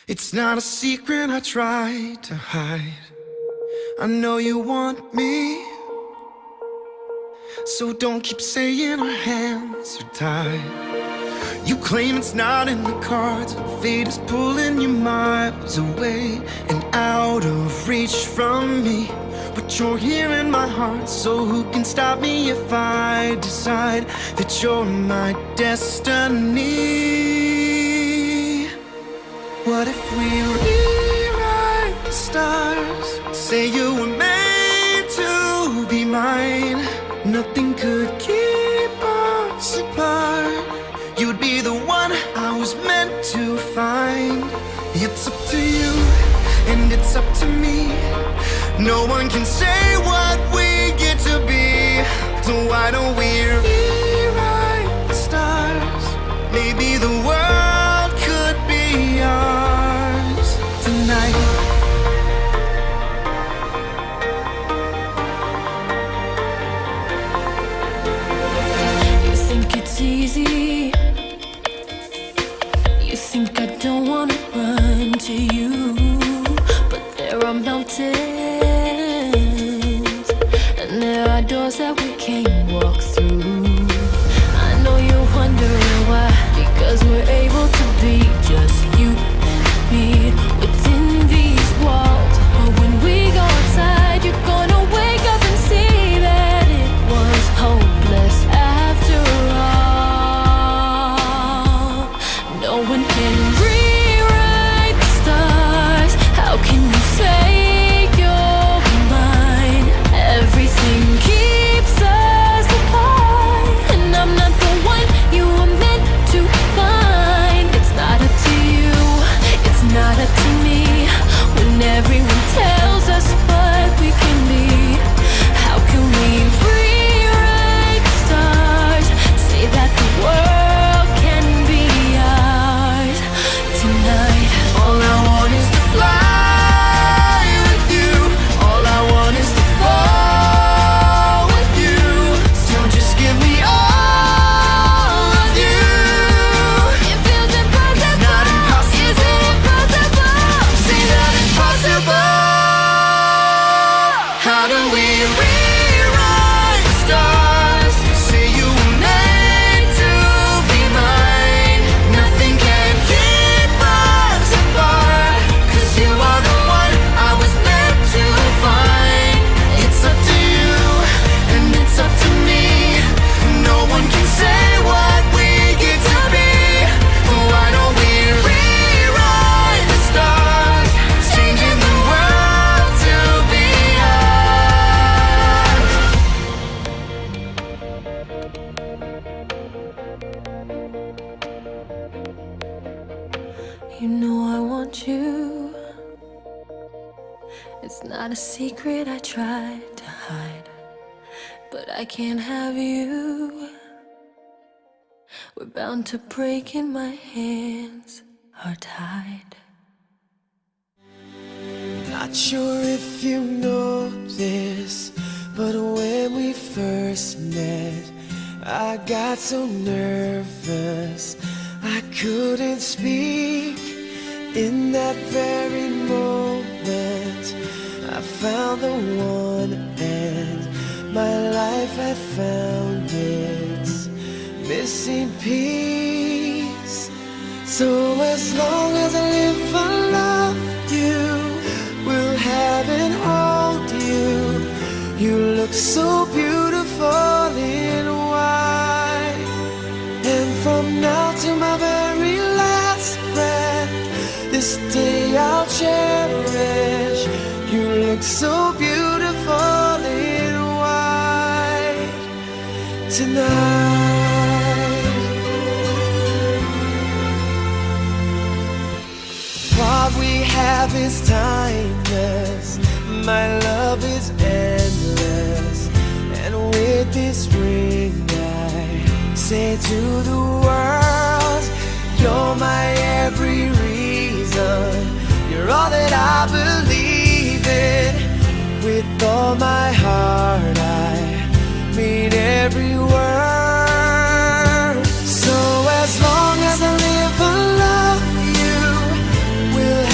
It's not a secret I try to hide. I know you want me, so don't keep saying our hands are tied. You claim it's not in the cards, fate is pulling you miles away and out of reach from me. But you're here in my heart, so who can stop me if I decide that you're my destiny? What if we rewrite the stars? Say you were made to be mine. Nothing could keep us apart. You'd be the one I was meant to find. It's up to you, and it's up to me. No one can say what we get to be. So why don't we rewrite the stars? Maybe the world could be ours tonight. You think it's easy. You think I don't wanna run to you, but there are mountains, and there are doors that we can't walk through. I know you're wondering why, because we're able to be just you and me within these walls. But when we go outside, you're gonna wake up and see that it was hopeless after all. No one can rewrite the stars. How can you say you're mine? Everything keeps us apart, and I'm not the one you were meant to find. It's not up to you, it's not up to me. When everyone tells us what we can be, how can we rewrite the stars? Say that the world can be ours tonight. All I want is to fly with you. All I want is to fall with you. So just give me all of you. It feels impossible. It's not impossible. Is it impossible? Say that it's possible. How do we rewrite the stars? Say you were made to be mine. Nothing can keep us apart, 'cause you are the one I was meant to find. It's up to you, and it's up to me. No one can say what we get to be. Why don't we rewrite the stars? Changing the world to be ours. You know I want you. It's not a secret I tried to hide, but I can't have you. We're bound to break and my hands are tied. Not sure if you know this, but when we first met, I got so nervous I couldn't speak. In that very moment, I found the one, and my life had found its missing piece. So as long as I live, I love you, will have and hold you. You look so beautiful in white, and from now to my very last breath, this day I'll cherish. You look so beautiful in white tonight. What we have is timeless, my love is endless, and with this ring I say to the world, you're my every reason, you're all that I believe in. With all my heart I mean every word. So as long as I live, I love you, will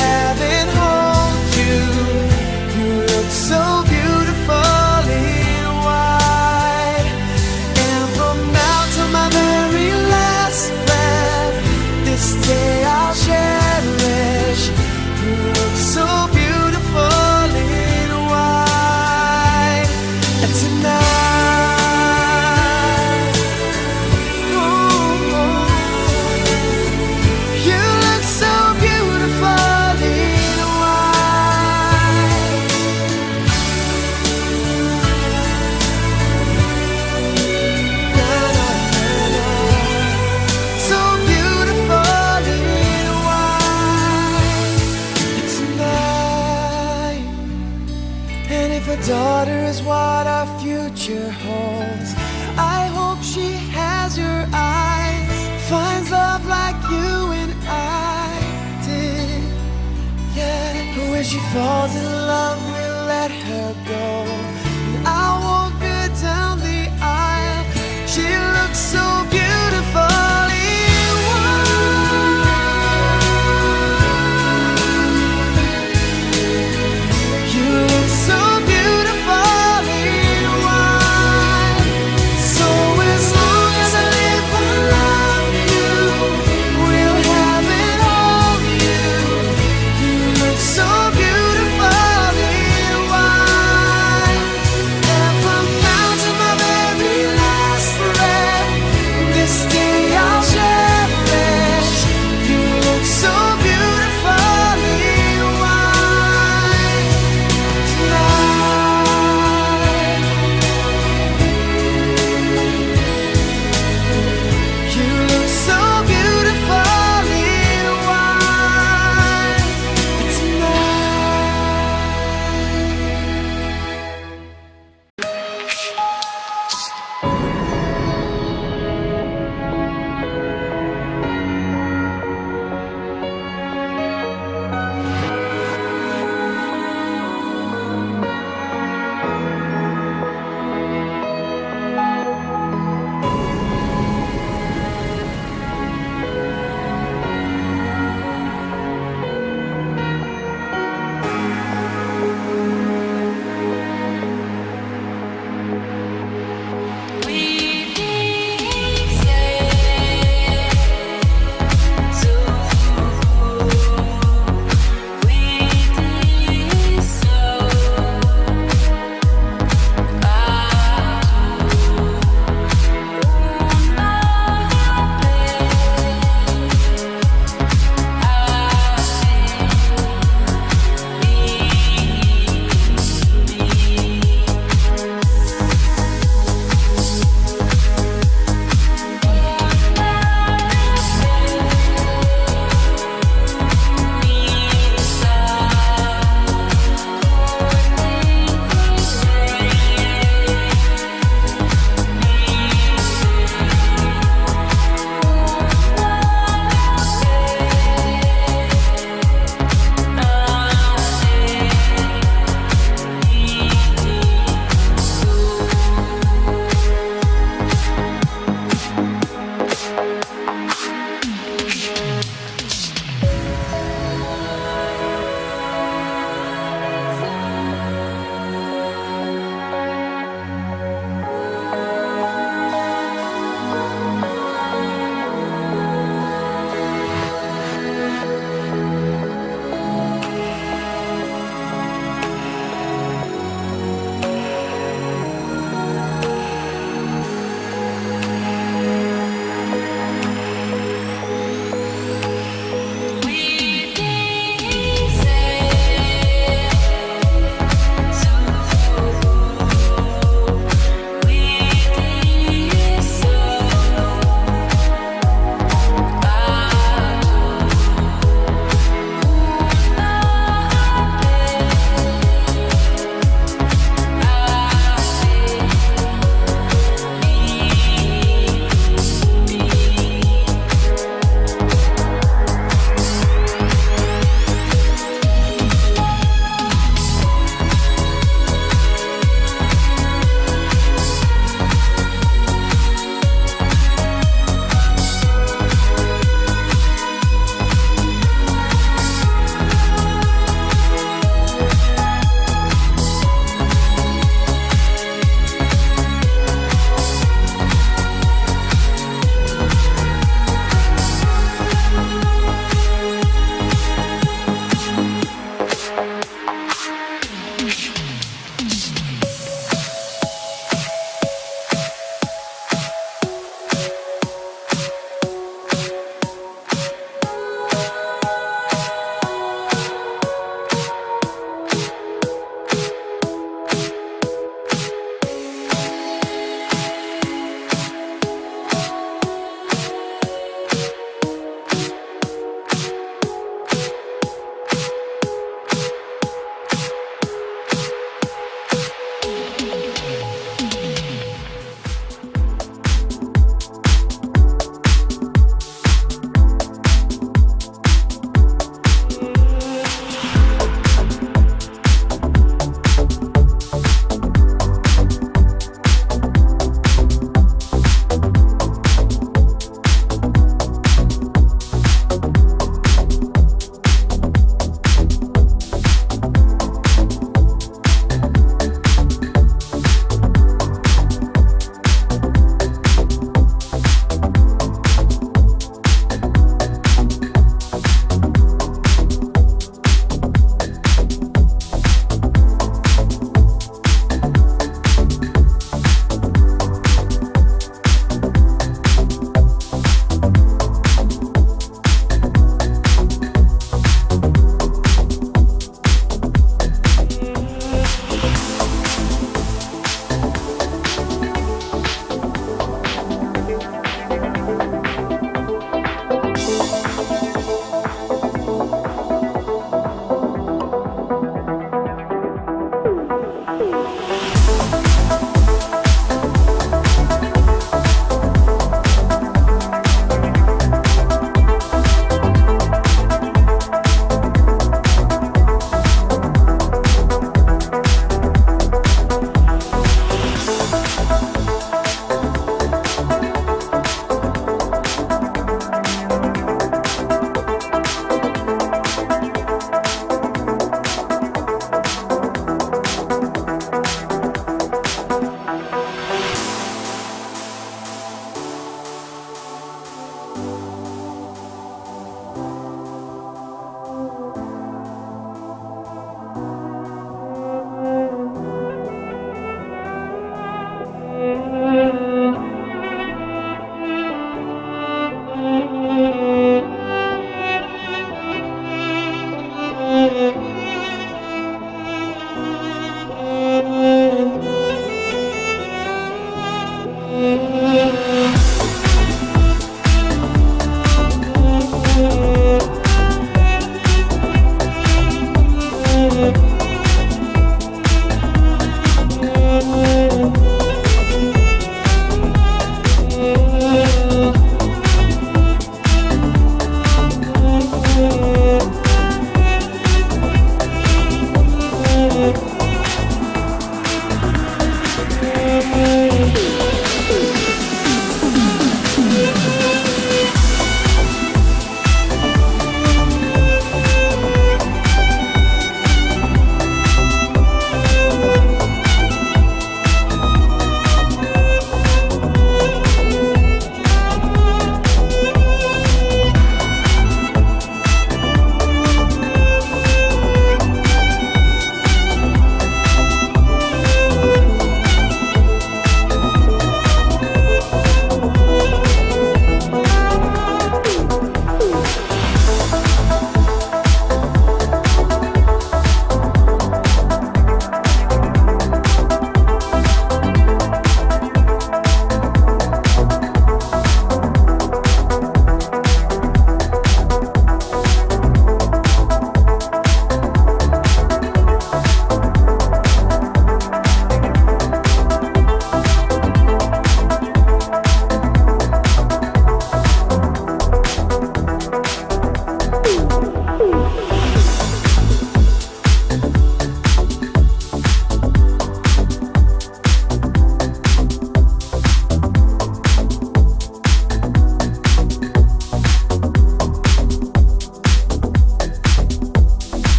If a daughter is what our future holds, I hope she has your eyes, finds love like you and I did. Yeah, but when she falls in love, we'll let her go, and I'll walk her down the aisle. She looks so beautiful. So beautiful.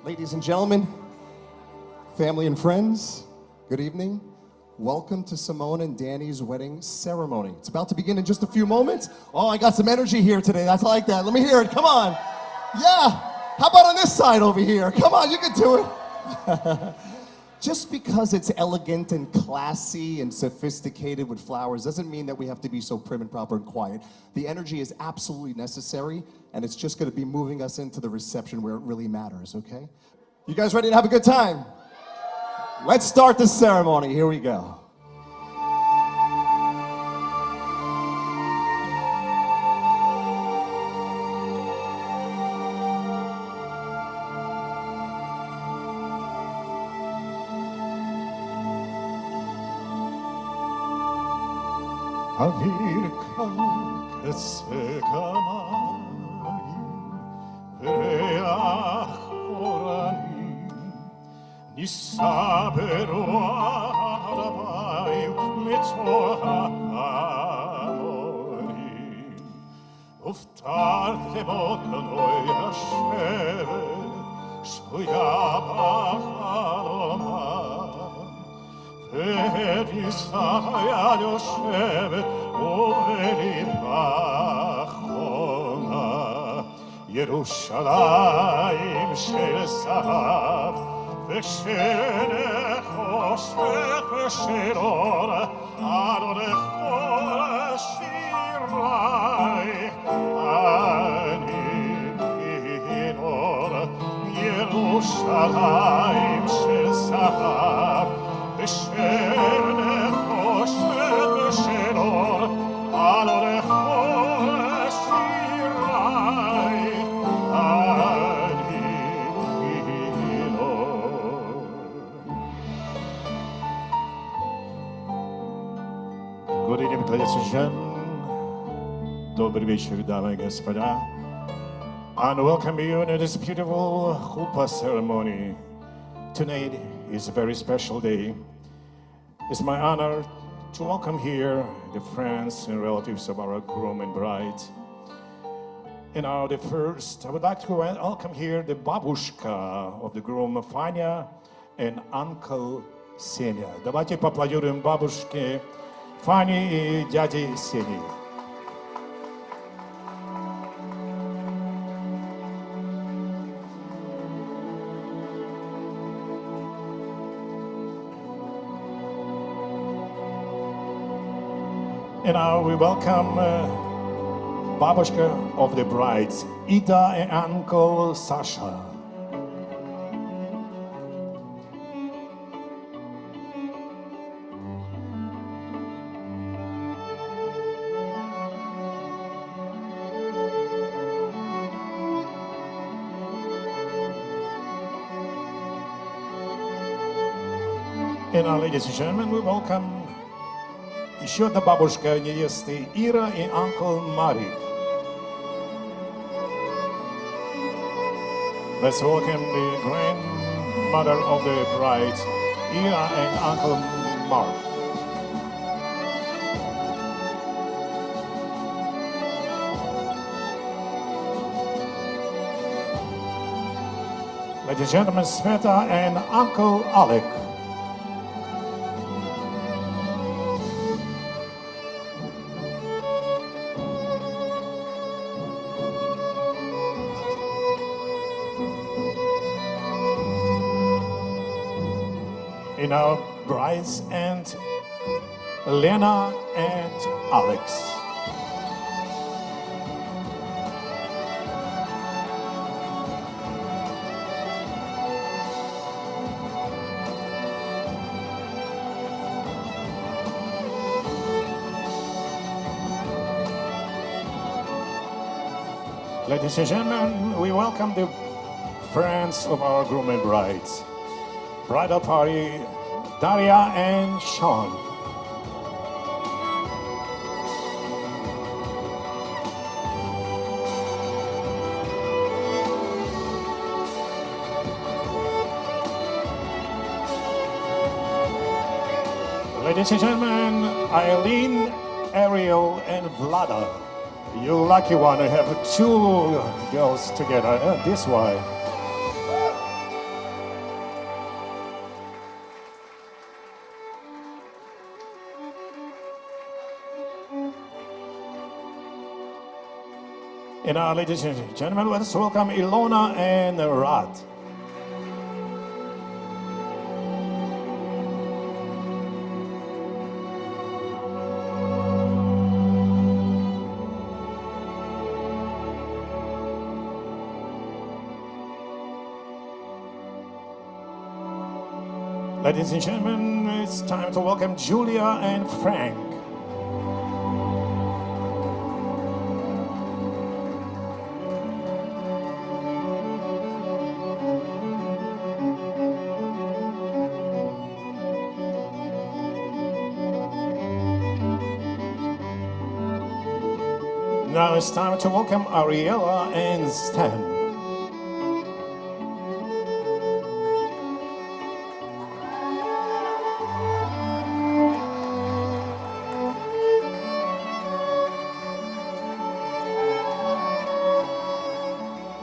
Ladies and gentlemen, family and friends, good evening. Welcome to Simone and Danny's wedding ceremony. It's about to begin in just a few moments. Oh, I got some energy here today. That's like that. Let me hear it. Come on. Yeah. How about on this side over here? Come on, you can do it. Just because it's elegant and classy and sophisticated with flowers doesn't mean that we have to be so prim and proper and quiet. The energy is absolutely necessary, and it's just going to be moving us into the reception where it really matters, okay? You guys ready to have a good time? Let's start the ceremony. Here we go. Avirka che seca mai Preachorani Ni sabero arabai Metoha amori Uftarte bokanoi hasheve Shuyaba haloma Verisaya Yosheve Overi Pachona Yerushalayim Shel Sahav Veshenecho Vesherora Adorecho Shirai Ani Kinora Yerushalayim Shel Sahav Good evening, ladies and gentlemen. Добрый вечер, дамы и господа. And welcome you to this beautiful chuppah ceremony. Tonight is a very special day. It's my honor to welcome here the friends and relatives of our groom and bride. And now the first, I would like to welcome here the babushka of the groom, Fanya, and uncle Senya. Давайте поаплодируем бабушке Фане и дяде Сене. And now we welcome babushka of the brides, Ida and uncle Sasha. And now, ladies and gentlemen, we welcome еще одна бабушка невесты Ира и uncle Marek. Let's welcome the grandmother of the bride, Ira and uncle Mark. Ladies and gentlemen, Sveta and uncle Alec. In our brides and Lena and Alex. Ladies and gentlemen, we welcome the friends of our groom and brides. Bridal party, Daria and Sean. Ladies and gentlemen, Eileen, Ariel, and Vlada. You lucky one to have two girls together. This way. And now, ladies and gentlemen, let's welcome Ilona and Rod. Ladies and gentlemen, it's time to welcome Julia and Frank. Now it's time to welcome Ariella and Stan.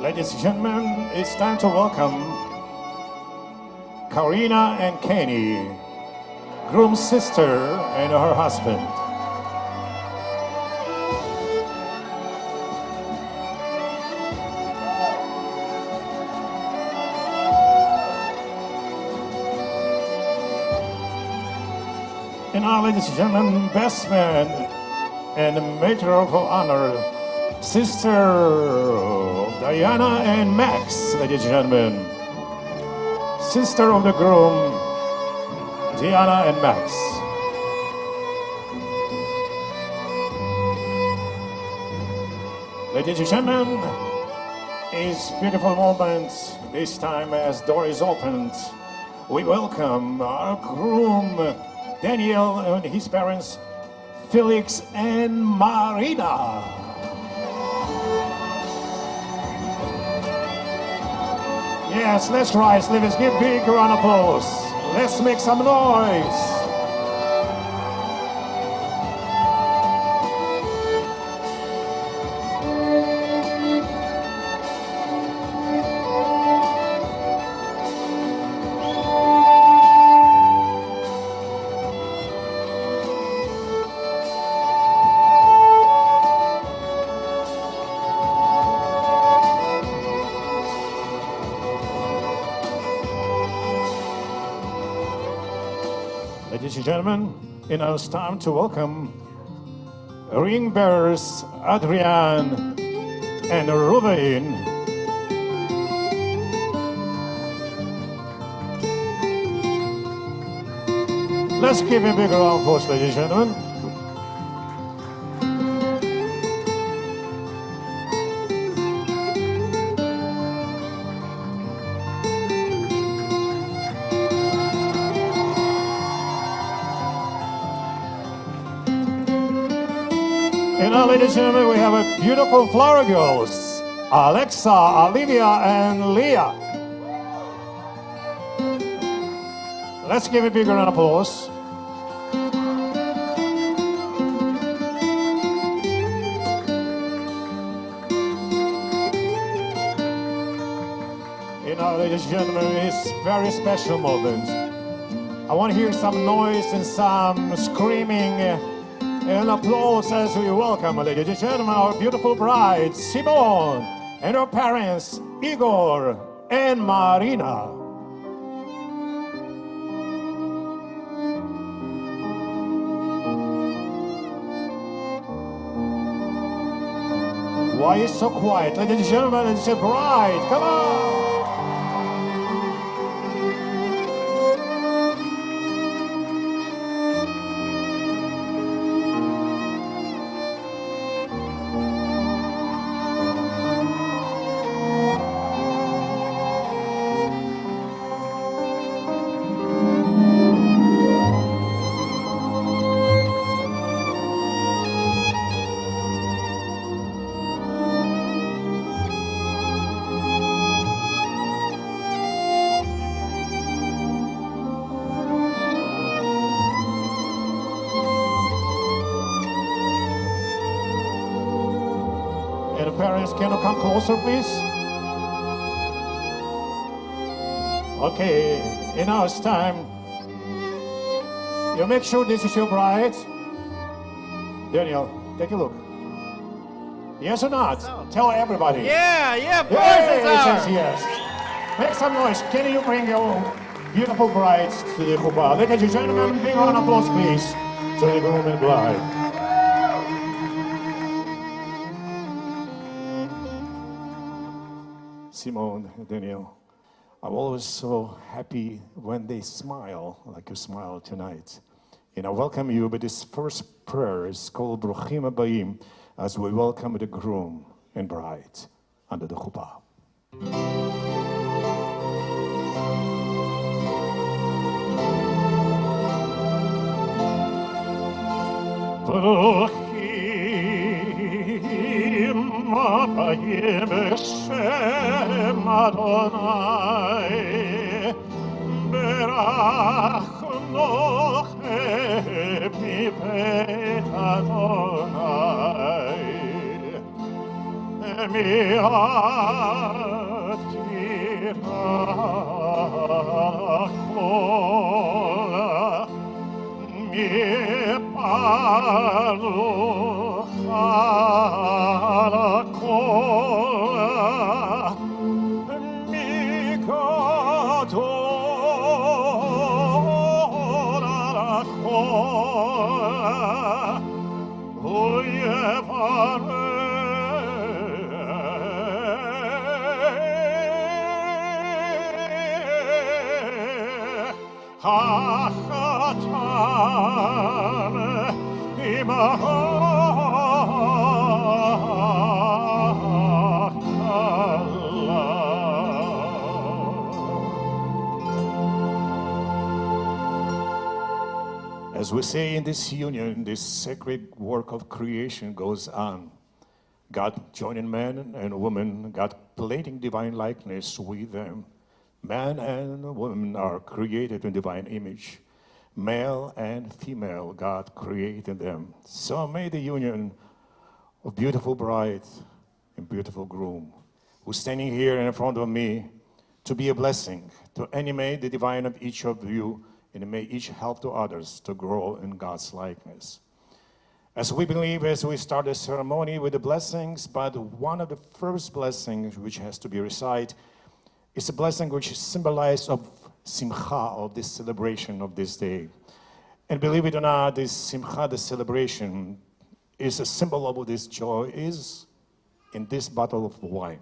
Ladies and gentlemen, it's time to welcome Karina and Kenny, groom's sister and her husband. And now, ladies and gentlemen, best man and maid of honor, sister of Diana and Max, ladies and gentlemen. Sister of the groom, Diana and Max. Ladies and gentlemen, it's a beautiful moment. This time as door is opened, we welcome our groom, Daniel, and his parents, Felix and Marina. Yes, let's rise, let's give big round of applause. Let's make some noise. Ladies and gentlemen, it is time to welcome ring bearers Adrian and Ruben. Let's give a big round of applause, ladies and gentlemen. And now, ladies and gentlemen, we have a beautiful flower girls, Alexa, Olivia, and Leah. Let's give a big round of applause. And now, ladies and gentlemen, it's a very special moment. I want to hear some noise and some screaming and applause as we welcome, ladies and gentlemen, our beautiful bride, Simone, and her parents, Igor and Marina. Why is so quiet? Ladies and gentlemen, it's a bride, come on! And the parents, can you come closer, please? Okay, and now it's time. You make sure this is your bride. Daniel, take a look. Yes or not? Tell everybody. Yeah, Yes, voices yes, are. yes. Make some noise. Can you bring your beautiful brides to the chuppah? Ladies and gentlemen, big round of applause, please, to the groom and bride. Simone Daniel, I'm always so happy when they smile like you smile tonight. And I welcome you, but this first prayer is called Bruchim Habayim, as we welcome the groom and bride under the chuppah. Bruchim Habayim B'Shem Adonai Berach Nochem Mipet Adonai Mi'at Kirakol Mi'paruch Harakol Mi'gadol Harakol Hachatan As we say in this union, this sacred work of creation goes on. God joining man and woman, God plating divine likeness with them. Man and woman are created in divine image. Male and female, God created them. So may the union of beautiful bride and beautiful groom, who's standing here in front of me, to be a blessing, to animate the divine of each of you, and may each help to others to grow in God's likeness. As we believe, as we start the ceremony with the blessings, but one of the first blessings which has to be recited is a blessing which is symbolized of simcha, of this celebration of this day. And believe it or not, this simcha, the celebration, is a symbol of this joy, is in this bottle of wine.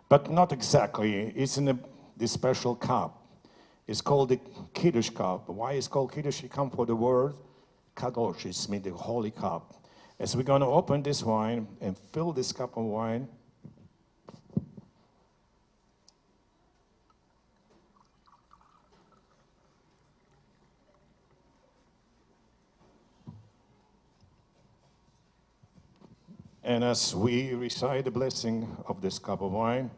But not exactly, it's in this special cup. It's called the Kiddush cup. Why it's called Kiddush? It comes from the word Kadosh, it means the holy cup. As we're going to open this wine and fill this cup of wine, and as we recite the blessing of this cup of wine,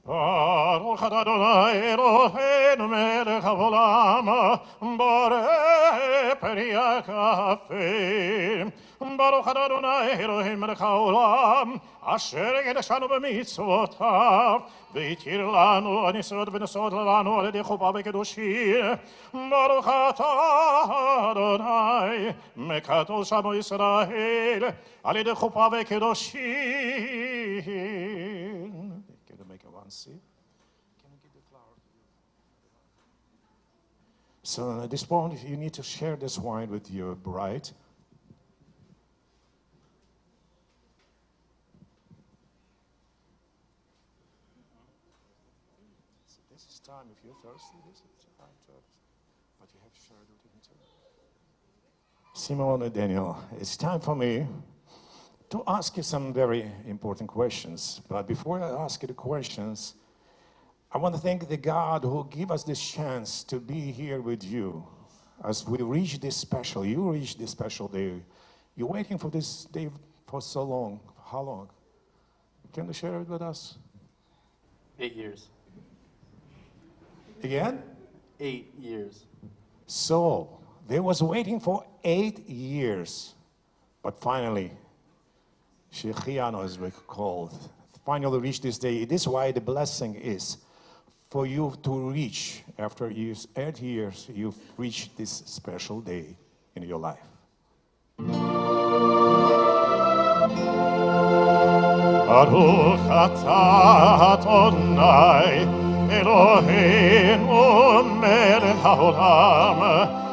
Baruch Adonai Eloheinu melech haolam, borei peri hakafim. Baruch Adonai Eloheinu melech haolam, asher קידשנו במצוותיו, והתיר לנו הניסות ונסות לנו על ידי חופה וקידושין. ברוך אתה אדוני, מקדוש עמו ישראל, על ידי חופה וקידושין. See? Can you give the flower? So at this point, you need to share this wine with your bride. So this is time, if you're thirsty, this is time to, but you have to share it with him too. Simone Daniel, it's time for me to ask you some very important questions. But before I ask you the questions, I want to thank the God who gave us this chance to be here with you as we reach this special, you reach this special day. You're waiting for this day for so long. How long? Can you share it with us? 8 years. Again? 8 years. So, they was waiting for 8 years, but finally, Shechianu, as we called, finally reached this day. This is why the blessing is for you to reach, after 8 years, you've reached this special day in your life. Baruch atah Adonai, Eloheinu melech haolam,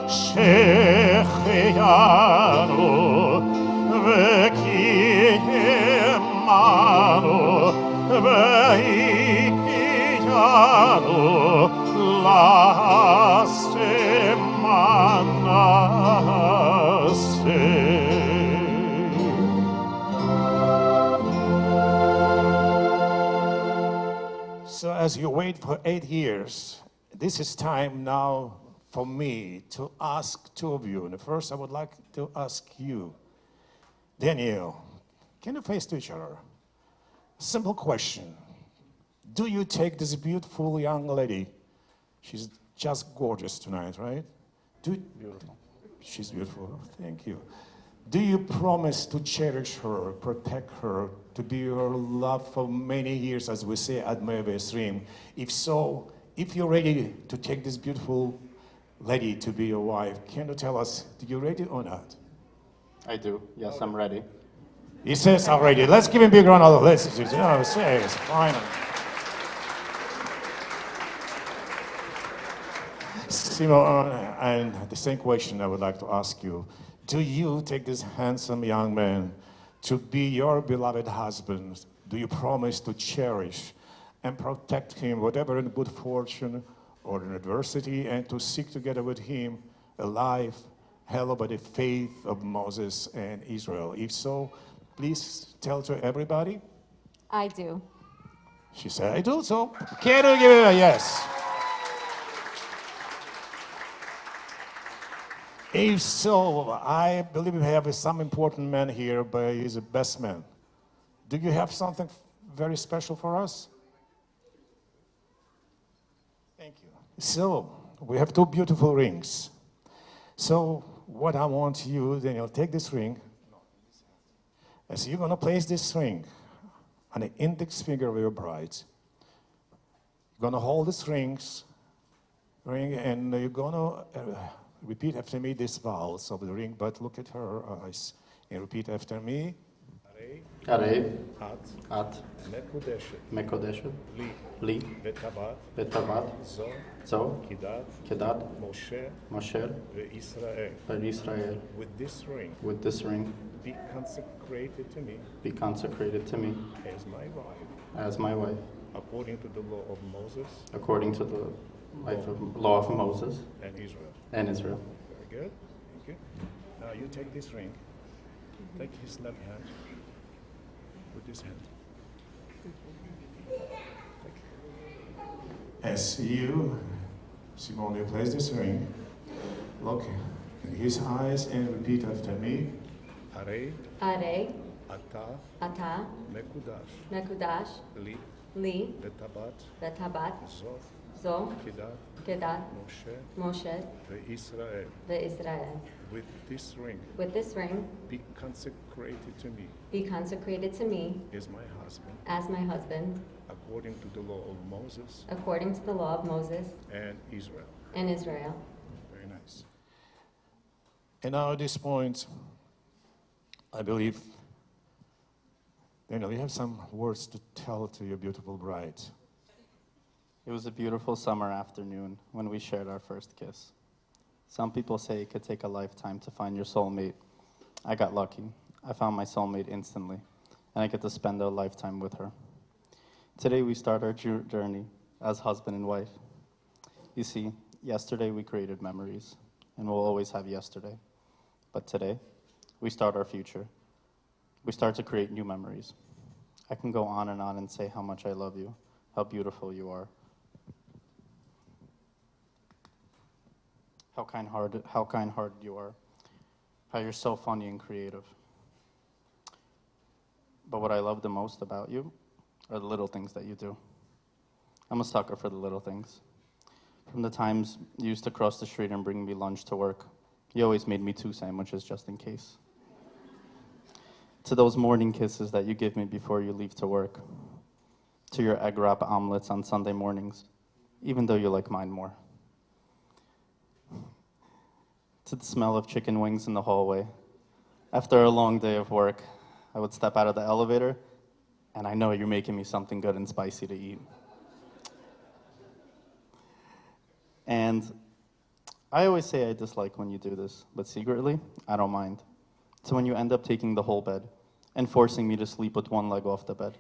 שהחיינו וקיימנו והגיענו לעשה מנעשה. So as you wait for 8 years, this is time now for me to ask two of you. And first I would like to ask you, Daniel, can you face to each other? Simple question. Do you take this beautiful young lady? She's just gorgeous tonight, right? Beautiful. She's beautiful, thank you. Do you promise to cherish her, protect her, to be your love for many years, as we say at Maid Stream? If so, if you're ready to take this beautiful lady to be your wife, can you tell us, are you ready or not? I do. Yes, I'm ready. He says I'm ready. Let's give him a big round of applause. Say it's final. Simone, and the same question I would like to ask you. Do you take this handsome young man to be your beloved husband? Do you promise to cherish and protect him, whatever in good fortune or in adversity, and to seek together with him a life held by the faith of Moses and Israel? If so, please tell to everybody. I do. She said, I do, so can you give it a yes? If so, I believe we have some important man here, but he's a best man. Do you have something very special for us? Thank you. So, we have two beautiful rings. So, what I want you, Daniel, take this ring. As you're going to place this ring on the index finger of your bride. You're going to hold this ring, and you're going to repeat after me this vows of the ring, but look at her eyes and repeat after me. הרי את את מקודשת לי וטבעת זו כדת משה וישראל. With this ring, be consecrated to me as my wife according to the law of Moses according to the law of Moses and Israel. Israel. Very good. Thank you. Now you take this ring. Take his left hand. With this hand. As you, Simone, you place this ring, look in his eyes and repeat after me. הרי אתה מקודש לי וטבעת זו כדת משה וישראל. With this ring, be consecrated to me as my husband according to the law of Moses and Israel. Very nice. And now at this point, I believe, Daniel, you have some words to tell to your beautiful bride. It was a beautiful summer afternoon when we shared our first kiss. Some people say it could take a lifetime to find your soulmate. I got lucky. I found my soulmate instantly, and I get to spend a lifetime with her. Today we start our journey as husband and wife. You see, yesterday we created memories, and we'll always have yesterday. But today, we start our future. We start to create new memories. I can go on and say how much I love you, how beautiful you are, how kind-hearted you are, how you're so funny and creative. But what I love the most about you are the little things that you do. I'm a sucker for the little things. From the times you used to cross the street and bring me lunch to work, you always made me 2 sandwiches just in case. To those morning kisses that you give me before you leave to work. To your egg wrap omelets on Sunday mornings, even though you like mine more. To the smell of chicken wings in the hallway. After a long day of work, I would step out of the elevator And I know you're making me something good and spicy to eat. And I always say I dislike when you do this, but secretly, I don't mind. So when you end up taking the whole bed and forcing me to sleep with one leg off the bed,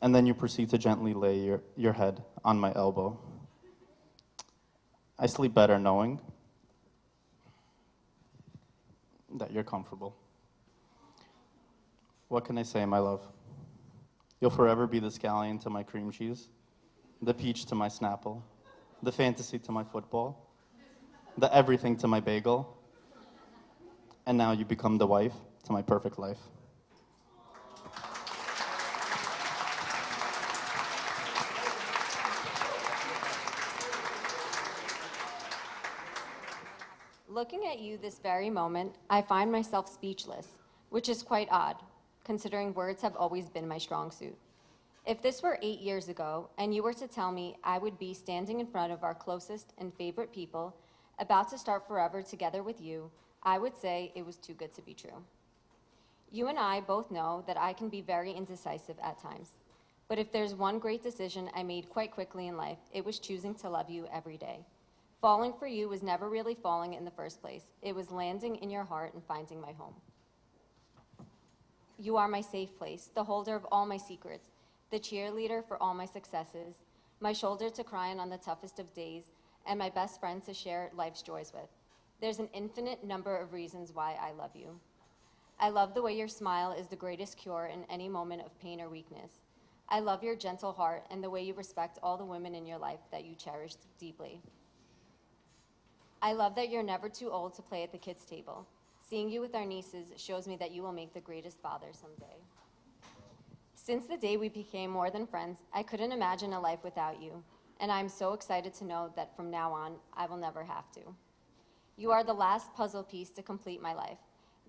and then you proceed to gently lay your head on my elbow, I sleep better knowing that you're comfortable. What can I say, my love? You'll forever be the scallion to my cream cheese, the peach to my Snapple, the fantasy to my football, the everything to my bagel, and now you become the wife to my perfect life. Looking at you this very moment, I find myself speechless, which is quite odd, considering words have always been my strong suit. If this were 8 years ago, and you were to tell me I would be standing in front of our closest and favorite people, about to start forever together with you, I would say it was too good to be true. You and I both know that I can be very indecisive at times. But if there's one great decision I made quite quickly in life, it was choosing to love you every day. Falling for you was never really falling in the first place. It was landing in your heart and finding my home. You are my safe place, the holder of all my secrets, the cheerleader for all my successes, my shoulder to cry on the toughest of days, and my best friend to share life's joys with. There's an infinite number of reasons why I love you. I love the way your smile is the greatest cure in any moment of pain or weakness. I love your gentle heart and the way you respect all the women in your life that you cherish deeply. I love that you're never too old to play at the kids' table. Seeing you with our nieces shows me that you will make the greatest father someday. Since the day we became more than friends, I couldn't imagine a life without you, and I'm so excited to know that from now on, I will never have to. You are the last puzzle piece to complete my life,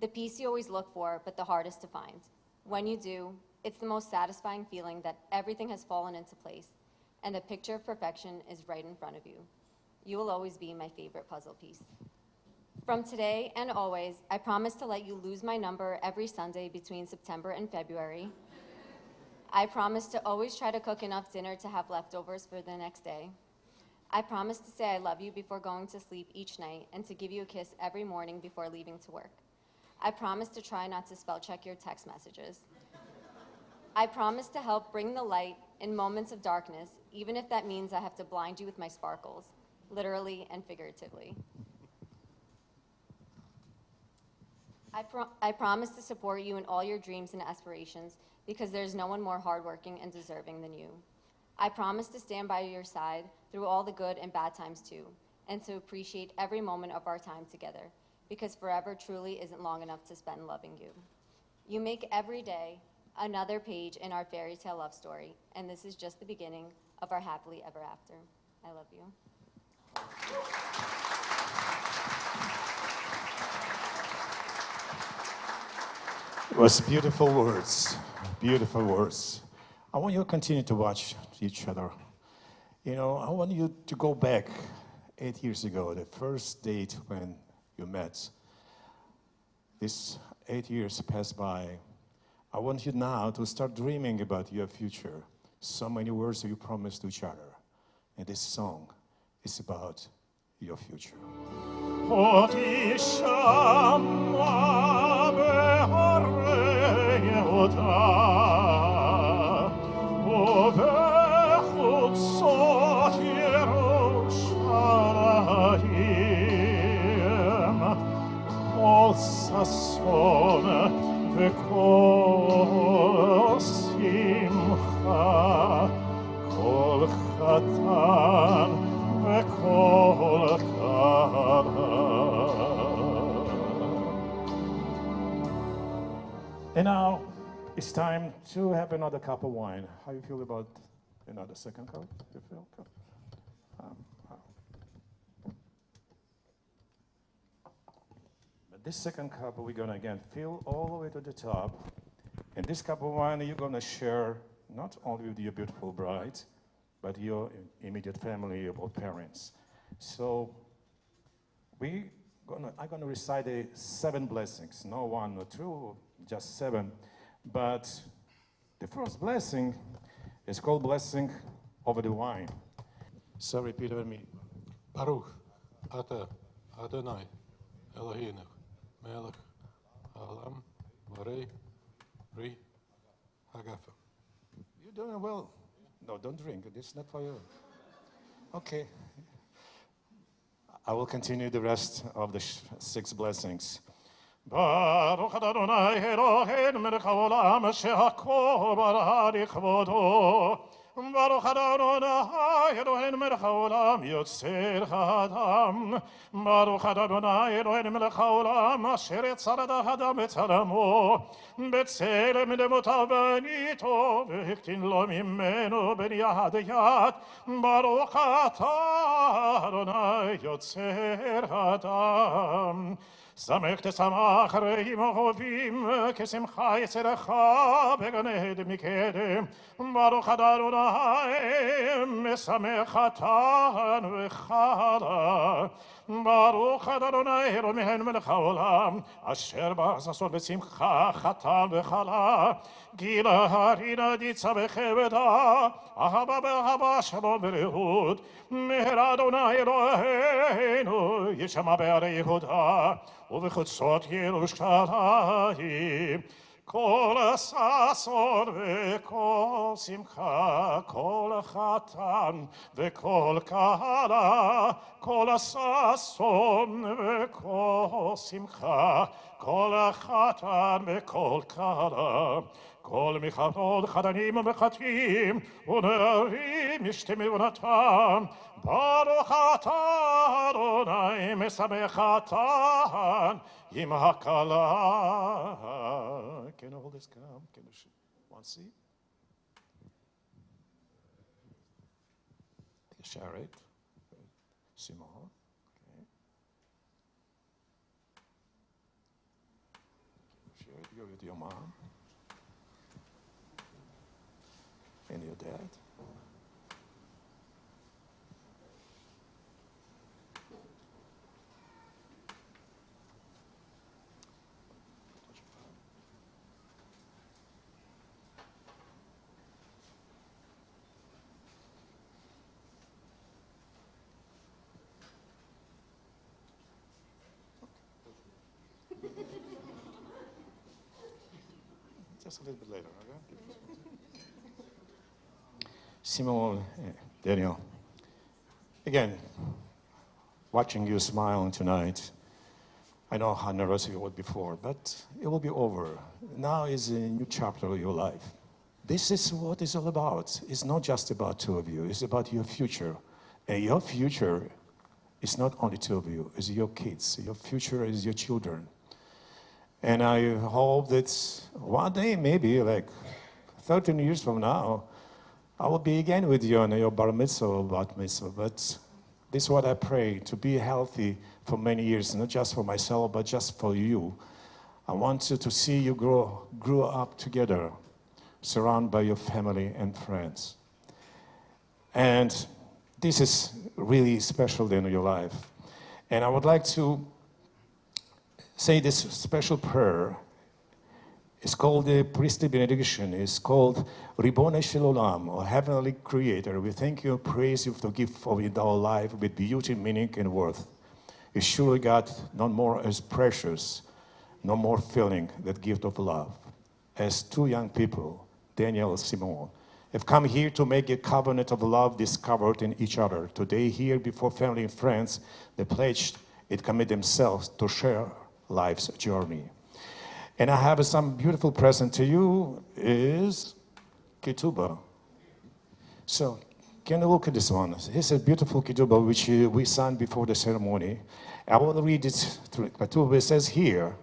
the piece you always look for, but the hardest to find. When you do, it's the most satisfying feeling that everything has fallen into place, and the picture of perfection is right in front of you. You will always be my favorite puzzle piece. From today and always, I promise to let you lose my number every Sunday between September and February. I promise to always try to cook enough dinner to have leftovers for the next day. I promise to say I love you before going to sleep each night and to give you a kiss every morning before leaving to work. I promise to try not to spell check your text messages. I promise to help bring the light in moments of darkness, even if that means I have to blind you with my sparkles, literally and figuratively. I promise to support you in all your dreams and aspirations because there's no one more hardworking and deserving than you. I promise to stand by your side through all the good and bad times too, and to appreciate every moment of our time together because forever truly isn't long enough to spend loving you. You make every day another page in our fairy tale love story, and this is just the beginning of our happily ever after. I love you. It was beautiful words, beautiful words. I want you to continue to watch each other. You know, I want you to go back 8 years ago, the first date when you met. This 8 years passed by. I want you now to start dreaming about your future. So many words you promised to each other. And this song is about your future. And now it's time to have another cup of wine. How you feel about another second cup? You feel? But this second cup, we're gonna again fill all the way to the top. And this cup of wine, you're gonna share not only with your beautiful bride, but your immediate family, your both parents. So I'm gonna recite the 7 blessings, no 1 or 2, just 7. But The first blessing is called blessing over the wine. So repeat after me. Baruch Ata Adonai Eloheinu Melech Haolam Borei Pri Hagafa. You're doing well. No, don't drink. This is not for you. Okay. I will continue the rest of the 6 blessings. Baruch Adonai Eloheinu melech haolam shehakol barari kvodo. Baruch Adonai Eloheinu melech haolam yotzer ha'adam. Baruch Adonai Eloheinu melech haolam asher yetzar ha'adam betzalamo. B'tzelem demotav banito v'hiktin lo mimenu ben yad yad. Baruch atah Adonai yotzer ha'adam. שמח תשמח רעים אהובים כשמחה יצרך בגן עדן מקדם. ברוך אדוני משמח חתן וכלה. ברוך אדוני אלוהינו מלך העולם אשר בא ששון בשמחה חתן וכלה. גילה הרינה דיצה וכבדה אהבה באהבה שלום ורעות. מהר אדוני אלוהינו ישמע בערי יהודה ובחוצות ירושלים. כל ששון וכל שמחה, כל חתן וכל כלה. כל ששון וכל שמחה, כל חתן וכל כלה. כל מכבוד חתנים ומחתים ונערים ישתמי ונתם. ברוך אתה אדוני משמח חתן עם הכלה. Can all this come? Can you one seat? You share it. Simone. Okay. Share it. Go with your mom. And your dad. Just a little bit later, okay? Simone Daniel, again, watching you smiling tonight, I know how nervous you were before, but it will be over. Now is a new chapter of your life. This is what it's all about. It's not just about 2 of you, it's about your future. And your future is not only 2 of you, it's your kids. Your future is your children. And I hope that one day, maybe like 13 years from now, I will be again with you on your bar mitzvah or bat mitzvah. But this is what I pray, to be healthy for many years, not just for myself, but just for you. I want you to see you grow up together, surrounded by your family and friends. And this is really special day in your life. And I would like to say this special prayer. It's called the priestly benediction. It's called Ribone Shel Olam, or Heavenly Creator. We thank you and praise you for the gift of our life with beauty, meaning, and worth. You surely got no more as precious, no more feeling that gift of love. As 2 young people, Daniel and Simone, have come here to make a covenant of love discovered in each other. Today, here before family and friends, they pledged and commit themselves to share life's journey. And I have some beautiful present to you, is ketubah. So, can you look at this one? It's a beautiful ketubah which we signed before the ceremony. I want to read it through ketubah. It says here,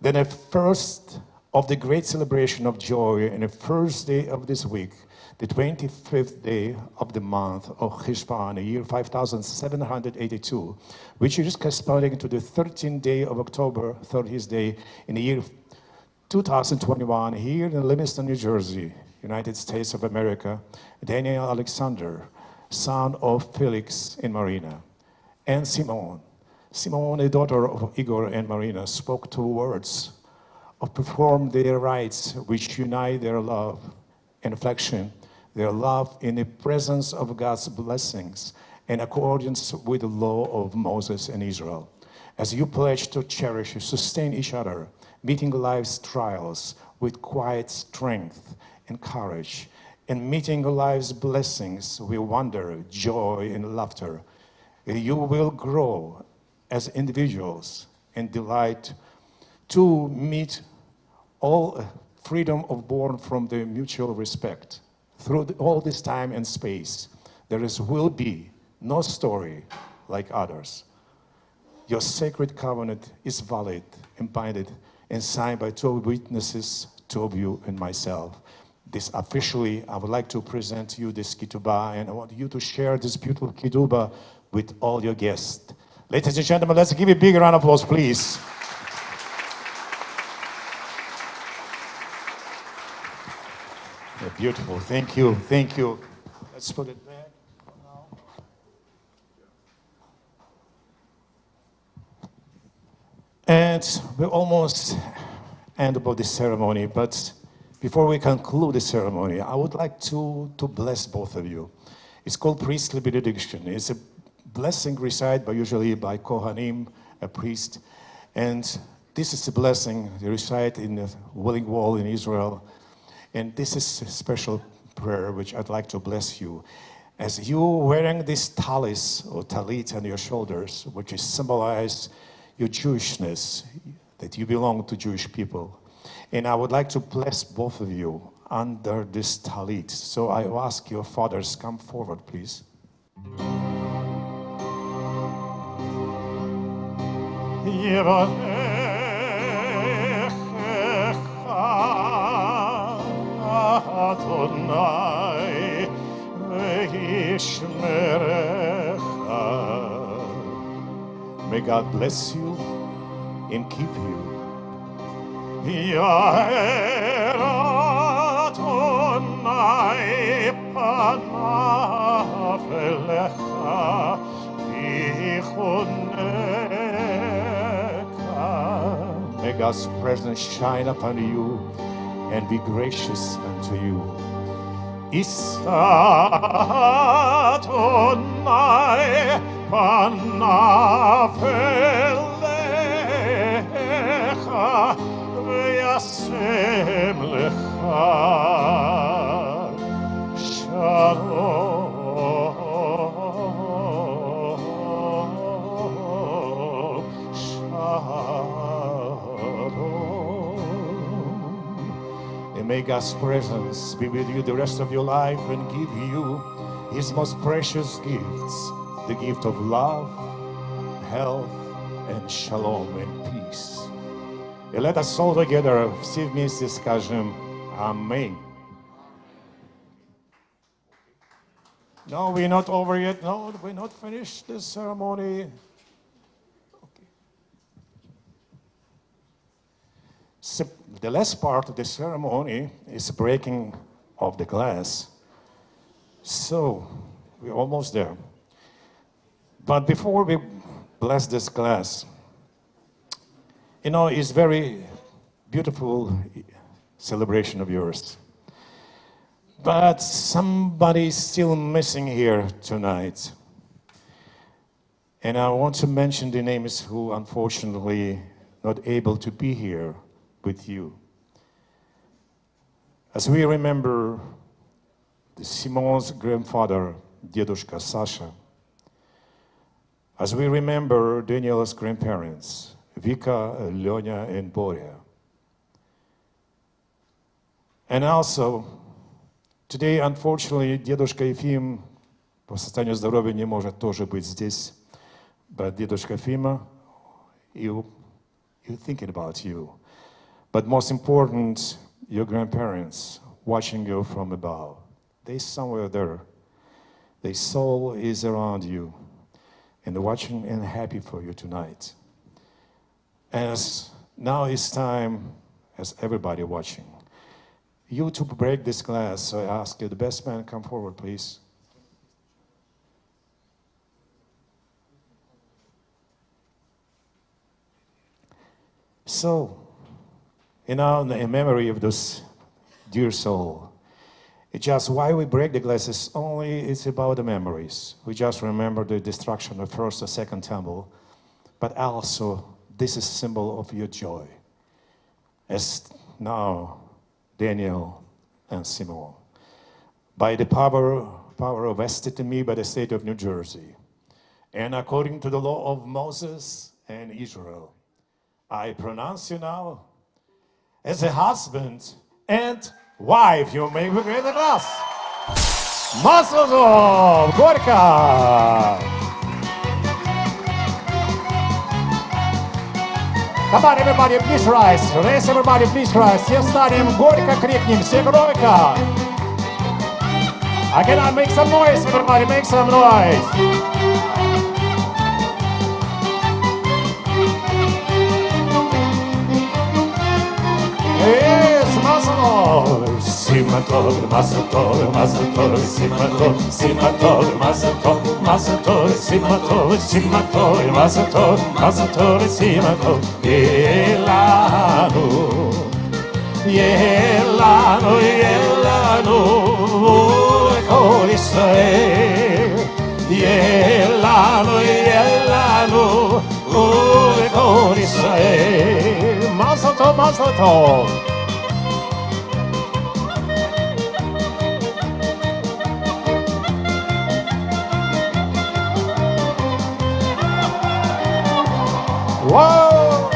then the first of the great celebration of joy and the first day of this week, the 25th day of the month of Cheshvan, the year 5782, which is corresponding to the 13th day of October, 30th day in the year 2021, here in Livingston, New Jersey, United States of America, Daniel Alexander, son of Felix and Marina, and Simone. Simone, a daughter of Igor and Marina, spoke 2 words of perform their rites which unite their love and affection, their love in the presence of God's blessings in accordance with the law of Moses and Israel. As you pledge to cherish and sustain each other, meeting life's trials with quiet strength and courage, and meeting life's blessings with wonder, joy, and laughter, you will grow as individuals and delight to meet all freedom of born from the mutual respect. Through all this time and space, will be no story like others. Your sacred covenant is valid and binded and signed by two witnesses, two of you and myself. This officially, I would like to present to you this ketubah, and I want you to share this beautiful ketubah with all your guests. Ladies and gentlemen, let's give a big round of applause, please. Yeah, beautiful, thank you, thank you. Let's put it back for now. And we're almost end about this ceremony, but before we conclude the ceremony, I would like to bless both of you. It's called priestly benediction. It's a blessing recited usually by Kohanim, a priest. And this is a blessing recited in the Wailing Wall in Israel. And this is a special prayer which I'd like to bless you. As you wearing this talis or talit on your shoulders, which is symbolize your Jewishness, that you belong to Jewish people. And I would like to bless both of you under this talit. So I ask your fathers, come forward, please. May God bless you and keep you. May God's presence shine upon you and be gracious unto you. Isa Adonai panafelecha v'yasem lecha shalom, shalom. And may God's presence be with you the rest of your life and give you His most precious gifts, the gift of love, health, and shalom and peace. And let us all together все вместе скажем Amen. No, we're not over yet. No, we're not finished this ceremony. Okay. So the last part of the ceremony is breaking of the glass. So we're almost there. But before we bless this glass, you know, it's very beautiful celebration of yours. But somebody's still missing here tonight. And I want to mention the names who unfortunately not able to be here with you. As we remember Simone's grandfather, Dedushka Sasha. As we remember Daniel's grandparents, Vika, Lyonya, and Borya. And also, today, unfortunately, Dedushka Efim по состоянию здоровья не может тоже быть здесь. But Dedushka Efima, you're thinking about you. But most important, your grandparents watching you from above. They're somewhere there. Their soul is around you and watching and happy for you tonight. As now it's time, as everybody watching, you to break this glass. So I ask you, the best man, come forward, please. So, in memory of this dear soul, It's just why we break the glasses only, it's about the memories. We just remember the destruction of first or second temple, but also this is a symbol of your joy. As now, Daniel and Simone, by the power vested in me by the state of New Jersey, and according to the law of Moses and Israel, I pronounce you now as a husband and wife. You may be great at us. Mazel tov, Gorka. Come on, everybody, please rise. Raise, everybody, please rise. Все встанем, горько крикнем, все громко. Again, make some noise, everybody, make some noise. Yes, Mazel. Simone, Mazel, Mazel, Simone, Simone, Mazel, Mazel, Simone, Simone, Mazel, Mazel, Simone. Yelanu, Yelanu, Yelanu, Kol Israel. Yelanu, Yelanu, Kol Israel. Mazel tov, Mazel tov. Whoa!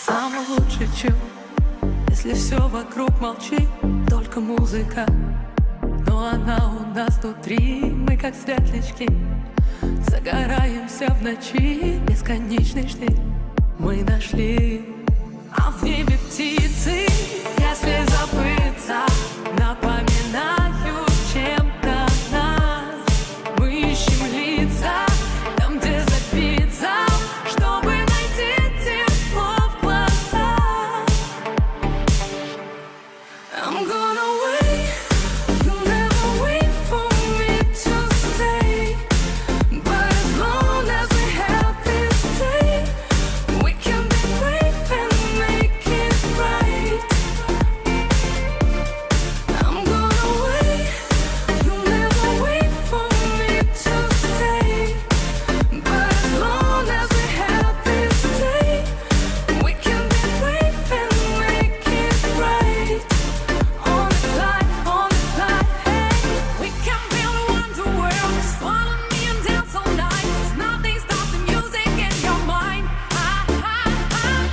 Самый лучший чудо, если все вокруг молчит, только музыка. Но она у нас внутри, мы как светлячки, загораемся в ночи, бесконечный штиль. Мы нашли, а в небе птицы, если забыться, напоминают чем-то нас. Мы ищем лица там, где забиться, чтобы найти тепло в глазах. I'm gonna wait, you'll never wait for me to stay. But as long as we have this day, we can be brave and make it right. I'm gonna wait, you'll never wait for me to stay. But as long as we have this day, we can be brave and make it right. On the fly, hey, we can build a wonder world. Just follow me and dance all night. There's nothing stop the music in your mind.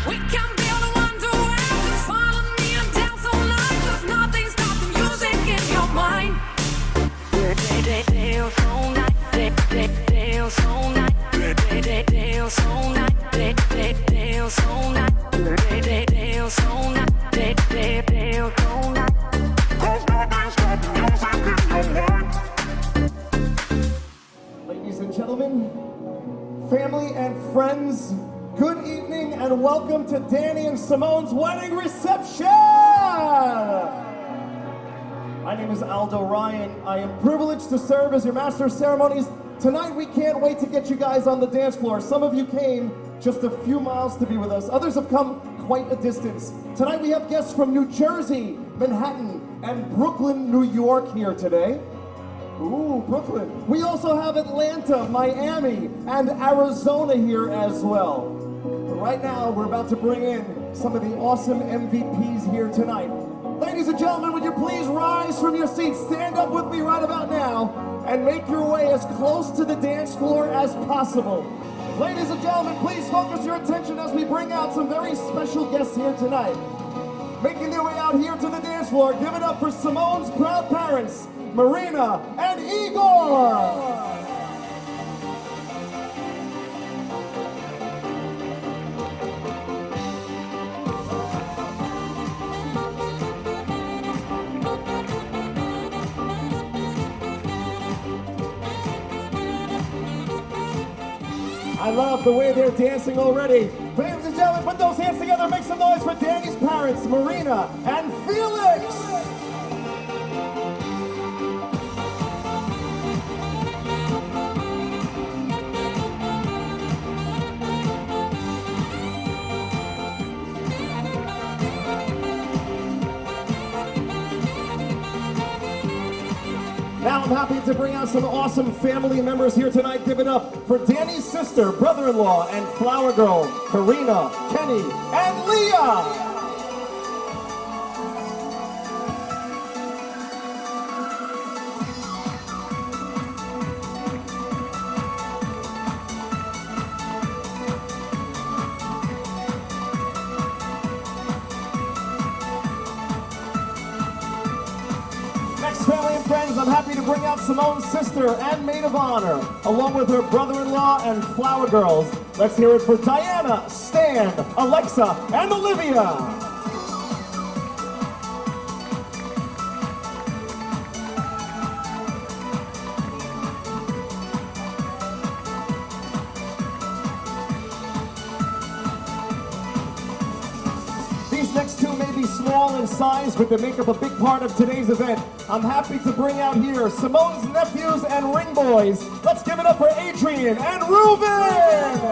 We can build a wonder world. Just follow me and dance all night. There's nothing stop the music in your mind. Dance all night, dance all night, dance all night, dance all night, dance all night, dance all night. Ladies and gentlemen, family and friends, good evening and welcome to Danny and Simone's wedding reception! My name is Aldo Ryan. I am privileged to serve as your master of ceremonies. Tonight we can't wait to get you guys on the dance floor. Some of you came just a few miles to be with us. Others have come quite a distance. Tonight we have guests from New Jersey, Manhattan, and Brooklyn, New York here today. Ooh, Brooklyn. We also have Atlanta, Miami, and Arizona here as well. But right now, we're about to bring in some of the awesome MVPs here tonight. Ladies and gentlemen, would you please rise from your seats, stand up with me right about now, and make your way as close to the dance floor as possible. Ladies and gentlemen, please focus your attention as we bring out some very special guests here tonight. Making their way out here to the dance floor, give it up for Simone's proud parents, Marina, and Igor. I love the way they're dancing already. Ladies and gentlemen, put those hands together, make some noise for Danny's parents, Marina and Felix. Now I'm happy to bring out some awesome family members here tonight. Give it up for Danny's sister, brother-in-law, and flower girl, Karina, Kenny, and Leah. Family and friends, I'm happy to bring out Simone's sister and maid of honor, along with her brother-in-law and flower girls. Let's hear it for Diana, Stan, Alexa, and Olivia. These next two may be small in size, but they make up a big part of today's event. I'm happy to bring out here Simone's nephews and ring boys. Let's give it up for Adrian and Ruben!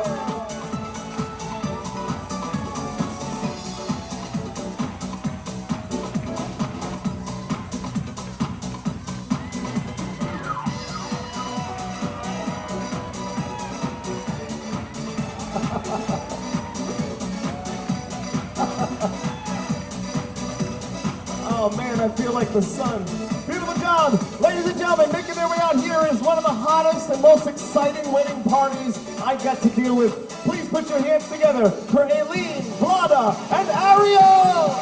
Oh man, I feel like the sun. Beautiful job. Ladies and gentlemen, making their way out here is one of the hottest and most exciting wedding parties I got to deal with. Please put your hands together for Aileen, Vlada, and Ariel.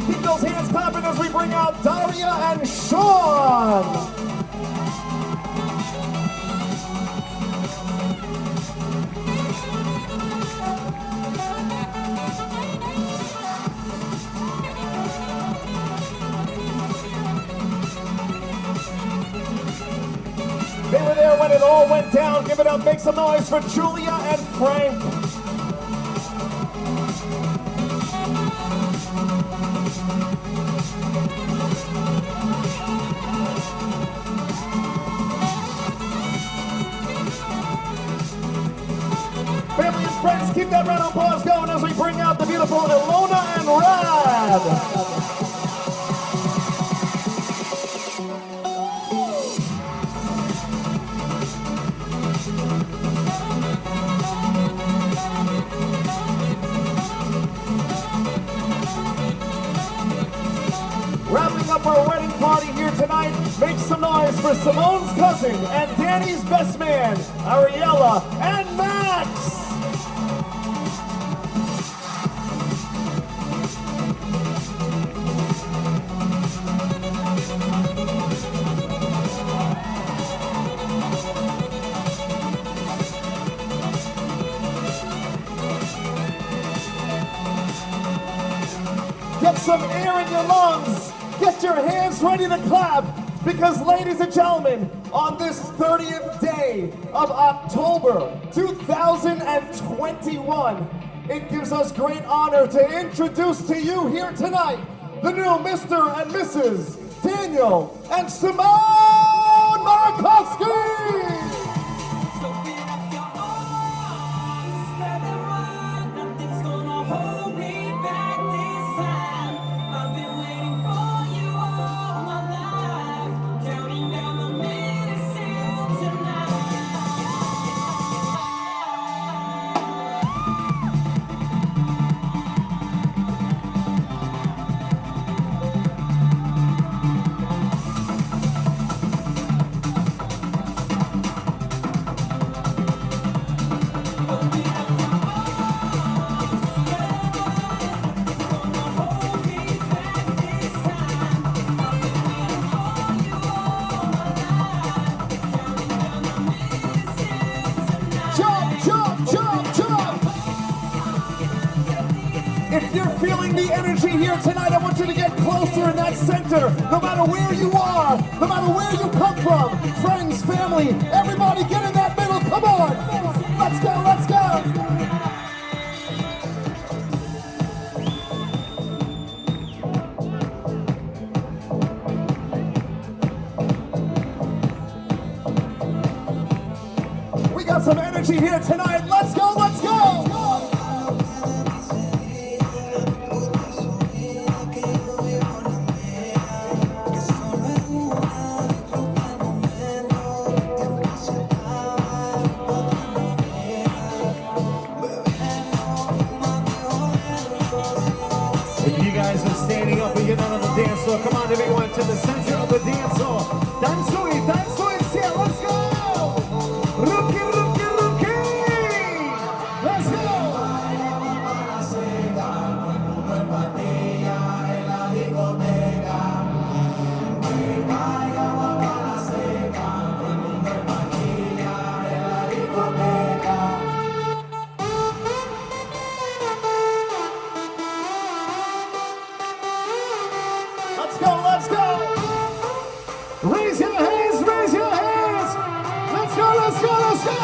Keep those hands clapping as we bring out Daria and Sean. They were there when it all went down. Give it up, make some noise for Julia and Frank. Family and friends, keep that round of applause going as we bring out the beautiful Ilona and Rad. Wrapping up our wedding party here tonight, make some noise for Simone's cousin and Danny's best man, Ariella and Max. Get some air in your lungs. Get your hands ready to clap, because ladies and gentlemen, on this 30th day of October 2021, it gives us great honor to introduce to you here tonight the new Mr. and Mrs. Daniel and Simone Markowski! If you're feeling the energy here tonight, I want you to get closer in that center. No matter where you are, no matter where you come from, friends, family, everybody get in that middle. Come on. Let's go, let's go. We got some energy here tonight. Let's go, let's go. If you guys are standing up and you're not on the dance floor, come on everyone to the center of the dance floor. Dansui, dansui, yeah, let's go! Rookie, rookie, rookie! Let's go! Let's go, let's go. Raise your hands, raise your hands. Let's go, let's go, let's go.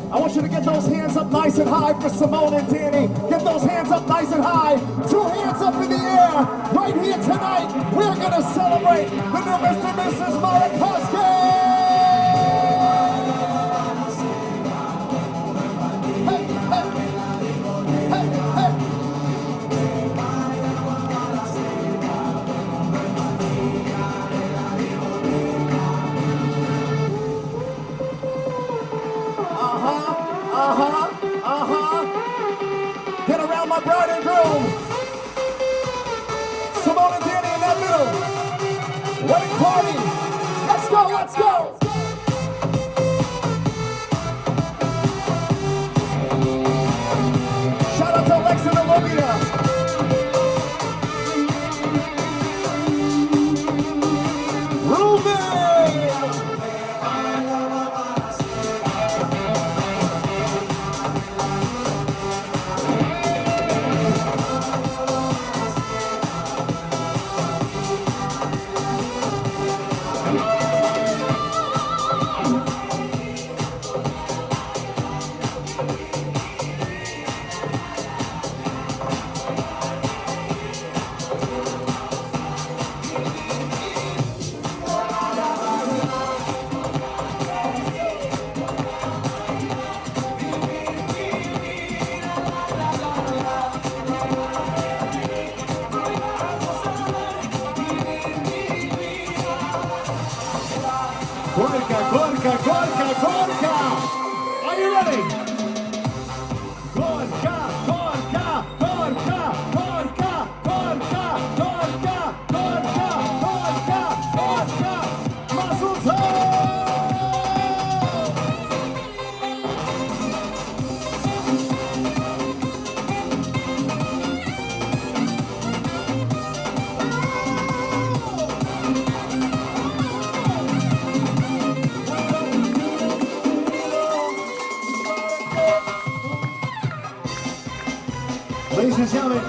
I want you to get those hands up nice and high for Simone and Danny. Get those hands up nice and high. 2 hands up in the air. Right here tonight, we're going to celebrate the new Mr. and Mrs. Marikoski. Hey, hey, hey, hey. Get around my bride and groom. Simone and Danny in that middle. Wedding party. Let's go, let's go. Shout out to Alexa and Olivia. Ruben. Gorka, Gorka, Gorka, Gorka! Are you ready? Gorka, Gorka, Gorka, Gorka, Gorka, Gorka, Gorka, Gorka, Gorka! Mazel tov! Ladies and gentlemen,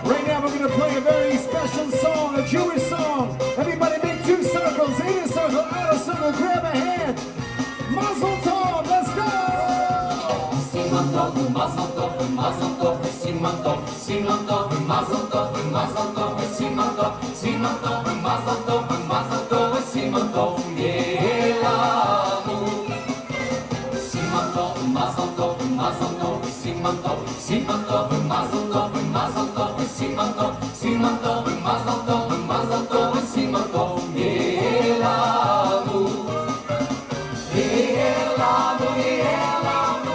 right now we're going to play a very special song, a Jewish song. Everybody make 2 circles, in a circle, out of circle, grab a hand. Mazel tov, let's go! Simon Tov, Mazel Tov, Mazel Tov, Simon Tov, Simon Tov, Mazel Tov, Mazel Tov, Simon Tov, Simon Tov, Mazel Tov, Mazel Tov, Simon Tov, Yelanu. Simon Tov, Mazel Tov, Mazel Tov, Simon Tov, Simon Tov, Mazel Tov, Mazel Tov, Simon Tov, Simon Tov, Mazel Tov, Mazel Tov, Simon Tov, Yelanu. Yelanu, Yelanu.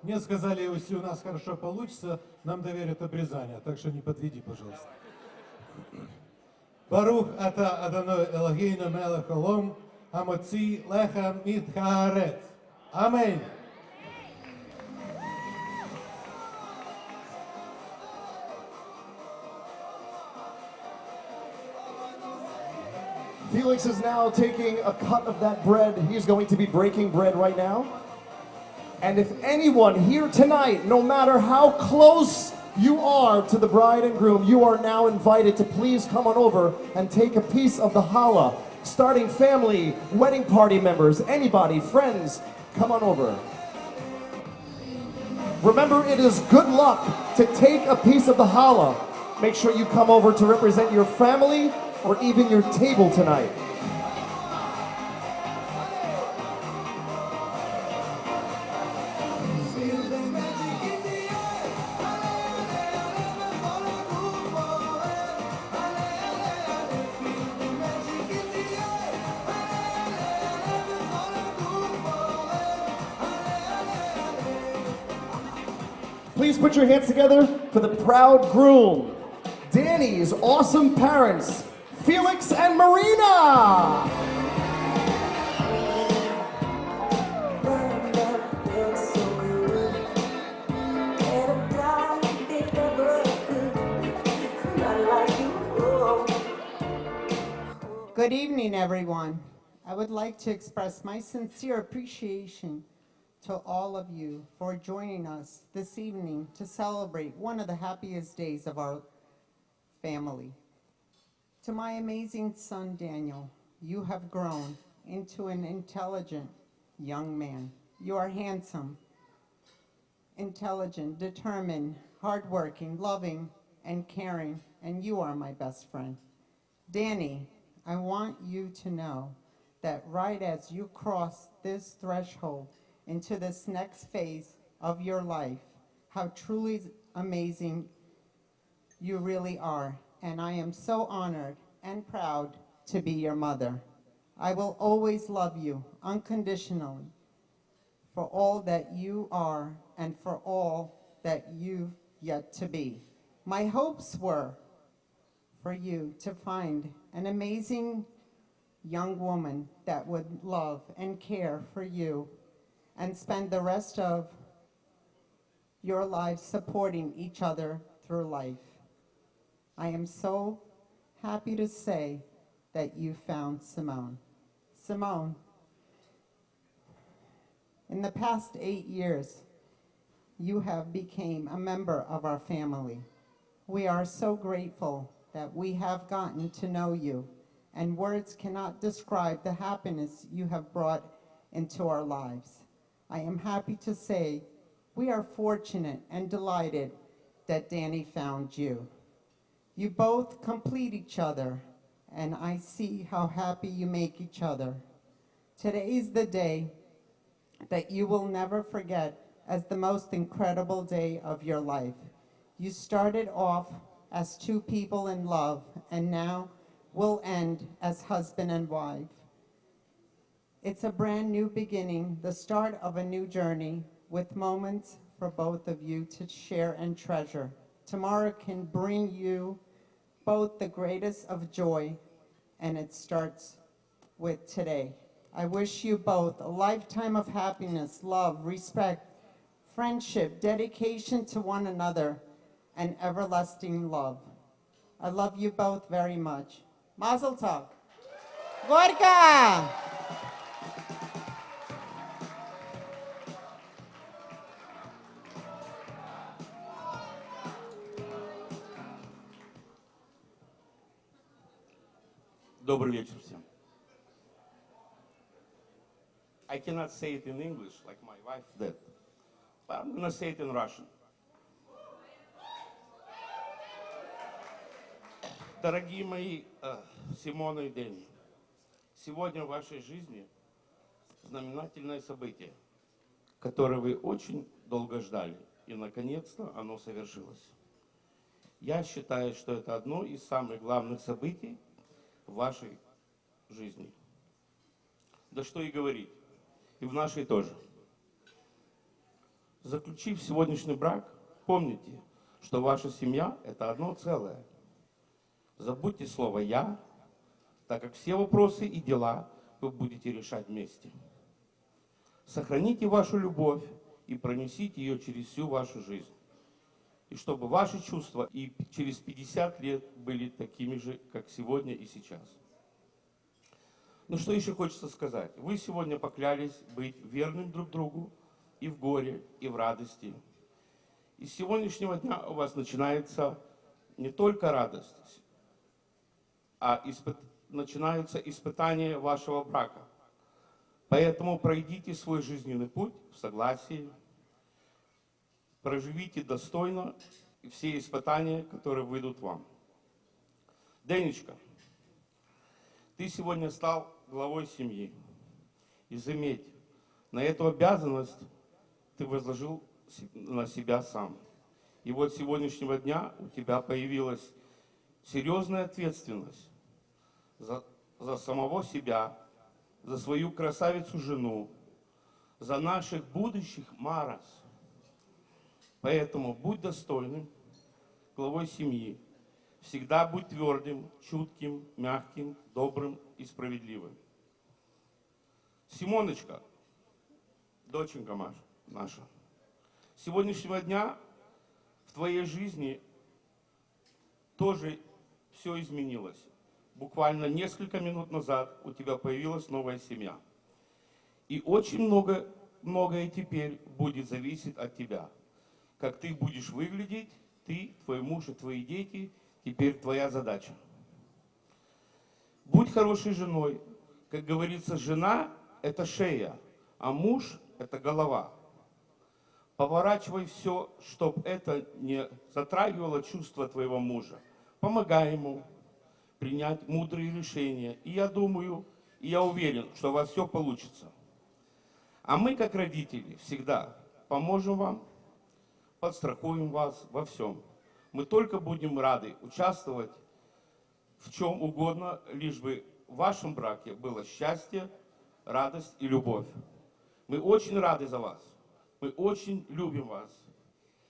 Мне сказали, если у нас хорошо получится, нам доверят обрезание, так что не подведи, пожалуйста. Барух ата Адоной Элогейну мелech олом, амоци леха мит хаарет. Аминь. Felix is now taking a cut of that bread. He's going to be breaking bread right now. And if anyone here tonight, no matter how close you are to the bride and groom, you are now invited to please come on over and take a piece of the challah. Starting family, wedding party members, anybody, friends, come on over. Remember, it is good luck to take a piece of the challah. Make sure you come over to represent your family or even your table tonight. Please put your hands together for the proud groom, Danny's awesome parents, Felix and Marina. Good evening, everyone. I would like to express my sincere appreciation to all of you for joining us this evening to celebrate one of the happiest days of our family. To my amazing son, Daniel, you have grown into an intelligent young man. You are handsome, intelligent, determined, hardworking, loving, and caring, and you are my best friend. Danny, I want you to know that right as you cross this threshold into this next phase of your life, how truly amazing you really are. And I am so honored and proud to be your mother. I will always love you unconditionally for all that you are and for all that you've yet to be. My hopes were for you to find an amazing young woman that would love and care for you and spend the rest of your lives supporting each other through life. I am so happy to say that you found Simone. Simone, in the past 8 years, you have become a member of our family. We are so grateful that we have gotten to know you, and words cannot describe the happiness you have brought into our lives. I am happy to say we are fortunate and delighted that Danny found you. You both complete each other, and I see how happy you make each other. Today is the day that you will never forget as the most incredible day of your life. You started off as two people in love, and now will end as husband and wife. It's a brand new beginning, the start of a new journey with moments for both of you to share and treasure. Tomorrow can bring you both the greatest of joy, and it starts with today. I wish you both a lifetime of happiness, love, respect, friendship, dedication to one another, and everlasting love. I love you both very much. Mazel tov. Gorka! Добрый вечер всем. I cannot say it in English like my wife did, but I'm gonna say it in Russian. Дорогие мои Симона и Дэнни, сегодня в вашей жизни знаменательное событие, которое вы очень долго ждали, и наконец-то оно совершилось. Я считаю, что это одно из самых главных событий в вашей жизни. Да что и говорить, и в нашей тоже. Заключив сегодняшний брак, помните, что ваша семья – это одно целое. Забудьте слово «я», так как все вопросы и дела вы будете решать вместе. Сохраните вашу любовь и пронесите ее через всю вашу жизнь. И чтобы ваши чувства и через 50 лет были такими же, как сегодня и сейчас. Ну что еще хочется сказать? Вы сегодня поклялись быть верным друг другу и в горе, и в радости. И с сегодняшнего дня у вас начинается не только радость, а начинаются испытания вашего брака. Поэтому пройдите свой жизненный путь в согласии, проживите достойно все испытания, которые выйдут вам. Денечка, ты сегодня стал главой семьи. И заметь, на эту обязанность ты возложил на себя сам. И вот с сегодняшнего дня у тебя появилась серьезная ответственность за самого себя, за свою красавицу-жену, за наших будущих Марас. Поэтому будь достойным главой семьи. Всегда будь твердым, чутким, мягким, добрым и справедливым. Симоночка, доченька наша, с сегодняшнего дня в твоей жизни тоже все изменилось. Буквально несколько минут назад у тебя появилась новая семья. И очень многое теперь будет зависеть от тебя. Как ты будешь выглядеть, ты, твой муж и твои дети, теперь твоя задача. Будь хорошей женой. Как говорится, жена – это шея, а муж – это голова. Поворачивай все, чтобы это не затрагивало чувства твоего мужа. Помогай ему принять мудрые решения. И я думаю, и я уверен, что у вас все получится. А мы, как родители, всегда поможем вам, подстрахуем вас во всем. Мы только будем рады участвовать в чем угодно, лишь бы в вашем браке было счастье, радость и любовь. Мы очень рады за вас. Мы очень любим вас.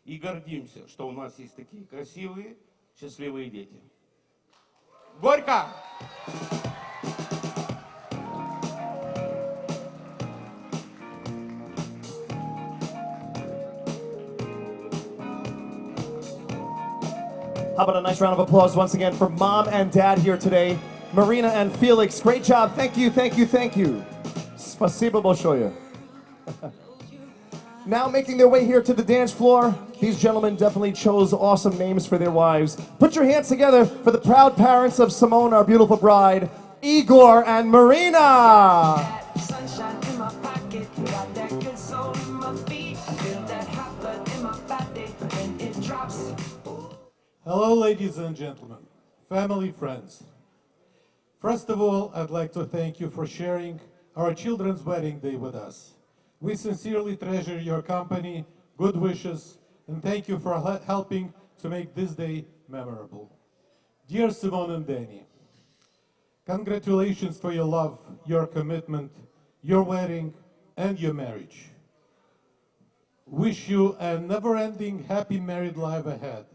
И гордимся, что у нас есть такие красивые, счастливые дети. Горько! How about a nice round of applause once again for Mom and Dad here today. Marina and Felix, great job. Thank you, thank you, thank you. Spasibo большое. Now making their way here to the dance floor, these gentlemen definitely chose awesome names for their wives. Put your hands together for the proud parents of Simone, our beautiful bride, Igor and Marina. Sunshine in my pocket, got that good soul in my feet. I feel that hot blood in my body when it drops. Hello, ladies and gentlemen, family, friends. First of all, I'd like to thank you for sharing our children's wedding day with us. We sincerely treasure your company, good wishes, and thank you for helping to make this day memorable. Dear Simone and Danny, congratulations for your love, your commitment, your wedding, and your marriage. Wish you a never-ending happy married life ahead.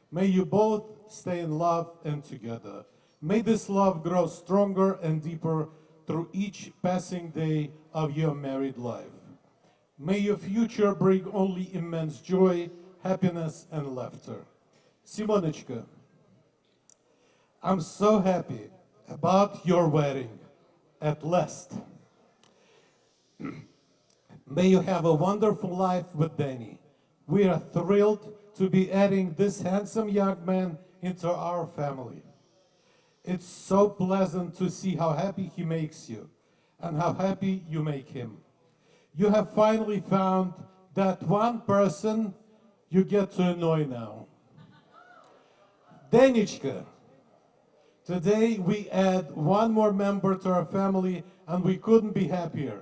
May you both stay in love and together. May this love grow stronger and deeper through each passing day of your married life. May your future bring only immense joy, happiness, and laughter. Simonechka, I'm so happy about your wedding at last. May you have a wonderful life with Danny. We are thrilled to be adding this handsome young man into our family. It's so pleasant to see how happy he makes you and how happy you make him. You have finally found that one person you get to annoy now. Danichka, today we add one more member to our family and we couldn't be happier.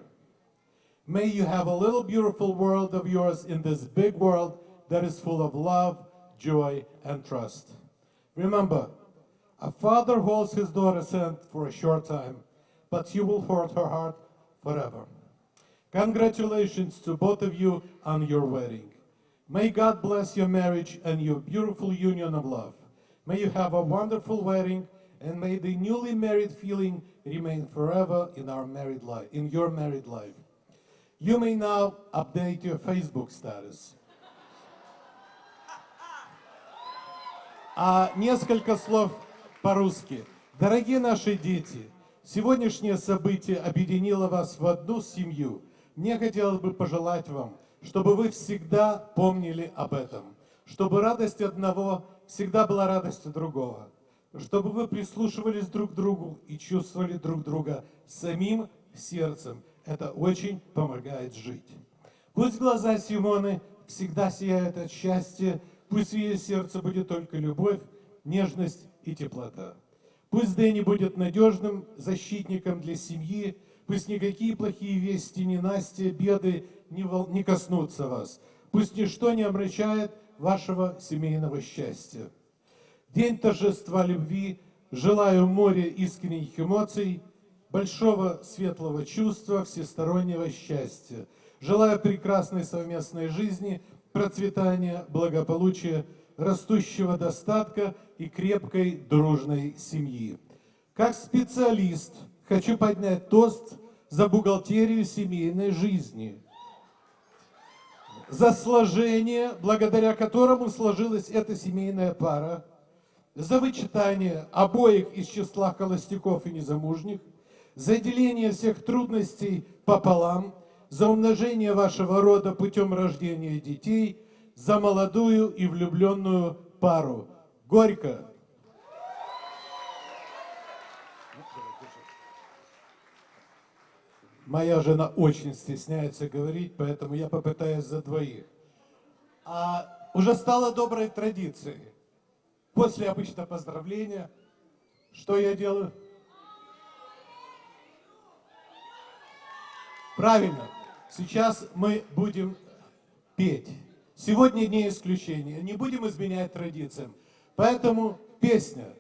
May you have a little beautiful world of yours in this big world that is full of love, joy, and trust. Remember, a father holds his daughter's hand for a short time, but he will hold her heart forever. Congratulations to both of you on your wedding. May God bless your marriage and your beautiful union of love. May you have a wonderful wedding, and may the newly married feeling remain forever in your married life. You may now update your Facebook status. А несколько слов по-русски. Дорогие наши дети, сегодняшнее событие объединило вас в одну семью. Мне хотелось бы пожелать вам, чтобы вы всегда помнили об этом, чтобы радость одного всегда была радостью другого, чтобы вы прислушивались друг к другу и чувствовали друг друга самим сердцем. Это очень помогает жить. Пусть глаза Симоны всегда сияют от счастья, пусть в ее сердце будет только любовь, нежность и теплота. Пусть Дэнни будет надежным защитником для семьи, пусть никакие плохие вести, ненастья, беды не коснутся вас. Пусть ничто не омрачает вашего семейного счастья. День торжества любви. Желаю моря искренних эмоций, большого светлого чувства, всестороннего счастья. Желаю прекрасной совместной жизни, процветания, благополучия, растущего достатка и крепкой дружной семьи. Как специалист хочу поднять тост за бухгалтерию семейной жизни, за сложение, благодаря которому сложилась эта семейная пара, за вычитание обоих из числа холостяков и незамужних, за деление всех трудностей пополам, за умножение вашего рода путем рождения детей, за молодую и влюбленную пару. Горько! Моя жена очень стесняется говорить, поэтому я попытаюсь за двоих. Уже стало доброй традицией. После обычного поздравления, что я делаю? Правильно. Сейчас мы будем петь. Сегодня не исключение. Не будем изменять традициям. Поэтому песня.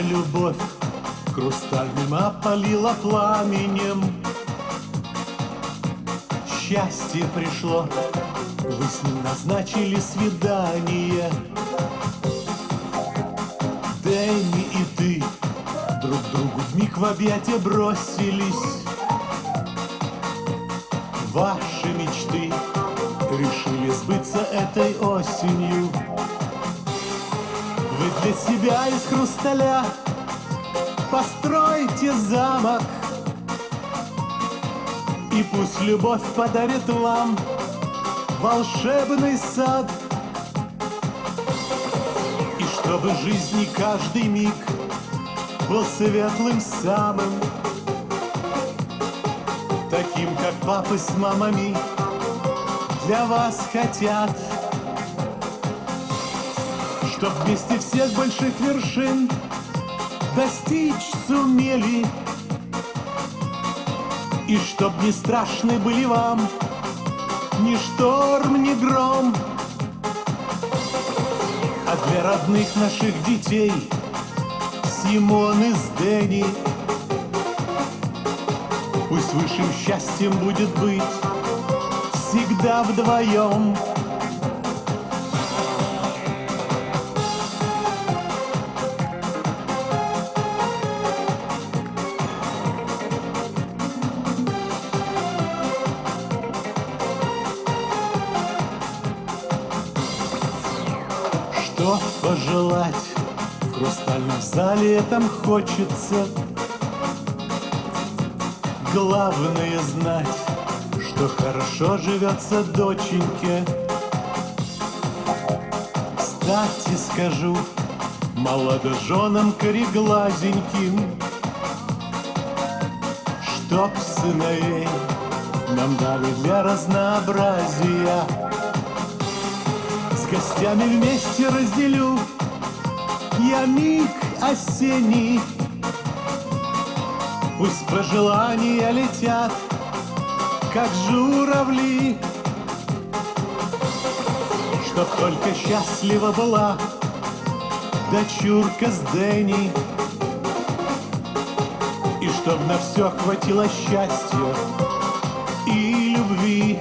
Любовь хрустальным опалила пламенем. Счастье пришло, вы с ним назначили свидание. Дэнни и ты друг другу вмиг в объятия бросились. Ваши мечты решили сбыться этой осенью. Вы для себя из хрусталя постройте замок, и пусть любовь подарит вам волшебный сад. И чтобы в жизни каждый миг был светлым самым, таким, как папы с мамами для вас хотят. Чтоб вместе всех больших вершин достичь сумели, и чтоб не страшны были вам ни шторм, ни гром. А для родных наших детей, Симоны с Дэнни, пусть высшим счастьем будет быть всегда вдвоем. Что пожелать в хрустальном зале этом хочется? Главное знать, что хорошо живется доченьке. Кстати скажу молодоженам кореглазеньким, чтоб сыновей нам дали для разнообразия. С гостями вместе разделю я миг осенний. Пусть пожелания летят, как журавли, чтоб только счастлива была дочурка с Дэнни, и чтоб на все хватило счастья и любви.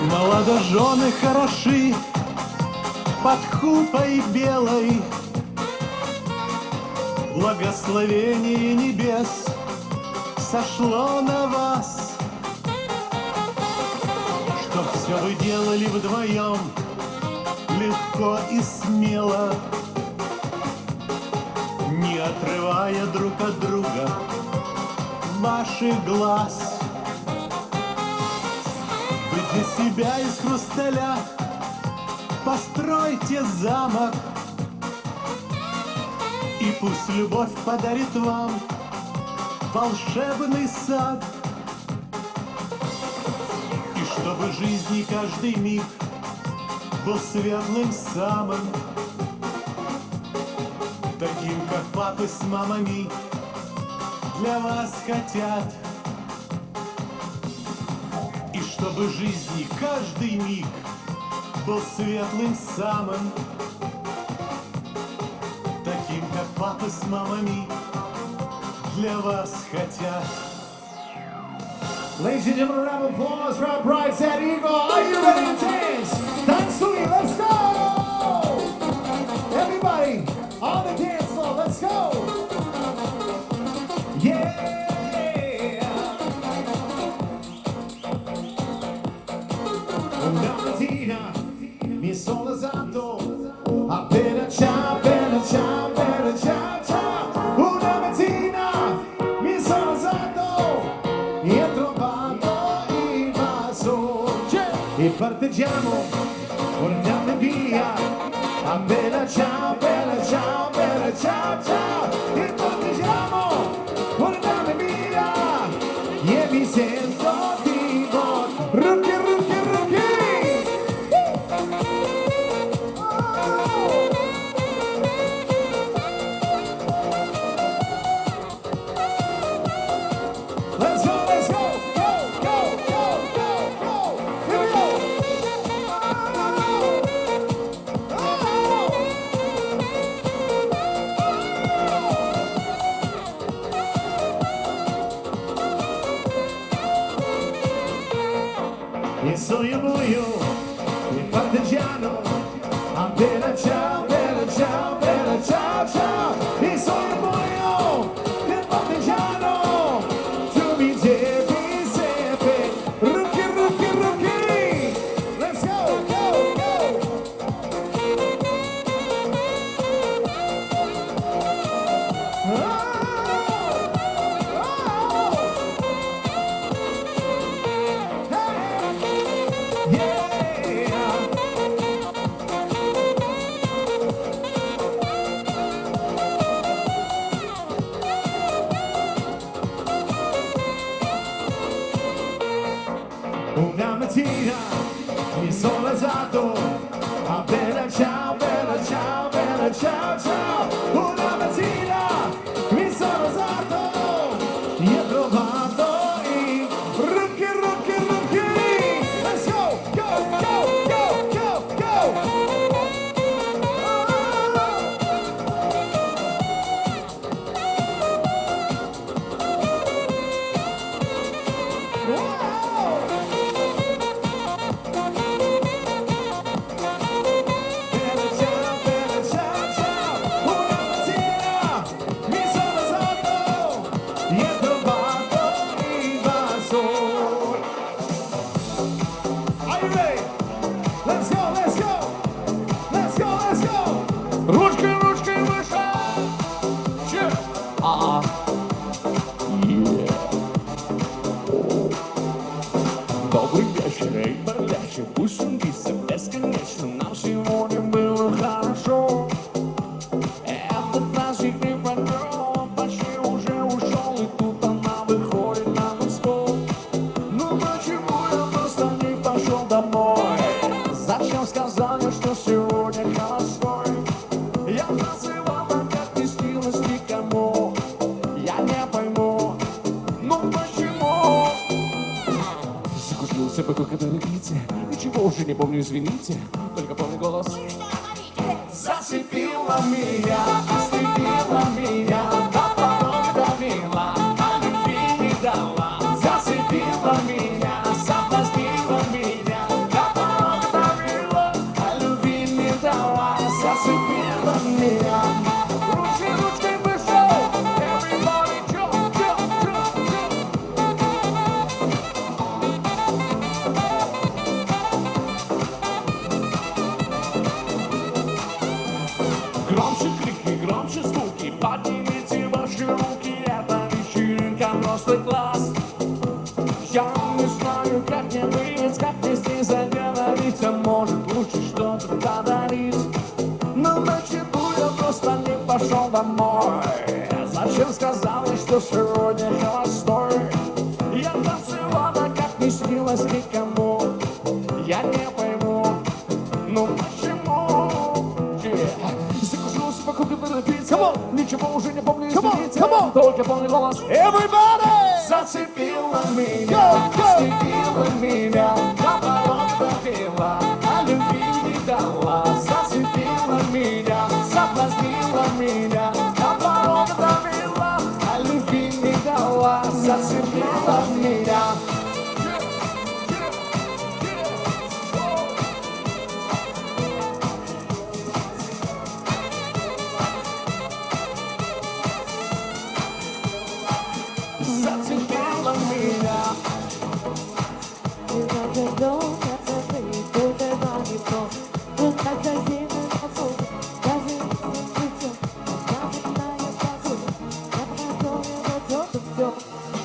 Молодожены хороши под хупой белой, благословение небес сошло на вас, чтоб все вы делали вдвоем легко и смело, не отрывая друг от друга ваших глаз. Для себя из хрусталя постройте замок, и пусть любовь подарит вам волшебный сад. И чтобы жизни каждый миг был светлым самым, таким, как папы с мамами для вас хотят. Чтобы жизни каждый миг был светлым самым, таким, как папы с мамами для вас хотят. Ladies and gentlemen, round of applause for our brides at Eagle. Are you ready to dance? Dance to it, let's go! Everybody on the dance floor, let's go! Yeah! Una mattina mi sono alzato, appena ciao, ciao, ciao. Una mattina mi sono alzato e ho trovato il vaso. E parteggiamo, torniamo via. Appena ciao, ciao, ciao. E parteggiamo, torniamo via. E mi sento vivo. Rookie. Il sogno buio, il partigiano, appena ciao, ciao. Il sogno buio, il partigiano, tu mi devi sempre. Rookie, let's go. Una mattina mi sono alzato, appena ciao, ciao. Una mattina mi sono alzato e ho trovato il rookie. Let's go. Ciao. пока торопите. Ничего уже не помню, извините, только помню голос. Зацепила меня, ослепила меня, до порога довела, а любви не дала. Зацепила меня, соблазнила меня, до порога довела, а любви не дала. Зацепила меня. Ручкой, ручкой вышел, everybody jump, jump, jump, jump. Громче крики, громче звуки, поднимите ваши руки, это вечеринка взрослый класс. Я не знаю, как мне быть, как мне здесь заговорить, а может лучше что-то подарить. Но ночью я просто не пошел домой. Зачем сказала, что сегодня холостой? Я танцевала, как не снилось никому. Я не пойму, ну почему? Закусился, покупка торопиться. Ничего уже не помню, извините. Только помню голос. Everybody! Зацепила меня, ослепила меня, до порога довела, а любви не дала. Зацепила меня, соблазнила меня, до порога довела, а любви не дала. Зацепила меня. Зацепила меня.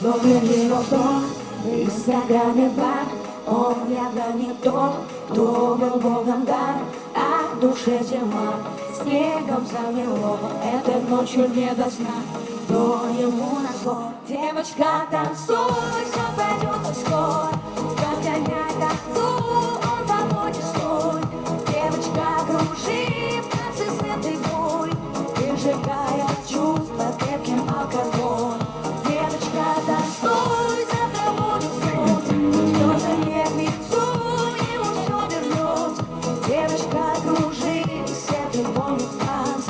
Добрый вдох, в инстаграме бар. Он явно не тот, кто был богом дан, а в душе тьма снегом замело. Этой ночью не до сна, но ему назло. Девочка, танцуй, все пойдет так скоро. Разгоняй тоску, он того не стоит. Девочка, кружи в танце светлый бой, выжигая чувства крепким алкоголем. Девочка, танцуй, завтра будет суд. Слезы не к лицу, ему все вернется. Девочка, кружи, светлый бой в танц.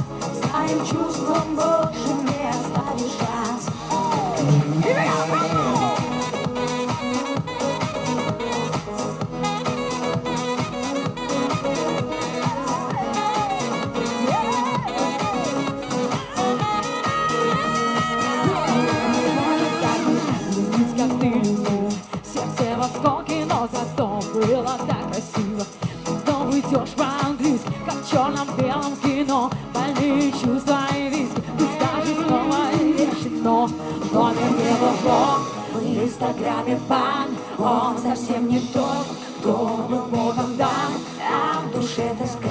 Своим чувством больше не оставишь шанс. Как ты любила, сердце в осколке, но зато было так красиво. Потом уйдешь по-английски, как в черном-белом кино. Больные чувства и риски, пусть даже снова решено. Номер не бог, в инстаграме бан. Он совсем не тот, кто был богом дан, а в душе тоска.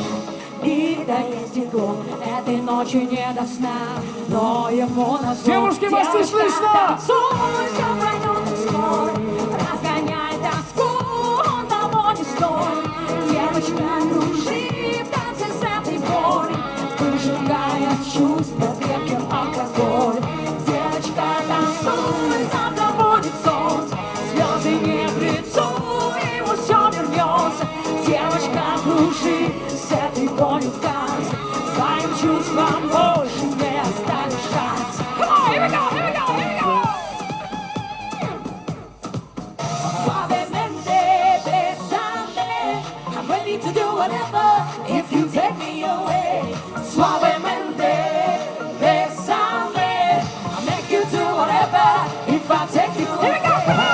Битое стекло, этой ночью не до сна, но ему назло. Девушки, вас не слышно! Танцуй, все пройдет так скоро. Разгоняй тоску, он того не стоит. Девочка, кружи в танце с этой болью, выжигая чувства крепким алкоголем. Девочка, танцуй, завтра будет солнце. Слезы не в лицо, ему все вернется. Девочка, кружи с этой болью в танце. Своим чувствам больше не оставишь шанс. Come on, here we go, here we go, here we go. Suavemente, besame, I'm ready to do whatever if you take me away. Suavemente, besame, I'll make you do whatever if I take you away. Here we go, come on.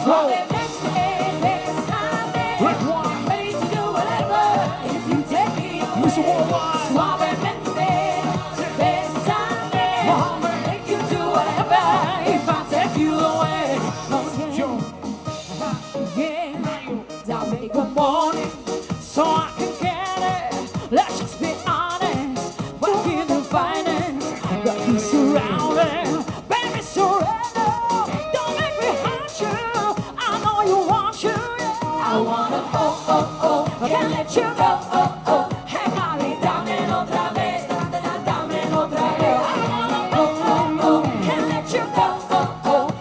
Suavemente, besame, I'm ready to do whatever if you take me away. Suavemente, besame, I'll make you do whatever if I take you away. Yeah, I'll make a morning so I can get it. Let's just be honest, what can you find it? Got you surrounded, baby, surrender. Don't make me hurt you, I know you want you, yeah. I wanna, I can't let you go, Hey, mami, dame otra vez, dame otra vez. I wanna, can't let you go,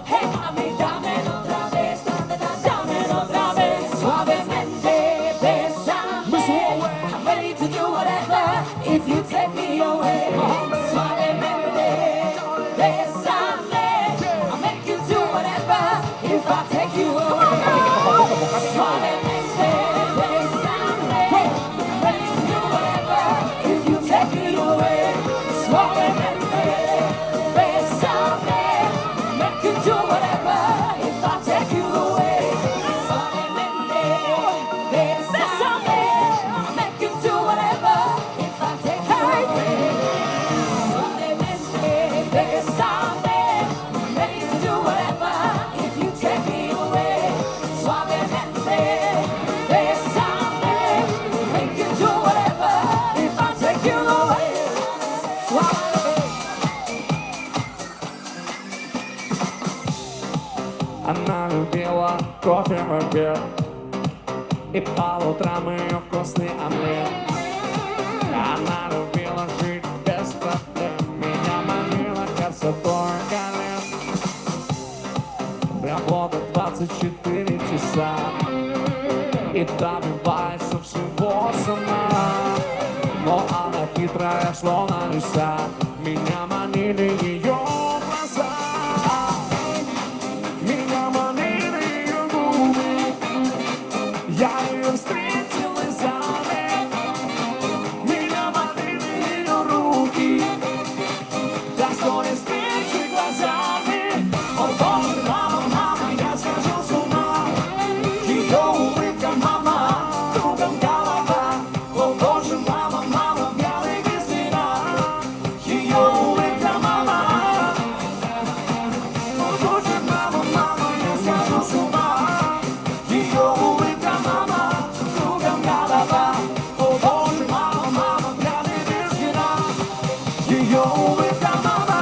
Hey, mami, dame otra vez, dame otra vez. любила кофе в обед и по утрам ее вкусный омлет. Она любила жить без проблем, меня манила красотой колен. Работа 24 часа и добивается всего сама. Но она хитрая, словно лиса, меня манили ее глаза. Меня манили ее губы, я ее встретил и замер. Меня манили ее руки, достойны встречи глазами. О боже, мама, мама, я схожу с ума. Ее улыбка, мама, кругом голова. О боже, мама, мама, белый без вина. Ее улыбка, мама. О боже, мама, мама, я схожу с ума. Ее улыбка, мама, кругом голова. О боже, мама, мама, белый без вина. Ее улыбка, мама.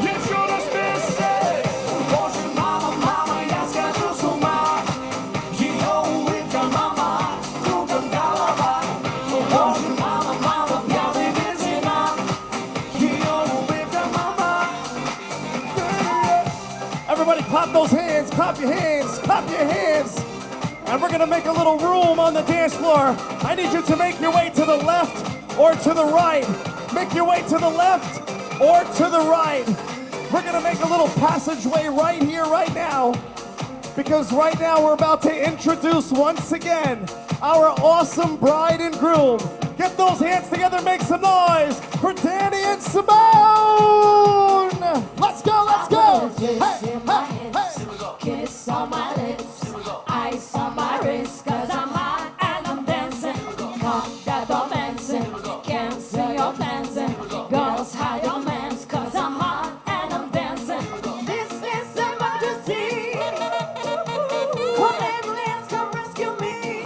Еще раз песня. Боже, мама, мама, я схожу с ума. Ее улыбка, мама, кругом голова. Боже, мама, мама, пьяный без вина. Ее улыбка, мама. Everybody clap those hands, clap your hands, clap your hands. And we're gonna make a little room on the dance floor. I need you to make your way to the left or to the right. Make your way to the left or to the right. We're gonna make a little passageway right here, right now. Because right now we're about to introduce once again our awesome bride and groom. Get those hands together, make some noise for Danny and Simone! Let's go, let's go! Hey, hey, hey! Kiss on my lips, ice on my wrist, 'cause I'm hot and I'm dancing. Come, that don't dancing, cancel your dancing. Girls, hide your mans, 'cause I'm hot and I'm dancing. This is emergency. One ambulance, come rescue me.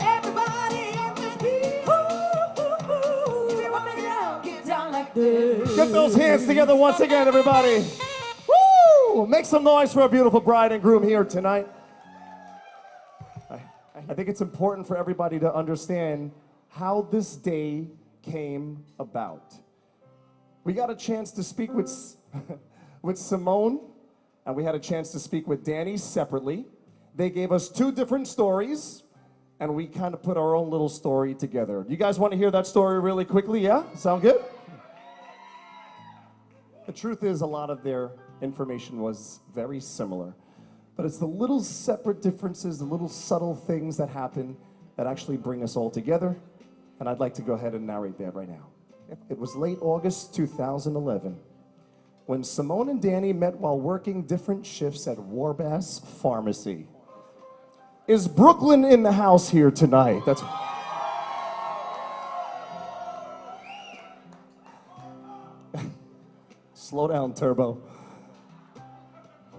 Everybody in the beat. If you want me down, get down like this. Get those hands together once again, everybody. Woo! Make some noise for a beautiful bride and groom here tonight. I think it's important for everybody to understand how this day came about. We got a chance to speak with, with Simone, and we had a chance to speak with Danny separately. They gave us two different stories, and we kind of put our own little story together. You guys want to hear that story really quickly, yeah? Sound good? The truth is, a lot of their information was very similar. But it's the little separate differences, the little subtle things that happen that actually bring us all together. And I'd like to go ahead and narrate that right now. It was late August 2011 when Simone and Danny met while working different shifts at Warbass Pharmacy. Is Brooklyn in the house here tonight? That's... Slow down, Turbo.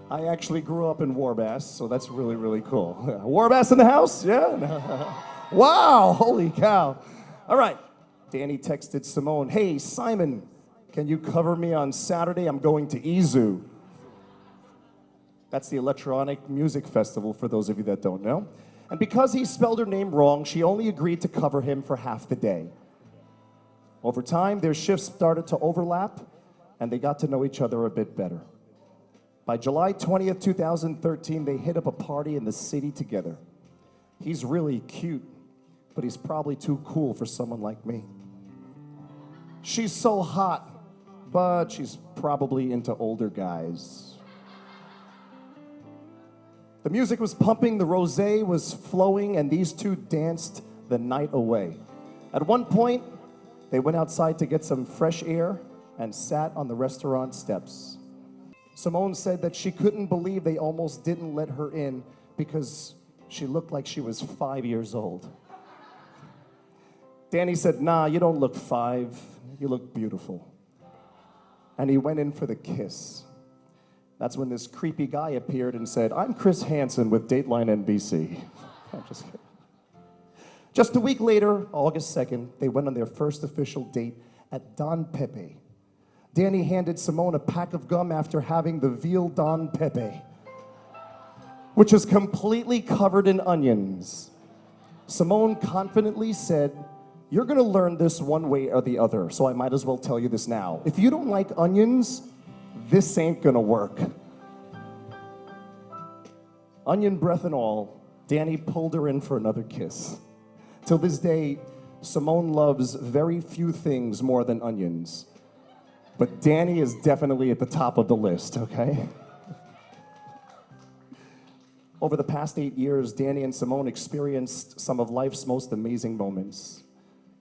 I actually grew up in Warbass, so that's really, really cool. Warbass in the house? Yeah? Wow, holy cow. All right, Danny texted Simone, hey, Simon, can you cover me on Saturday? I'm going to Izu. That's the electronic music festival, for those of you that don't know. And because he spelled her name wrong, she only agreed to cover him for half the day. Over time, their shifts started to overlap, and they got to know each other a bit better. By July 20th, 2013, they hit up a party in the city together. He's really cute, but he's probably too cool for someone like me. She's so hot, but she's probably into older guys. The music was pumping, the rosé was flowing, and these two danced the night away. At one point, they went outside to get some fresh air and sat on the restaurant steps. Simone said that she couldn't believe they almost didn't let her in because she looked like she was 5 years old. Danny said, nah, you don't look 5, you look beautiful. And he went in for the kiss. That's when this creepy guy appeared and said, "I'm Chris Hansen with Dateline NBC." I'm just kidding. Just a week later, August 2nd, they went on their first official date at Don Pepe. Danny handed Simone a pack of gum after having the veal Don Pepe, which is completely covered in onions. Simone confidently said, "You're gonna learn this one way or the other, so I might as well tell you this now. If you don't like onions, this ain't gonna work." Onion breath and all, Danny pulled her in for another kiss. Till this day, Simone loves very few things more than onions. But Danny is definitely at the top of the list, okay? Over the past 8 years, Danny and Simone experienced some of life's most amazing moments.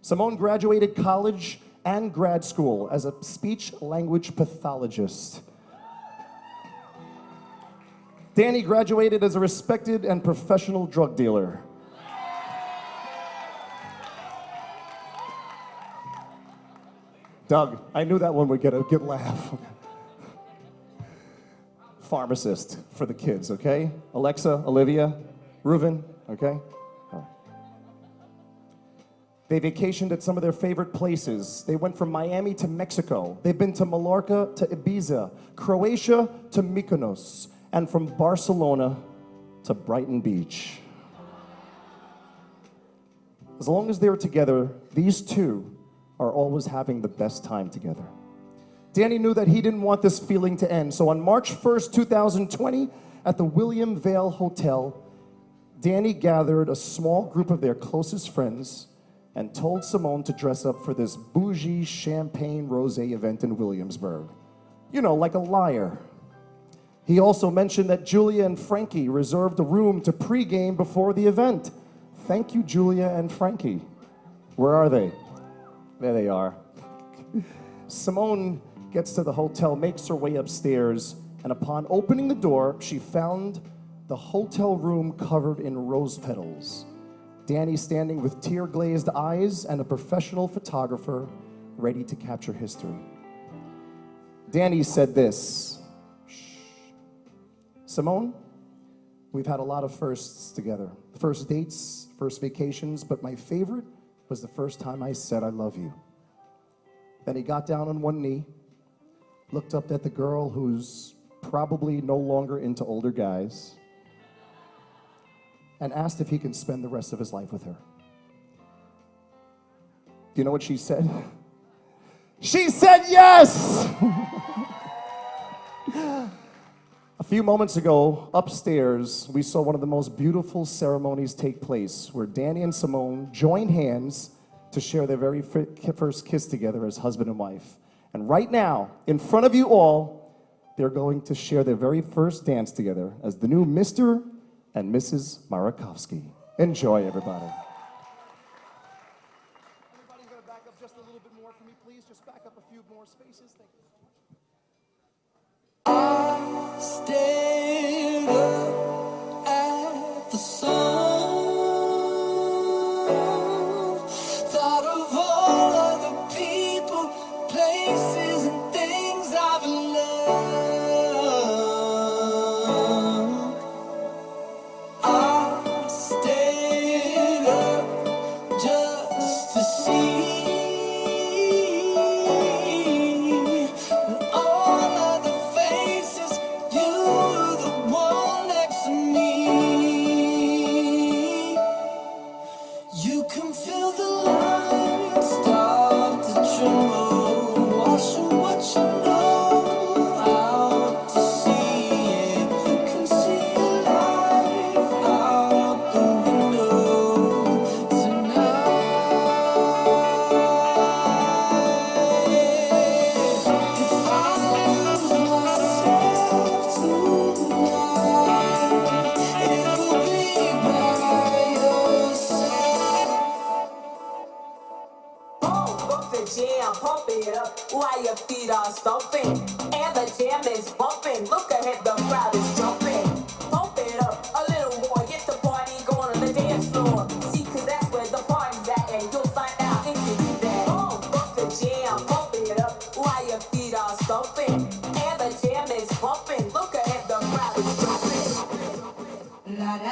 Simone graduated college and grad school as a speech-language pathologist. Danny graduated as a respected and professional drug dealer. Doug, I knew that one would get a good laugh. Pharmacist for the kids, okay? Alexa, Olivia, Reuven, okay? All right. They vacationed at some of their favorite places. They went from Miami to Mexico. They've been to Mallorca to Ibiza, Croatia to Mykonos, and from Barcelona to Brighton Beach. As long as they're together, these two are always having the best time together. Danny knew that he didn't want this feeling to end, so on March 1st, 2020, at the William Vale Hotel, Danny gathered a small group of their closest friends and told Simone to dress up for this bougie champagne rosé event in Williamsburg. You know, like a liar. He also mentioned that Julia and Frankie reserved a room to pregame before the event. Thank you, Julia and Frankie. Where are they? There they are. Simone gets to the hotel, makes her way upstairs, and upon opening the door, she found the hotel room covered in rose petals. Danny standing with tear-glazed eyes and a professional photographer ready to capture history. Danny said this, "Shh. Simone, we've had a lot of firsts together. First dates, first vacations, but my favorite was the first time I said I love you." Then he got down on one knee, looked up at the girl who's probably no longer into older guys, and asked if he can spend the rest of his life with her. Do you know what she said? She said yes! A few moments ago, upstairs, we saw one of the most beautiful ceremonies take place, where Danny and Simone joined hands to share their very first kiss together as husband and wife. And right now, in front of you all, they're going to share their very first dance together as the new Mr. and Mrs. Marakovsky. Enjoy, everybody. Everybody's gonna back up just a little bit more for me, please. Just back up a few more spaces. Thank you. I stared up at the sun, thought of all of the people, places, and things I've loved. I stayed up just to see all of the faces. You were the one next to me. You can feel the light start to tremble, washing what you know out to sea. You can see your life out the window tonight. If I lose myself tonight, it'll be by your side. Pump the jam, pump it up while your feet are stomping. And the jam is bumping. Look ahead, the crowd is jumping. Pump it up a little more, get the party going on the dance floor. See, 'cause that's where the party's at, and you'll find out if you do that. Pump the jam, pump it up while your feet are stomping. And the jam is bumping. Look Looking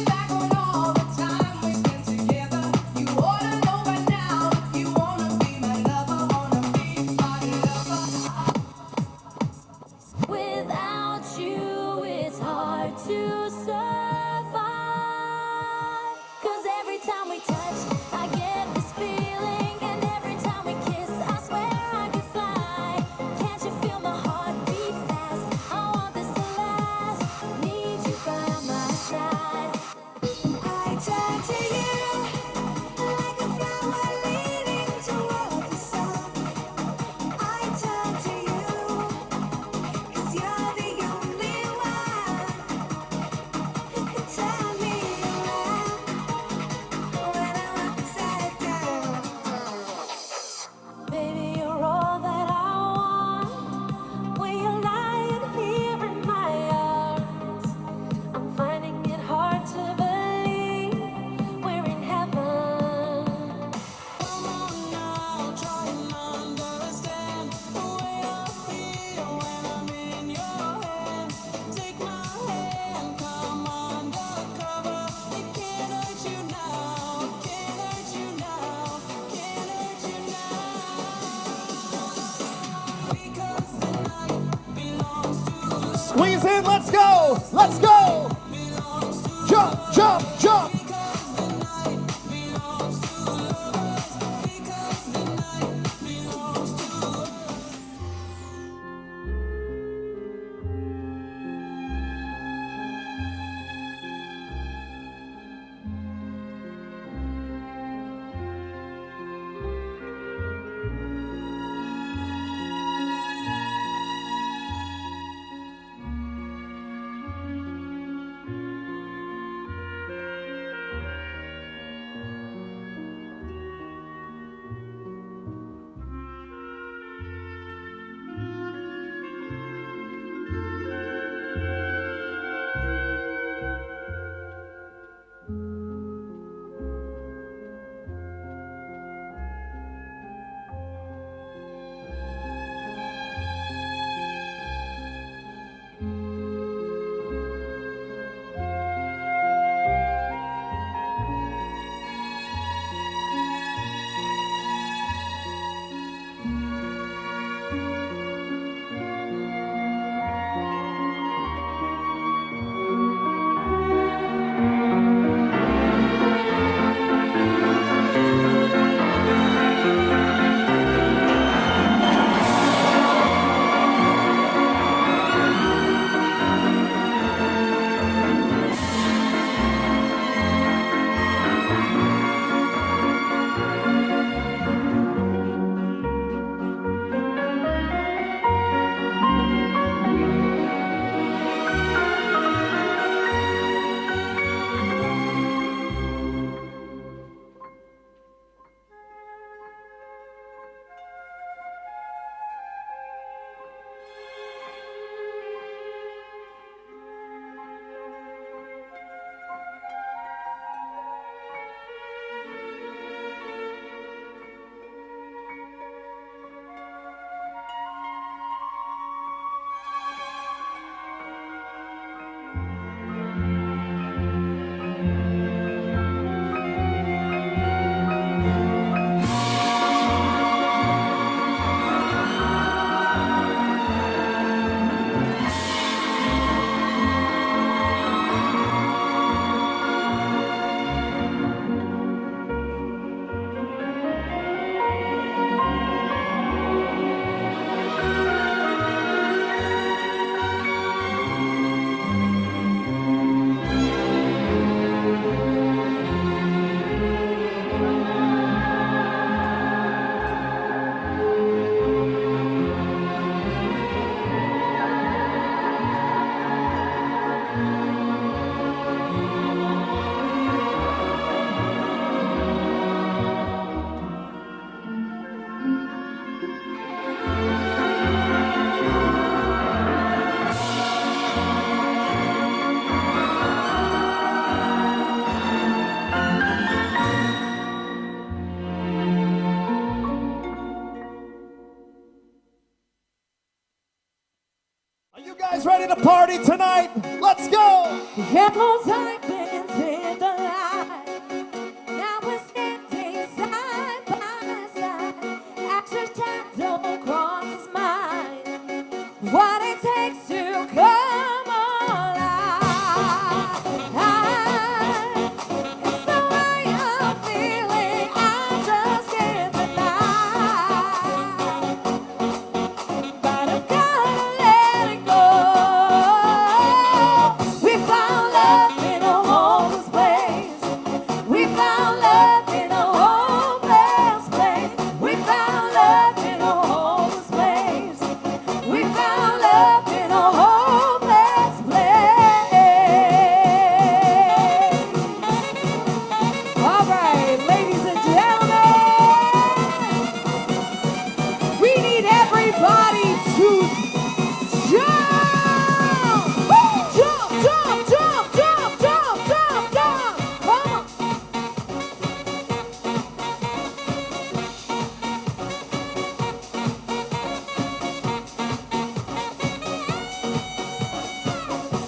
back on all the time we spent together, you ought to know by now if you wanna be my lover, wanna be my lover. Without you, it's hard to survive. 'Cause every time we touch, I get this feeling. And every time we kiss, I swear I could fly. Can't you feel my heart beat fast? I want this to last. Need you by my side. I turn to you like a flower leading toward the sun. I turn to you 'cause you're the only one who can turn me around when I'm upside down. Baby, you're all that I want. When you're lying here in my arms, I'm finding it hard to believe we're in heaven. Come on now, try and understand the way I feel when I'm in your hands. Take my hand, come undercover. It can't hurt you now, can't hurt you now, can't hurt you now. Because tonight belongs to us. Squeeze in, let's go! Let's go! Jump, jump, jump! party tonight. Let's go. Yellow diamonds in the light. Now we're standing side by side. As your shadow crosses mine. What it takes to come alive. It's the way I'm feeling. I just can't deny. But I've gotta let it go. We found love in a hopeless place. We found love in a hopeless place. We found love in a hopeless place. We found love in a hopeless place. All right, ladies and gentlemen, we need everybody to jump! Woo! Jump, jump, jump, jump, jump, jump, jump! Come on!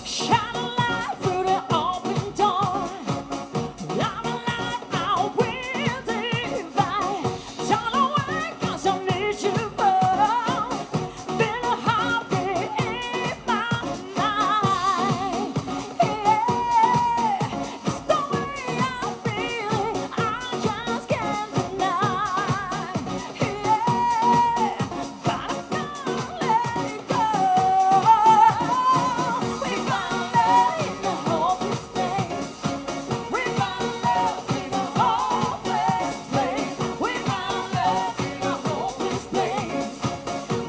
Shine a light through the open door. Love a light, I will divide. Don't know why, 'cause I need you more. Feel a heartbeat in my mind. Yeah, it's the way I'm feeling. I just can't deny. Yeah, but I've gotta let it go. We found love in a hopeless place. We found love in a hopeless place. We found love in a hopeless place.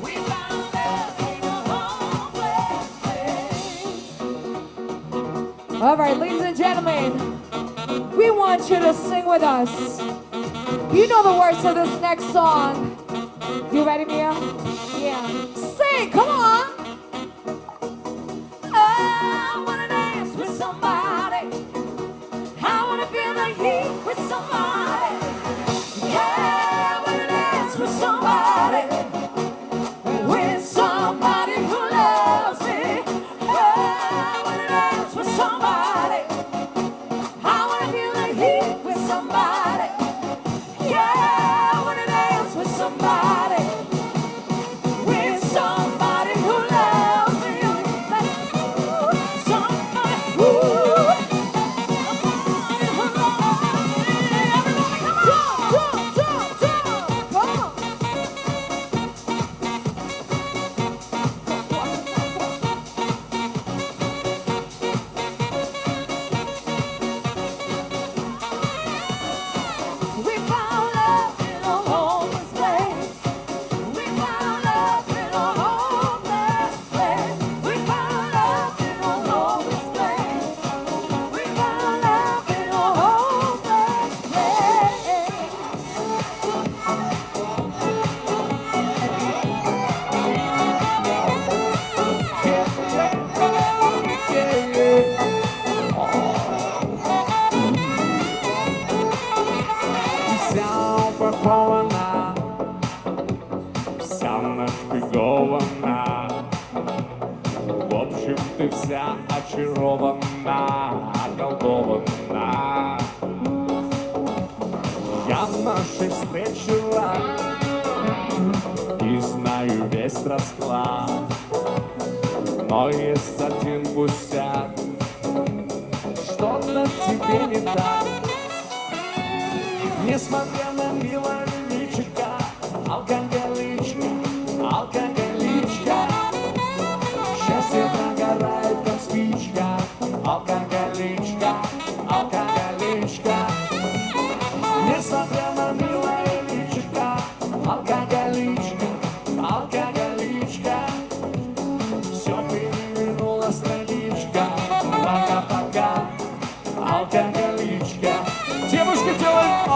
We found love in a hopeless place. All right, ladies and gentlemen, we want you to sing with us. You know the words to this next song. You ready, Mia? Yeah. Sing, come on. I wanna dance with somebody. I wanna feel the heat with somebody. Yeah, I wanna dance with somebody. With somebody who loves me. I wanna dance with somebody. I wanna feel the heat with somebody. Yeah, I wanna dance with somebody. With somebody who loves me. Somebody who we found love in a hopeless place. We found love in a hopeless place. We found love in a hopeless place. We found love in a hopeless Вся упакована, вся нашпигована. В общем, ты вся очарована, околдована. Я нашей встречи рад и знаю весь расклад. Но есть один пустяк, что-то в тебе не так. Несмотря на милое личико, алкоголичка, алкоголичка. Счастье прогорает, как спичка, алкоголичка, алкоголичка. Несмотря на милое личико, алкоголичка, алкоголичка. Все перевернула страничка, пока-пока, алкоголичка. Девушка делает о,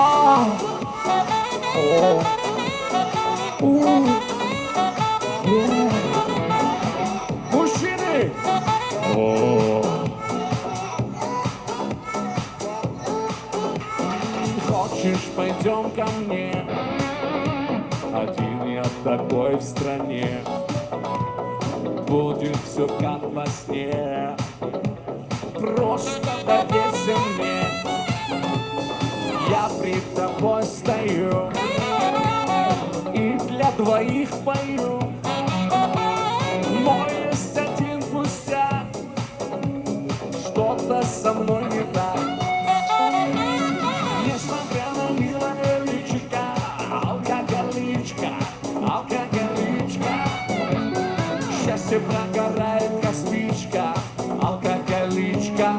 мужчины. Хочешь, пойдем ко мне? Один я такой в стране. будет все как во сне. Просто доверься мне, я пред тобой стою и для двоих пою. Но есть один пустяк, что-то со мной не так. Несмотря на милое личико, алкоголичка, алкоголичка, счастье прогорает, как спичка, алкоголичка,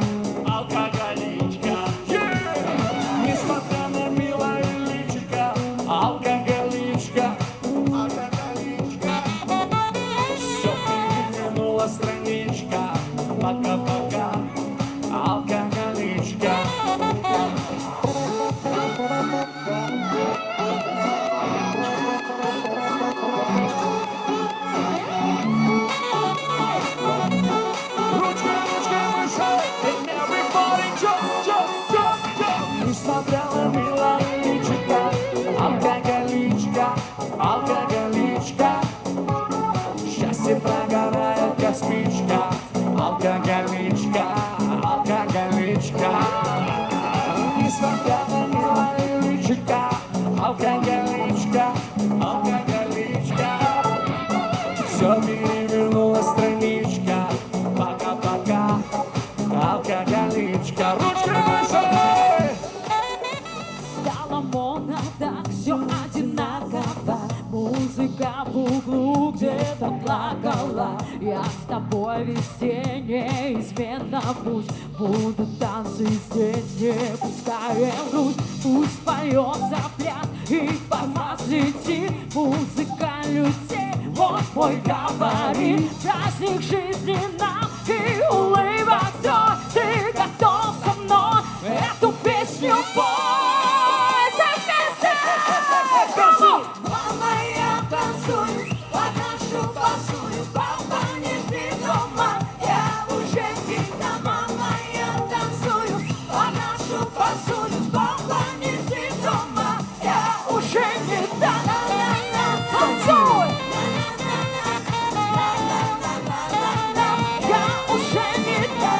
алкоголичка. Несмотря на милое личико, алкоголичка, алкоголичка, все перевернула страничка, пока-пока, алкоголичка. Несмотря на милое личико, алкоголичка, алкоголичка, счастье прогорает, как спичка, алкоголичка, алкоголичка. Несмотря на милое личико, алкоголичка, алкоголичка, все перевернула страничка, пока-пока, алкоголичка. Ручка выше! Стало модно, так все одинаково. Музыка в углу где-то плакала. Я с тобой везде неизменно. Пусть будут танцы здесь, не пускаем грудь. Пусть поется пляс и формат летит. Музыка людей, вот мой говорит. Праздник жизни нам и улыбок все. Ты готов со мной эту песню пой? Мама, я танцую, подношу, пасую, папа не спит дома, я уже видна. Мама, я танцую, подношу, пасую, папа не спит дома, я уже видна. Танцуй! Я уже видна.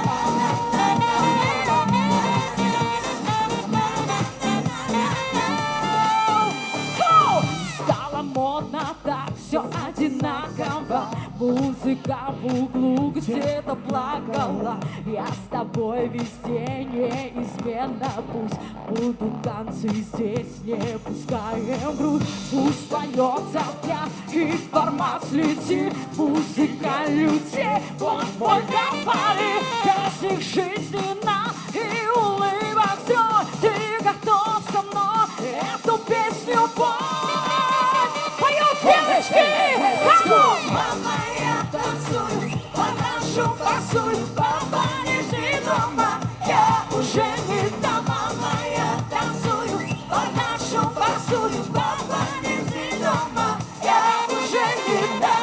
Стало модно, так все одинаково. Музыка в углу где-то плакала. Я с тобой везде неизменно. Пусть будут танцы здесь, не пускаем грудь. Пусть поется пляс и формат слетит. Музыка людей, вот мой говорит. Праздник жизни нам и улыбок все. Ты готов со мной эту песню пой? Поют девочки! Мама, я танцую, подношу, пасую, папа не спит дома, я уже не та. Мама, я танцую, подношу, пасую, папа не спит дома, я уже не та.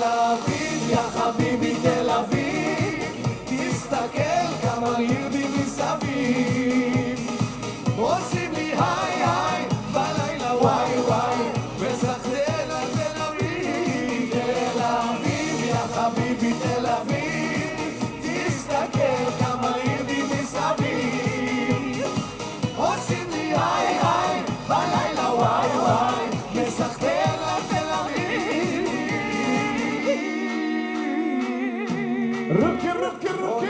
אביב, יא חביבי תל אביב, תסתכל כמה יהודים מסביב, עושים לי היי היי, בלילה וואי וואי, וסחטיין על תל אביב, תל אביב, יא חביבי תל אביב, תסתכל כמה יהודים מסביב, עושים לי היי היי, בלילה וואי וואי, וסחטיין על תל אביב. רוקי, רוקי, רוקי.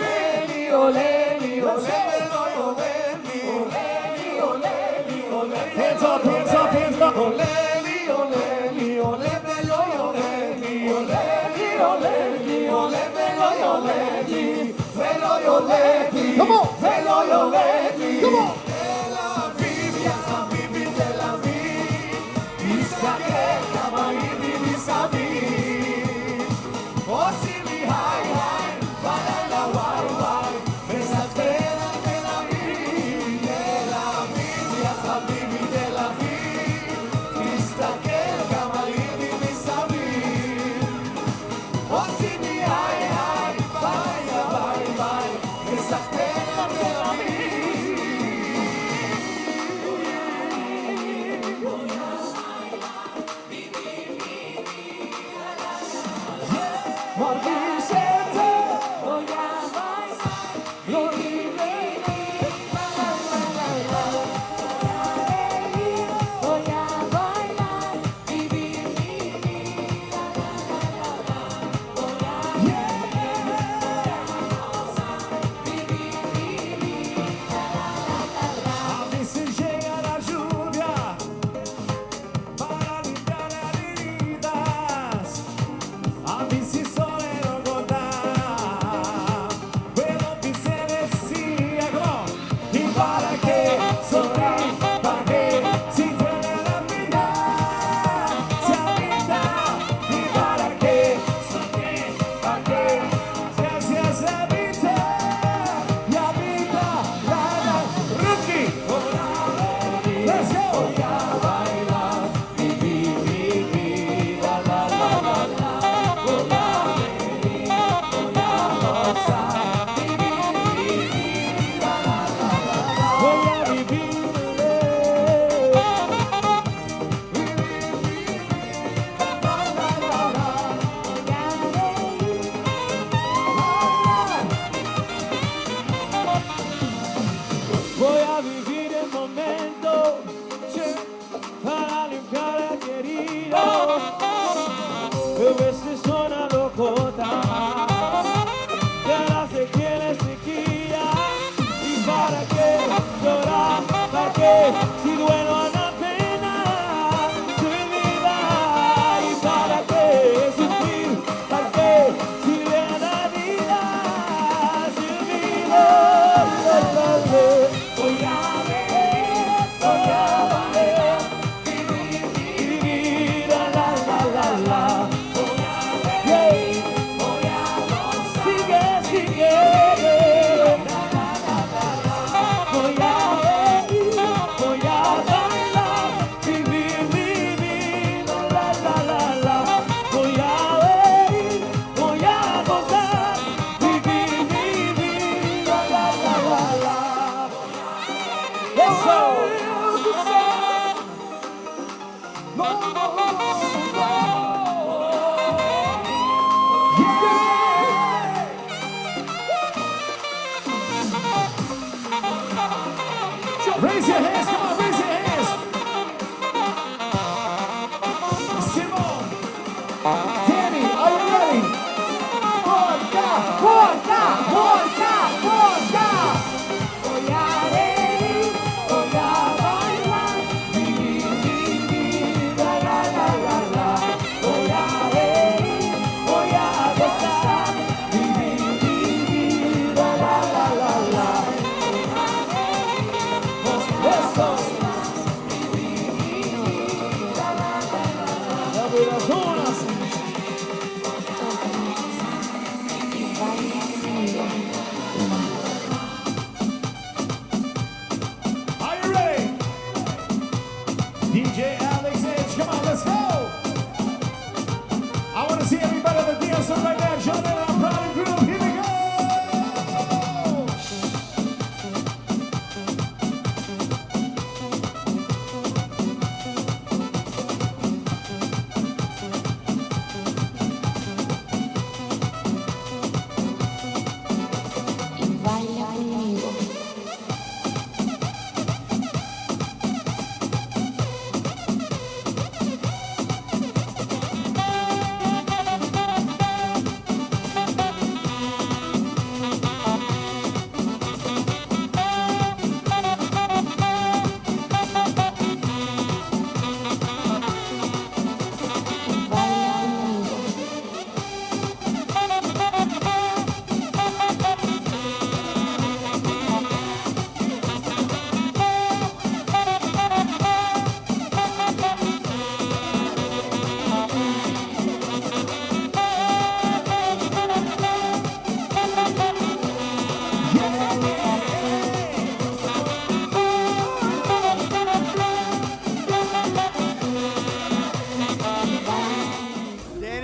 עולה לי ולא יורד לי, עולה לי עולה Hands up, hands up, hands up. עולה לי ולא יורד לי, עולה לי ולא יורד לי, ולא יורד לי, Come on. ולא יורד לי. Come on. תל אביב, יא חביבי תל אביב, תסתכל כמה יהודים מסביב, עושים לי היי היי, בלילה וואי וואי, מסתכל על תל אביב, תל אביב, יא חביבי תל אביב, תסתכל כמה יהודים מסביב, עושים לי היי היי, בלילה וואי וואי, מסתכל על תל אביב. A veces llega la lluvia para limpiar heridas. A veces solo no contar, pero que se decía, come on. ¿Y para qué sonreír? ¿Para qué si duele la vida? Se agita. ¿Y para qué sonreír? ¿Para qué se hace vida? Y habita la rookie. Let's go. Voy a vivir, voy a vivir el momento para limpiar el herido. A veces suena locota, ya se tiene sequía. ¿Y para qué llorar? ¿Para qué si duelo a la pena se viva? ¿Y para qué sufrir? ¿Para qué si viene la vida se viva? Voy a ver, vivir, la la la la. Sigue, sigue. Voy a bailar, vivir, vivir, la la la la. Voy a ver, voy a gozar, vivir, vivir, la la la la. Eso. Raise your hands, come on, raise your hands. Simone, Danny, are you ready? Porta, porta, porta, porta. Voy a reír, voy a bailar, vivir, vivir, la la la la la. Voy a reír, voy a gozar, vivir, vivir, la la la la la. Las zonas.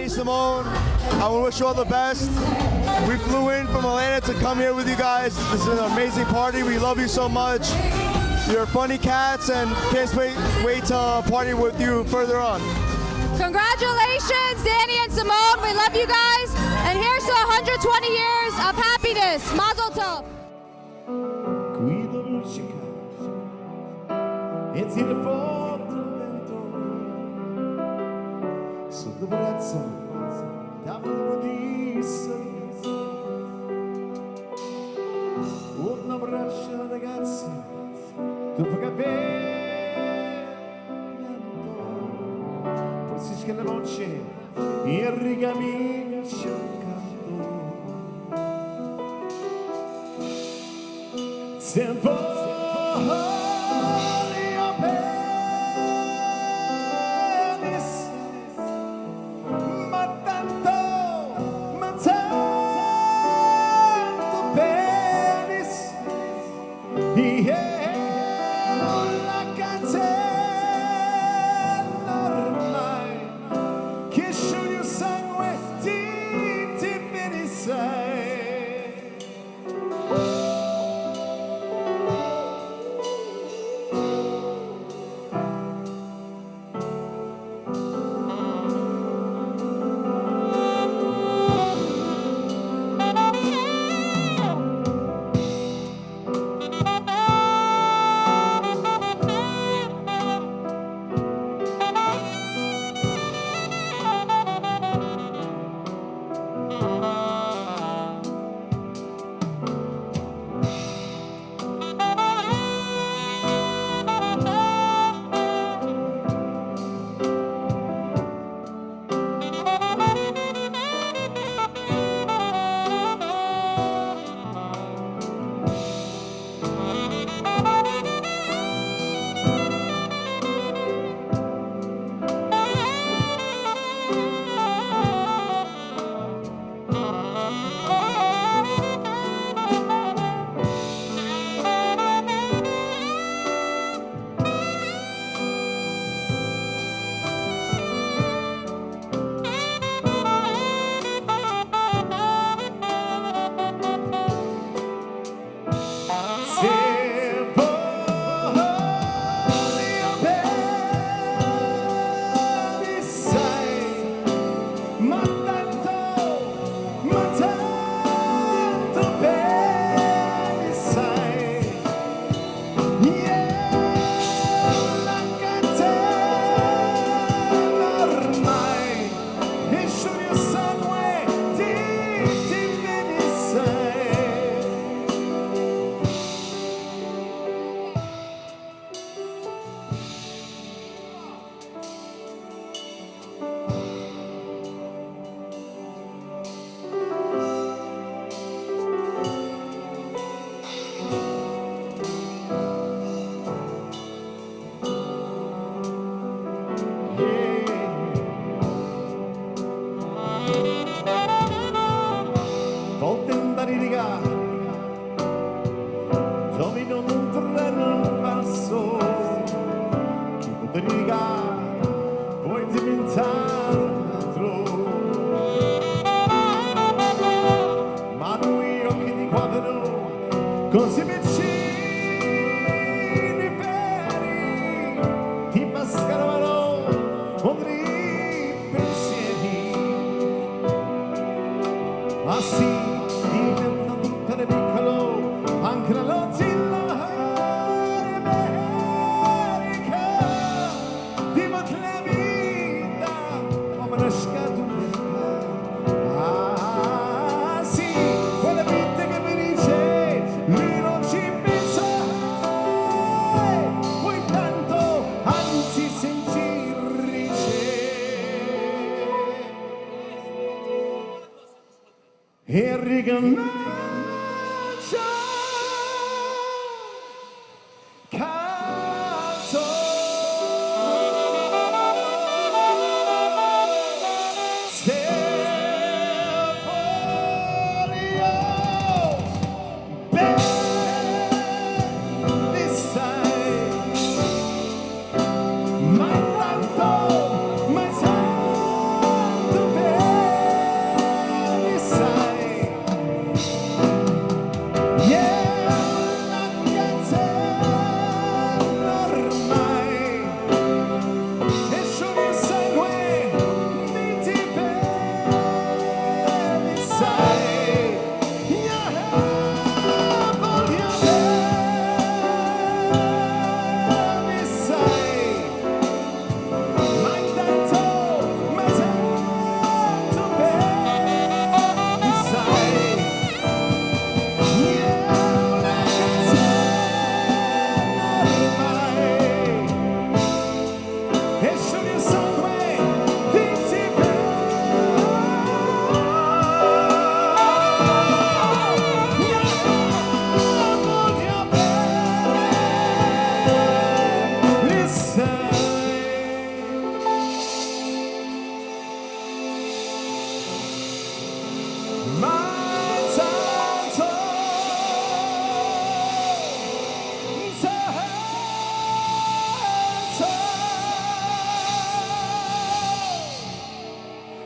Danny, Simone, I want to wish you all the best. We flew in from Atlanta to come here with you guys. This is an amazing party. We love you so much. You're funny cats and can't wait to party with you further on. Congratulations, Danny and Simone. We love you guys. And here's to 120 years of happiness. Mazel tov. Guido luccica e tira forte il vento sotto brezza davano di sorriso un abbraccio ragazzi dopo che pianto forse che la voce irrigami cercando tempo così vicini veri ti mascaravano ogni pensieri, ma sì, diventa tutto piccolo anche la Godzilla America, diventa la vita come una scatoletta. Ah sì, quella vita che mi dice lui non ci pensa, poi tanto anzi sentirci e riganaccia canto Mai tanto, mai tanto bene.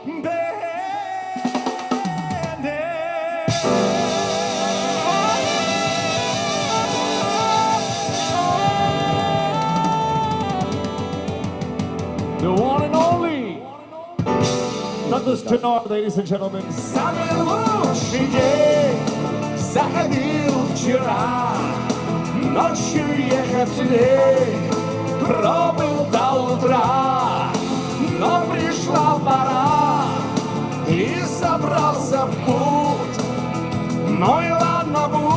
The one and only. Douglas Kennard, ladies and gentlemen. Самый лучший день заходил вчера. Ночью ехать лень, пробыл до утра. Но пришла пора, и собрался в путь. Ну и ладно, будь.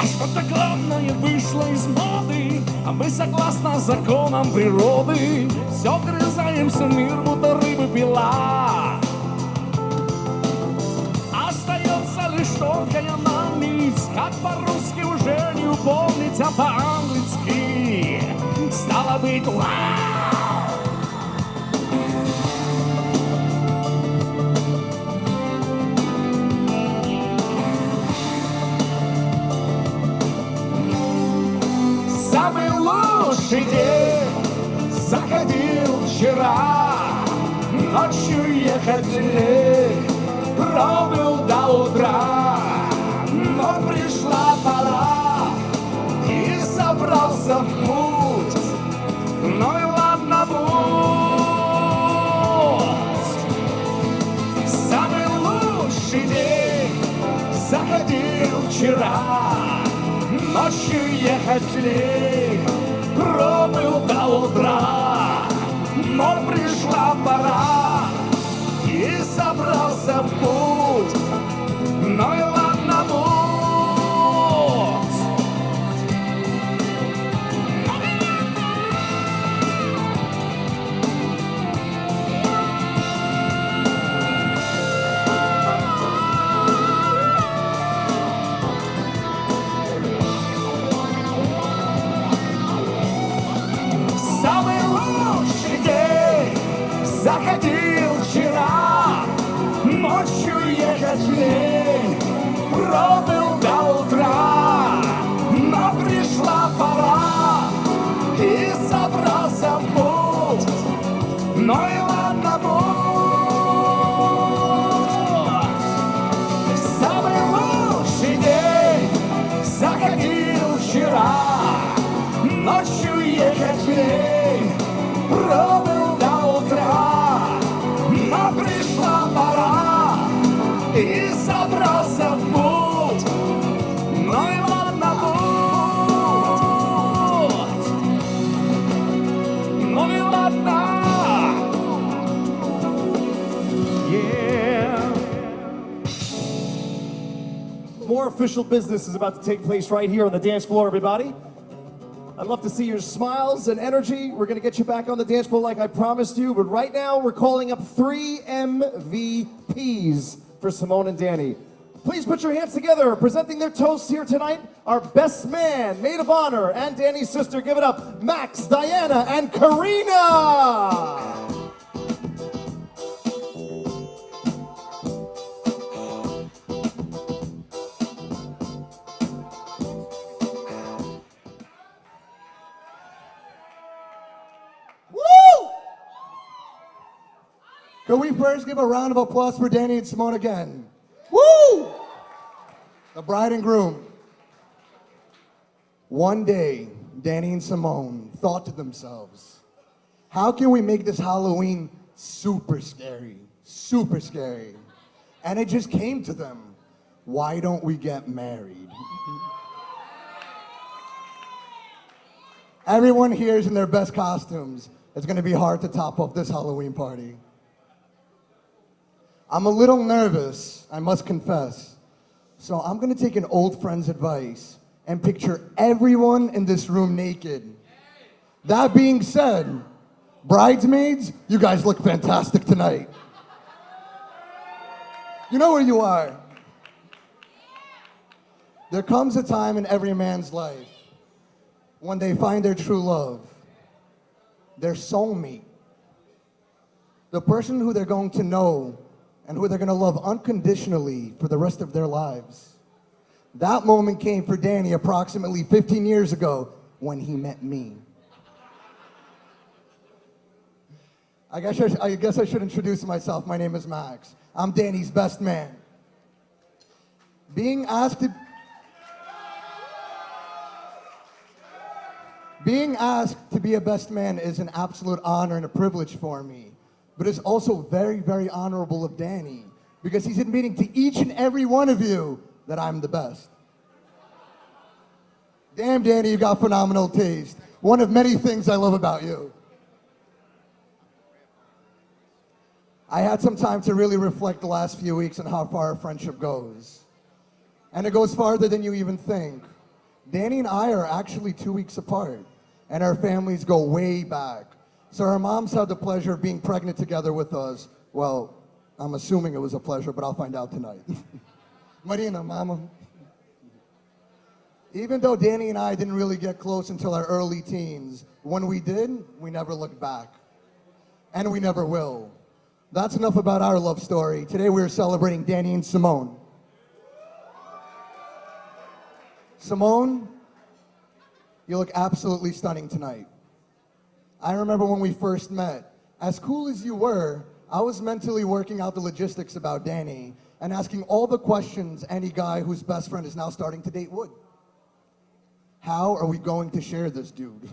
А что-то главное вышло из моды, а мы согласно законам природы все грызаемся мир, будто рыбы пила. Остается лишь тонкая нить, как по-русски уже не упомнить, а по-английски стало быть вау. Самый лучший день заходил вчера. Ночью ехать лень, пробыл до утра. Но пришла пора, и собрался в путь. Ну и ладно, будь. Самый лучший день заходил вчера. Ночью ехать лень, пробыл до утра. Но пришла пора, и собрался в путь. Ну и ладно, будь. Самый лучший день заходил вчера. Ночью ехать лень, пробыл до утра. Но пришла пора, и собрался в путь. Ну и ладно, будь. Самый лучший день заходил вчера. Ночью ехать лень, пробыл до утра. Но пришла пора, и собрался в путь. Ну и ладно, будь. Ну и ладно. Yeah. More official business is about to take place right here on the dance floor, everybody. I'd love to see your smiles and energy. We're going to get you back on the dance floor like I promised you. But right now, we're calling up 3 MVPs for Simone and Danny. Please put your hands together. Presenting their toasts here tonight, our best man, maid of honor, and Danny's sister. Give it up, Max, Diana, and Karina. Can we first give a round of applause for Danny and Simone again? Woo! The bride and groom. One day, Danny and Simone thought to themselves, how can we make this Halloween super scary? Super scary. And it just came to them, why don't we get married? Everyone here is in their best costumes. It's gonna be hard to top up this Halloween party. I'm a little nervous, I must confess. So I'm gonna take an old friend's advice and picture everyone in this room naked. That being said, bridesmaids, you guys look fantastic tonight. You know where you are. There comes a time in every man's life when they find their true love, their soulmate, the person who they're going to know and who they're gonna love unconditionally for the rest of their lives. That moment came for Danny approximately 15 years ago when he met me. I guess I should introduce myself. My name is Max. I'm Danny's best man. Being asked to be a best man is an absolute honor and a privilege for me. But it's also very, very honorable of Danny, because he's admitting to each and every one of you that I'm the best. Damn, Danny, you got phenomenal taste. One of many things I love about you. I had some time to really reflect the last few weeks on how far our friendship goes. And it goes farther than you even think. Danny and I are actually 2 weeks apart, and our families go way back. So our moms had the pleasure of being pregnant together with us. Well, I'm assuming it was a pleasure, but I'll find out tonight. Marina, mama. Even though Danny and I didn't really get close until our early teens, when we did, we never looked back. And we never will. That's enough about our love story. Today we're celebrating Danny and Simone. Simone, you look absolutely stunning tonight. I remember when we first met. As cool as you were, I was mentally working out the logistics about Danny and asking all the questions any guy whose best friend is now starting to date would. How are we going to share this dude?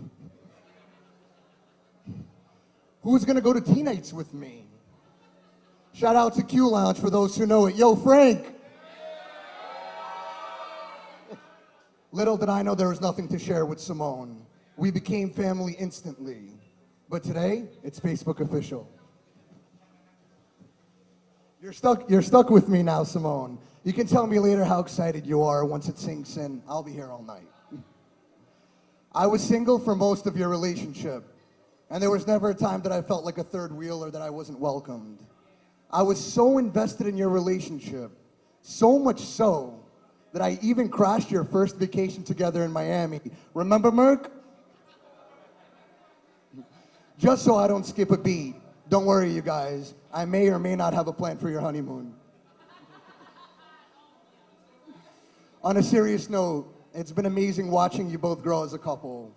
Who's gonna go to tea nights with me? Shout out to Q Lounge for those who know it. Yo, Frank! Little did I know there was nothing to share with Simone. We became family instantly. But today, it's Facebook official. You're stuck with me now, Simone. You can tell me later how excited you are once it sinks in. I'll be here all night. I was single for most of your relationship, and there was never a time that I felt like a third wheel or that I wasn't welcomed. I was so invested in your relationship, so much so, that I even crashed your first vacation together in Miami. Remember, Merc? Just so I don't skip a beat, don't worry, you guys. I may or may not have a plan for your honeymoon. On a serious note, it's been amazing watching you both grow as a couple.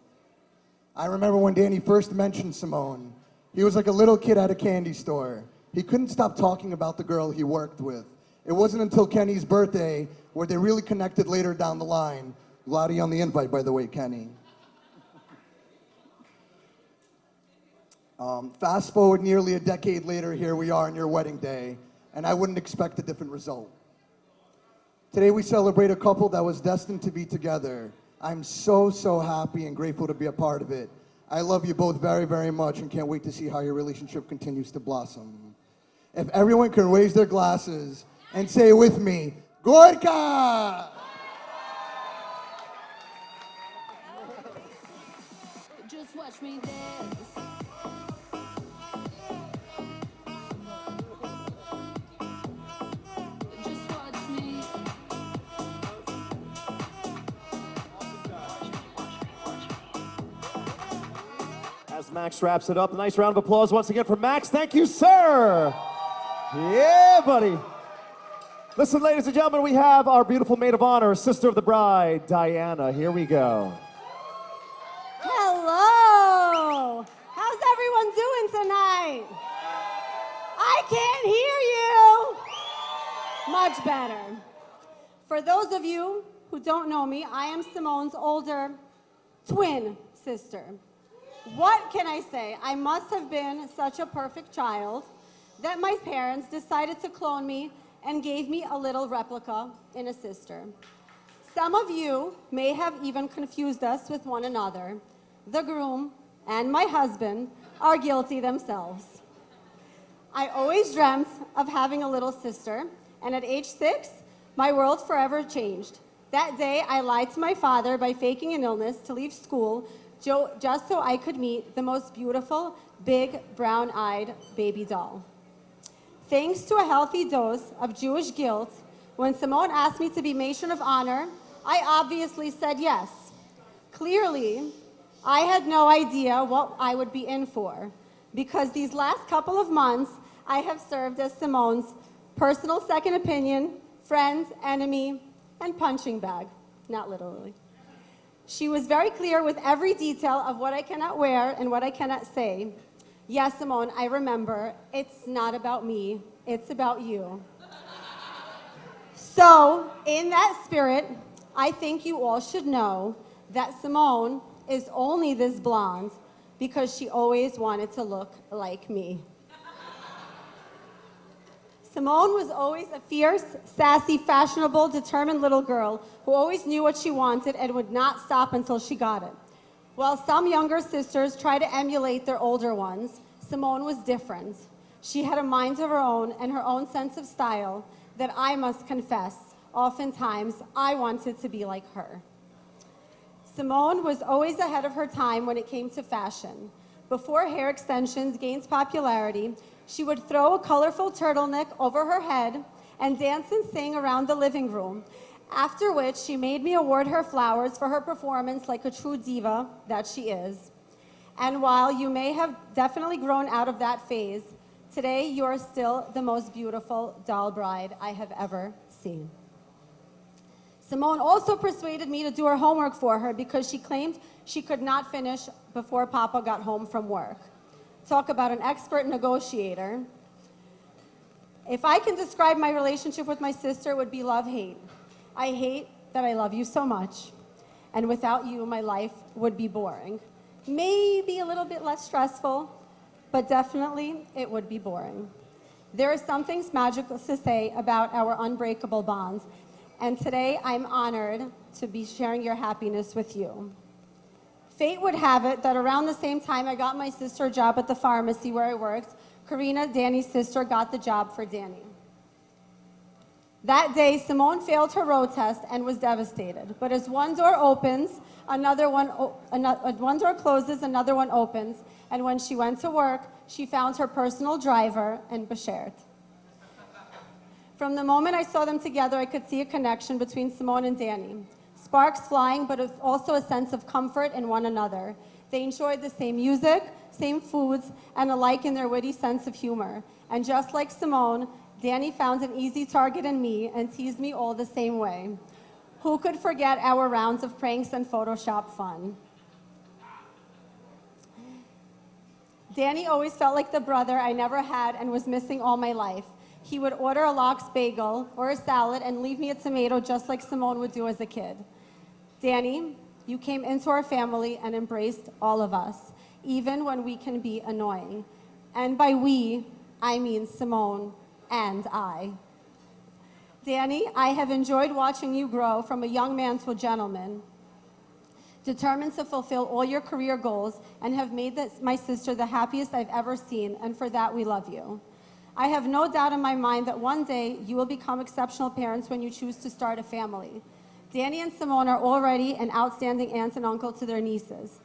I remember when Danny first mentioned Simone. He was like a little kid at a candy store. He couldn't stop talking about the girl he worked with. It wasn't until Kenny's birthday where they really connected later down the line. Glad on the invite, by the way, Kenny. Fast forward nearly a decade later, here we are on your wedding day, and I wouldn't expect a different result. Today we celebrate a couple that was destined to be together. I'm so, so happy and grateful to be a part of it. I love you both very, very much and can't wait to see how your relationship continues to blossom. If everyone can raise their glasses and say with me, Gorka! Just watch me dance. Just watch me. As Max wraps it up, a nice round of applause once again for Max. Thank you, sir. Yeah, buddy. Listen, ladies and gentlemen, we have our beautiful maid of honor, sister of the bride, Diana. Here we go. Hello! How's everyone doing tonight? I can't hear you! Much better. For those of you who don't know me, I am Simone's older twin sister. What can I say? I must have been such a perfect child that my parents decided to clone me and gave me a little replica in a sister. Some of you may have even confused us with one another. The groom and my husband are guilty themselves. I always dreamt of having a little sister, and at age 6, my world forever changed. That day, I lied to my father by faking an illness to leave school just so I could meet the most beautiful, big, brown-eyed baby doll. Thanks to a healthy dose of Jewish guilt, when Simone asked me to be matron of honor, I obviously said yes. Clearly, I had no idea what I would be in for, because these last couple of months, I have served as Simone's personal second opinion, friend, enemy, and punching bag, not literally. She was very clear with every detail of what I cannot wear and what I cannot say. Yes, Simone, I remember. It's not about me, it's about you. So, in that spirit, I think you all should know that Simone is only this blonde because she always wanted to look like me. Simone was always a fierce, sassy, fashionable, determined little girl who always knew what she wanted and would not stop until she got it. While some younger sisters try to emulate their older ones, Simone was different. She had a mind of her own and her own sense of style that I must confess, oftentimes I wanted to be like her. Simone was always ahead of her time when it came to fashion. Before hair extensions gained popularity, she would throw a colorful turtleneck over her head and dance and sing around the living room, after which she made me award her flowers for her performance like a true diva that she is. And while you may have definitely grown out of that phase, today you are still the most beautiful doll bride I have ever seen. Simone also persuaded me to do her homework for her because she claimed she could not finish before Papa got home from work. Talk about an expert negotiator. If I can describe my relationship with my sister, it would be love-hate. I hate that I love you so much, and without you, my life would be boring. Maybe a little bit less stressful, but definitely it would be boring. There are some things magical to say about our unbreakable bonds, and today I'm honored to be sharing your happiness with you. Fate would have it that around the same time I got my sister a job at the pharmacy where I worked, Karina, Danny's sister, got the job for Danny. That day, Simone failed her road test and was devastated. But as one door opens, one door closes, another one opens. And when she went to work, she found her personal driver and Bashert. From the moment I saw them together, I could see a connection between Simone and Danny. Sparks flying, but also a sense of comfort in one another. They enjoyed the same music, same foods, and alike in their witty sense of humor. And just like Simone, Danny found an easy target in me and teased me all the same way. Who could forget our rounds of pranks and Photoshop fun? Danny always felt like the brother I never had and was missing all my life. He would order a lox bagel or a salad and leave me a tomato just like Simone would do as a kid. Danny, you came into our family and embraced all of us, even when we can be annoying. And by we, I mean Simone and I. Danny, I have enjoyed watching you grow from a young man to a gentleman, determined to fulfill all your career goals, and have made my sister the happiest I've ever seen, and for that we love you. I have no doubt in my mind that one day you will become exceptional parents when you choose to start a family. Danny and Simone are already an outstanding aunt and uncle to their nieces.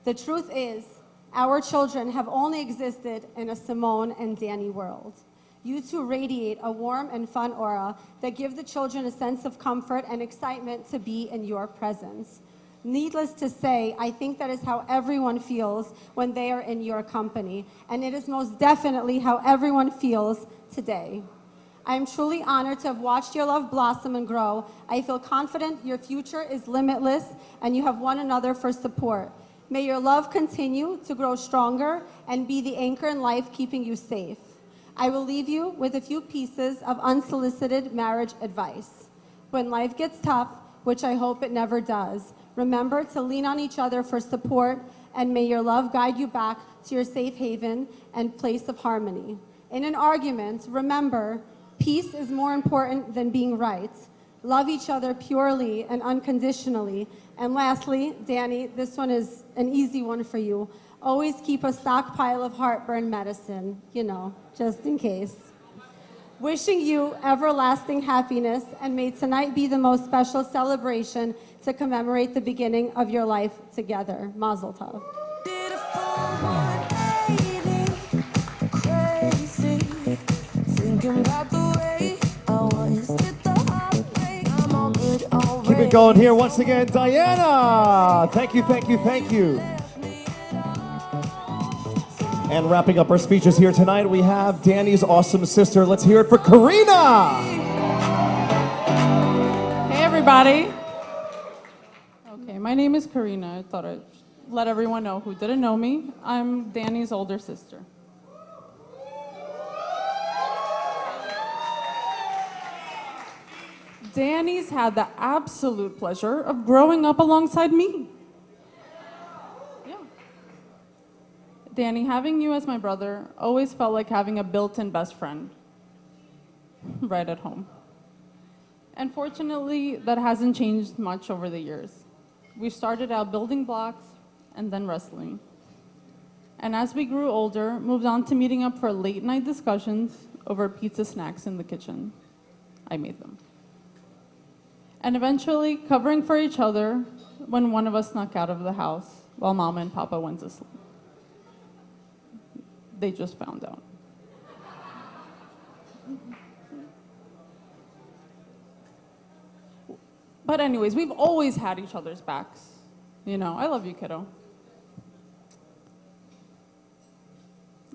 The truth is, our children have only existed in a Simone and Danny world. You two radiate a warm and fun aura that give the children a sense of comfort and excitement to be in your presence. Needless to say, I think that is how everyone feels when they are in your company, and it is most definitely how everyone feels today. I am truly honored to have watched your love blossom and grow. I feel confident your future is limitless, and you have one another for support. May your love continue to grow stronger and be the anchor in life keeping you safe. I will leave you with a few pieces of unsolicited marriage advice. When life gets tough, which I hope it never does, remember to lean on each other for support, and may your love guide you back to your safe haven and place of harmony. In an argument, remember, peace is more important than being right. Love each other purely and unconditionally. And lastly, Danny, this one is an easy one for you. Always keep a stockpile of heartburn medicine, just in case. Wishing you everlasting happiness, and may tonight be the most special celebration to commemorate the beginning of your life together. Mazel tov. Keep it going here once again, Diana. Thank you, thank you, thank you. And wrapping up our speeches here tonight, we have Danny's awesome sister. Let's hear it for Karina. Hey, everybody. Okay, my name is Karina. I thought I'd let everyone know who didn't know me, I'm Danny's older sister. Danny's had the absolute pleasure of growing up alongside me. Yeah. Danny, having you as my brother always felt like having a built-in best friend right at home. And fortunately, that hasn't changed much over the years. We started out building blocks and then wrestling. And as we grew older, moved on to meeting up for late night discussions over pizza snacks in the kitchen. I made them. And eventually covering for each other when one of us snuck out of the house while Mama and Papa went to sleep. They just found out. But anyways, we've always had each other's backs. You know, I love you, kiddo.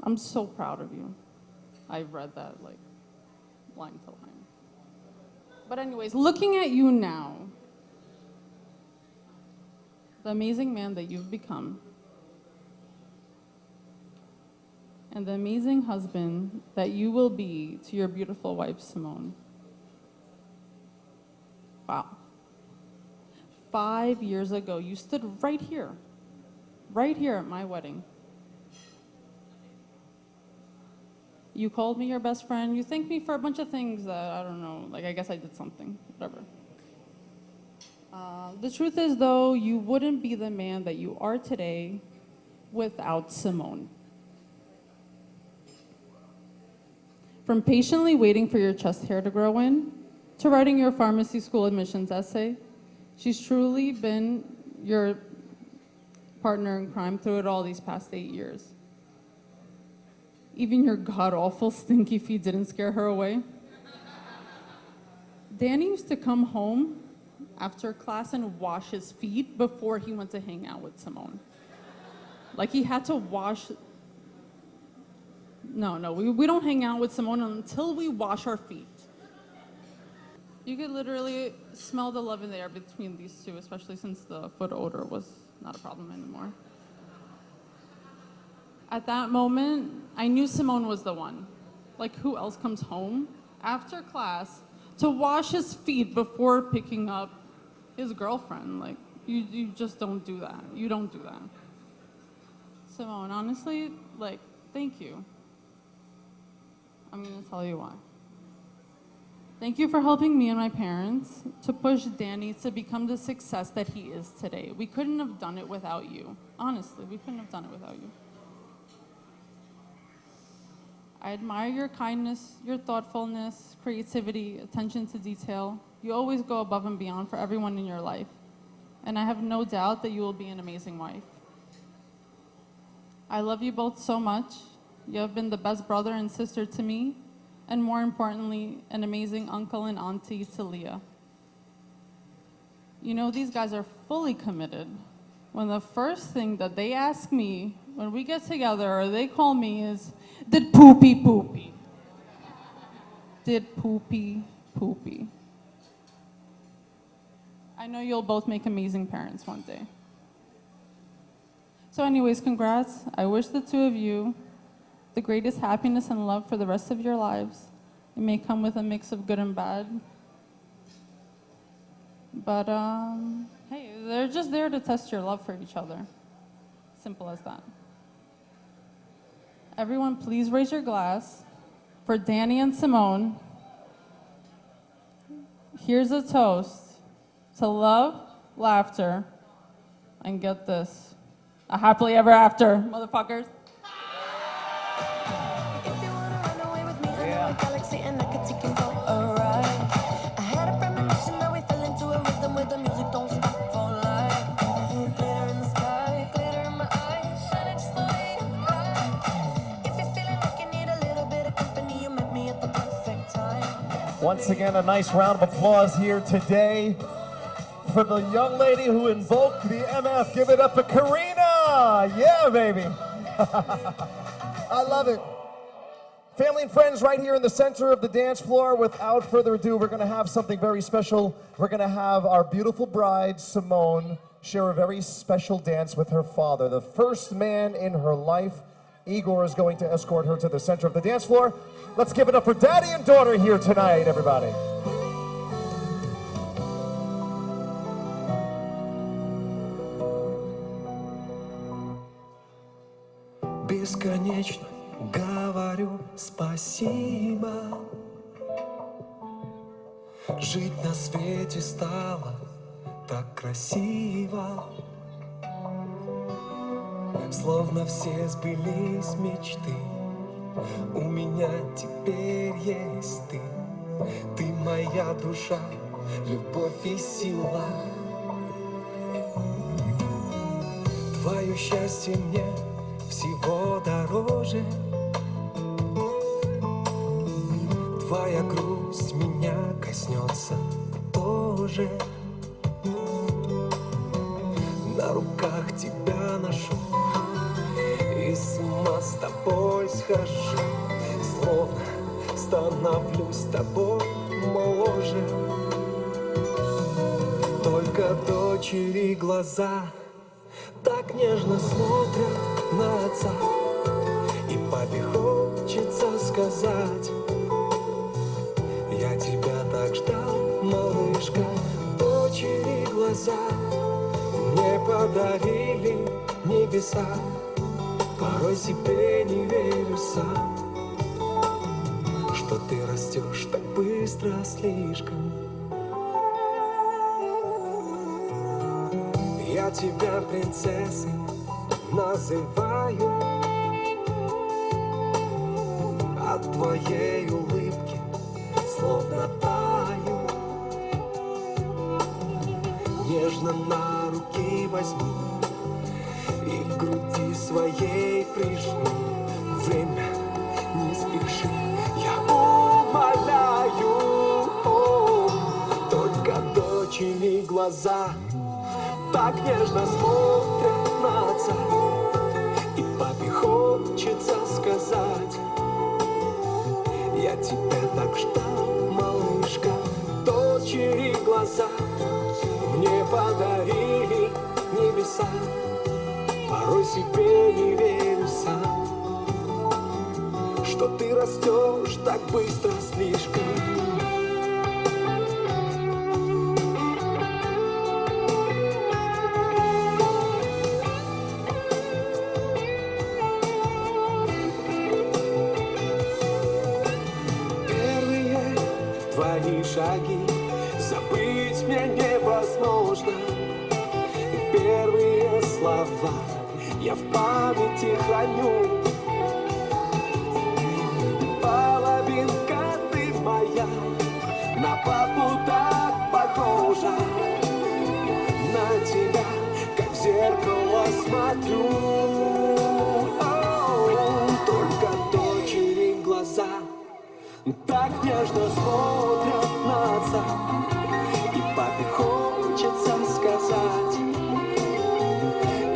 I'm so proud of you. I've read that like line to line. But anyways, looking at you now, the amazing man that you've become, and the amazing husband that you will be to your beautiful wife, Simone. Wow. 5 years ago, you stood right here at my wedding. You called me your best friend. You thanked me for a bunch of things that, I don't know, like I guess I did something, whatever. The truth is, though, you wouldn't be the man that you are today without Simone. From patiently waiting for your chest hair to grow in, to writing your pharmacy school admissions essay, she's truly been your partner in crime through it all these past 8 years. Even your god-awful stinky feet didn't scare her away. Danny used to come home after class and wash his feet before he went to hang out with Simone. Like he had to wash. No, we don't hang out with Simone until we wash our feet. You could literally smell the love in the air between these two, especially since the foot odor was not a problem anymore. At that moment, I knew Simone was the one. Like, who else comes home after class to wash his feet before picking up his girlfriend? Like, you just don't do that. You don't do that. Simone, honestly, like, thank you. I'm gonna tell you why. Thank you for helping me and my parents to push Danny to become the success that he is today. We couldn't have done it without you. Honestly, we couldn't have done it without you. I admire your kindness, your thoughtfulness, creativity, attention to detail. You always go above and beyond for everyone in your life. And I have no doubt that you will be an amazing wife. I love you both so much. You have been the best brother and sister to me, and more importantly, an amazing uncle and auntie to Leah. You know, these guys are fully committed when the first thing that they ask me when we get together or they call me is, did poopy poopy? Did poopy poopy? I know you'll both make amazing parents one day. So anyways, congrats. I wish the two of you the greatest happiness and love for the rest of your lives. It may come with a mix of good and bad. But hey, they're just there to test your love for each other. Simple as that. Everyone, please raise your glass for Danny and Simone. Here's a toast to love, laughter, and get this, a happily ever after, motherfuckers. Galaxy and I could take you for a ride. I had a premonition that we fell into a rhythm where the music don't stop for life. Glitter in the sky, glitter in my eyes, shining just the way you like. If you're feeling like you need a little bit of company, you met me at the perfect time. Once again, a nice round of applause here today for the young lady who invoked the MF. Give it up for Karina! Yeah, baby! I love it. Family and friends right here in the center of the dance floor. Without further ado, we're going to have something very special. We're going to have our beautiful bride, Simone, share a very special dance with her father, the first man in her life. Igor is going to escort her to the center of the dance floor. Let's give it up for daddy and daughter here tonight, everybody. Бесконечно говорю спасибо. Жить на свете стало так красиво. Словно все сбылись мечты. У меня теперь есть ты. Ты моя душа, любовь и сила. Твое счастье мне всего дороже. Твоя грусть меня коснется тоже. На руках тебя ношу и с ума с тобой схожу. Словно становлюсь с тобой моложе. Только дочери глаза так нежно смотрят на отца. И папе хочется сказать: я тебя так ждал, малышка. Дочери глаза мне подарили небеса. Порой себе не верю сам, что ты растешь так быстро слишком. Я тебя принцессой называю. От твоей улыбки словно таю. Нежно на руки возьми и к груди своей прижми. Время не спеши, я умоляю. Только дочери глаза так нежно смотрят на отца. И папе хочется сказать: я тебя так ждал, малышка. Дочери глаза мне подарили небеса. Порой себе не верю сам, что ты растешь так быстро слишком. Первые твои шаги забыть мне невозможно. И первые слова я в памяти храню. Половинка ты моя, на папу так похожа. На тебя, как в зеркало смотрю. Только дочери глаза так нежно смотрят на отца. И папе хочется сказать: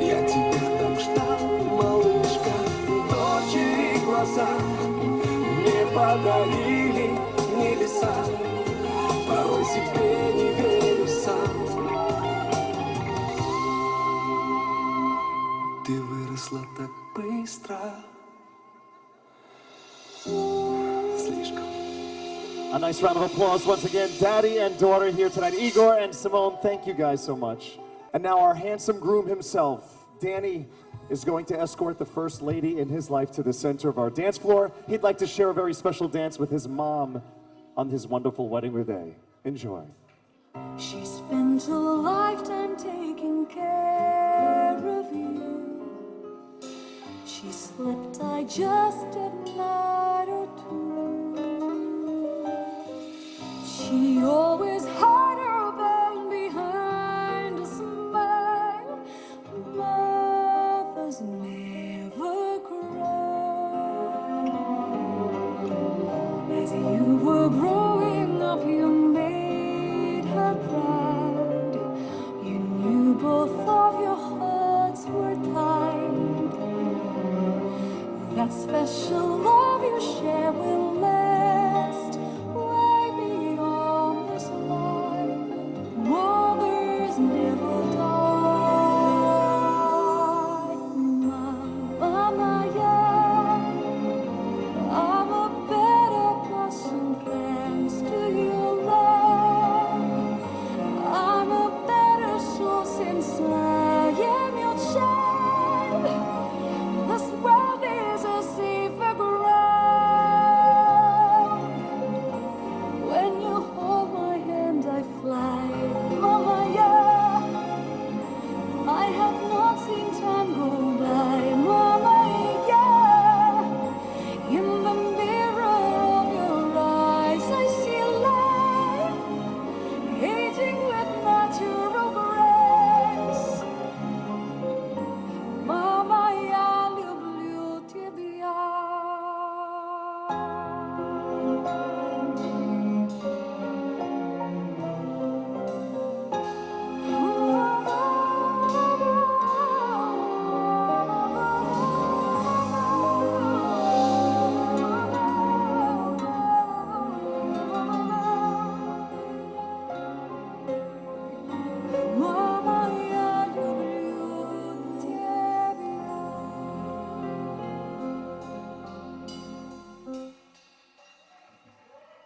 я тебя так ждал, малышка. Дочери глаза мне подарили небеса. Порой себе не верю сам. Ты выросла так быстро. Слишком. A nice round of applause once again. Daddy and daughter here tonight. Igor and Simone, thank you guys so much. And now our handsome groom himself, Danny, is going to escort the first lady in his life to the center of our dance floor. He'd like to share a very special dance with his mom on his wonderful wedding day. Enjoy. She spent a lifetime taking care of you. She slept digested night or two. She always hid her pain behind a smile. Mothers never cry. As you were growing up, you made her proud. You knew both of your hearts were tied. That special love you share will last way beyond this life. Mothers never die.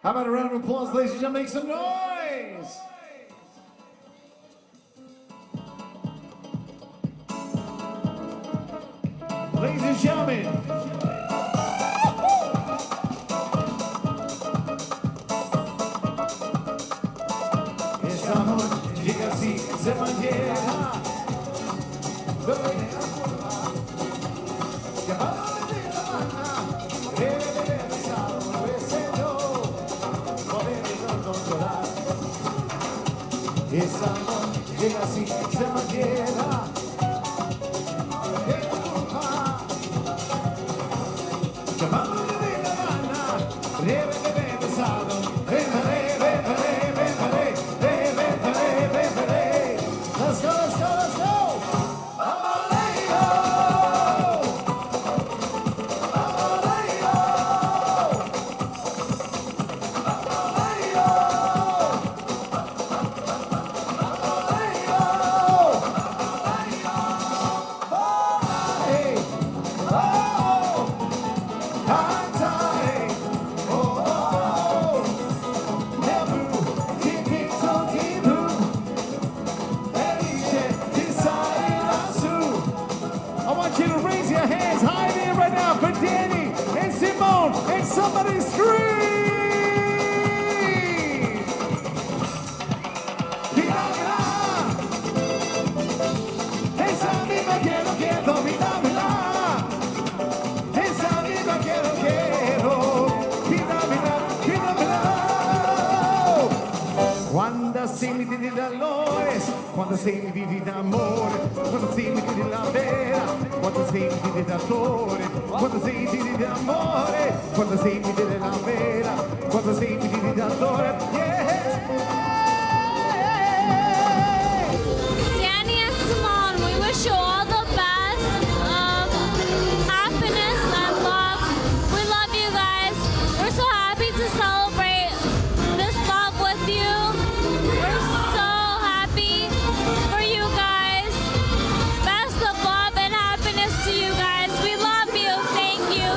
How about a round of applause, ladies and gentlemen? Make some noise! Ladies and gentlemen, esa noche llega así, se mantiene. Esa noche llega así, se mantiene. Let's go, let's go, let's go! I want you to raise your hands high in the air right now for Danny and Simone, and somebody scream! Esa misma quiero, quiero, vida, vida. Esa misma quiero, quiero, vida, vida, vida, vida. Quando senti di dolores, quando senti di amore, quando senti di la vera, quando senti di dolore, quando senti di amore, quando senti di la vera, quando senti di dolore, Danny and Simone, we wish you all the best of happiness and love. We love you guys. We're so happy to celebrate this love with you. We're so happy for you guys. Best of love and happiness to you guys. We love you. Thank you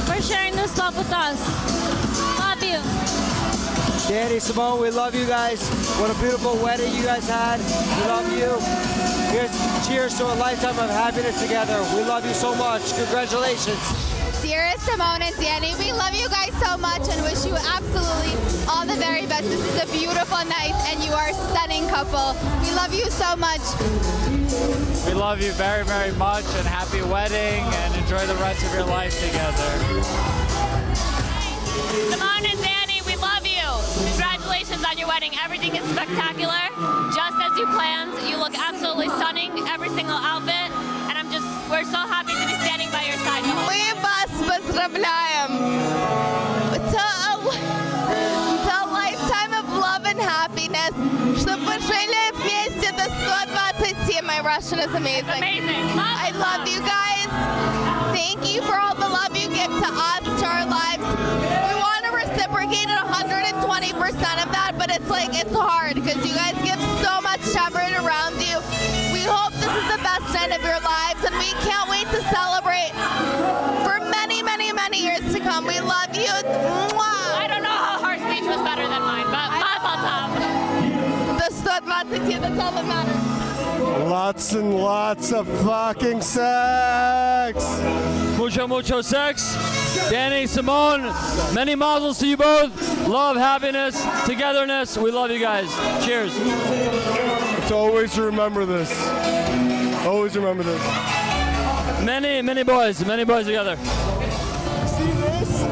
for sharing this love with us. Love you. Danny, Simone, we love you guys. What a beautiful wedding you guys had. We love you. Here's cheers to a lifetime of happiness together. We love you so much. Congratulations. Dearest Simone and Danny, we love you guys so much and wish you absolutely all the very best. This is a beautiful night and you are a stunning couple. We love you so much. We love you very, very much, and happy wedding, and enjoy the rest of your life together. Simone and Danny, we love you. Congratulations on your wedding. Everything is spectacular, just as you planned. You look absolutely stunning, every single outfit, and we're so happy to be standing by your side. Мы вас поздравляем. To a lifetime of love and happiness. Чтобы вы жили вместе до 127. My Russian is amazing. It's amazing. I love you guys. Thank you for all the love you give to us, to our lives. We want to reciprocate 120% of that, but it's hard because you guys give so much to everyone around you. We hope this is the best night of your lives, and we can't wait to celebrate for many, many, many years to come. We love you. Mwah. I don't know how her speech was better than mine, but Mazel Tov. The 127, that's all that matters. Lots and lots of fucking sex. Mucho, mucho sex. Danny, Simone, many mazels to you both. Love, happiness, togetherness. We love you guys. Cheers. To always remember this. Always remember this. Many, many boys together. See this?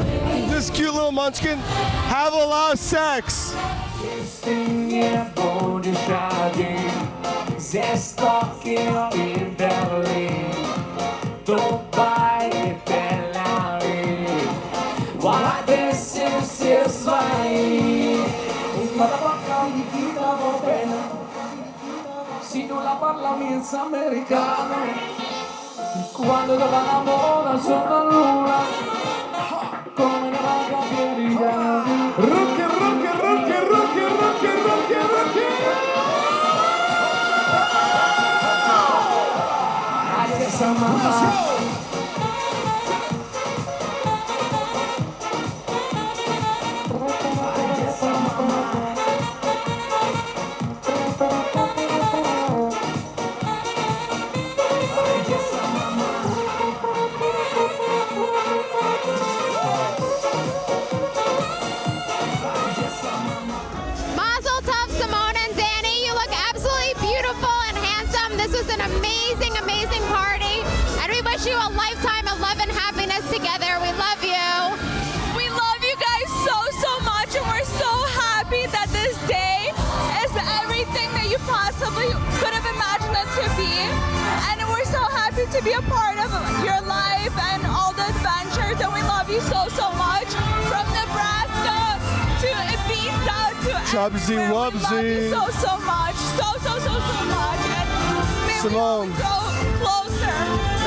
This cute little munchkin? Have a lot of sex. Si non la parla miezza americano, quando te la lavora sotto la luna, come ne va capire? Rookie, rookie, rookie, rookie, rookie, rookie, rookie. Let's go. Chubsy Wubsy. So much. So much. And maybe Simone. we'll grow closer.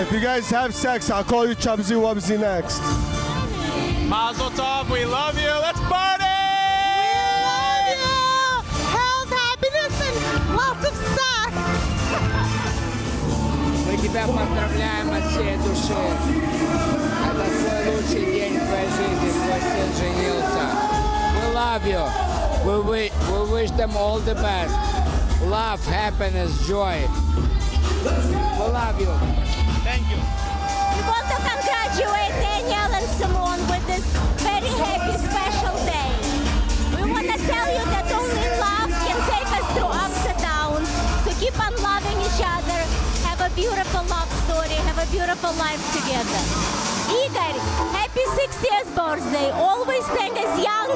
If you guys have sex, I'll call you Chubsy Wubsy next. Mazel tov, we love you. Let's party! Health, happiness, and lots of sex. Мы тебя поздравляем от всей души. Это твой лучший день в твоей жизни, твой сын женился. We love you. We wish them all the best. Love, happiness, joy. We love you. Thank you. We want to congratulate Daniel and Simone with this very happy, special day. We want to tell you that only love can take us through ups and downs. So keep on loving each other. Have a beautiful love story. Have a beautiful life together. Igor, happy 60th birthday. Always staying as young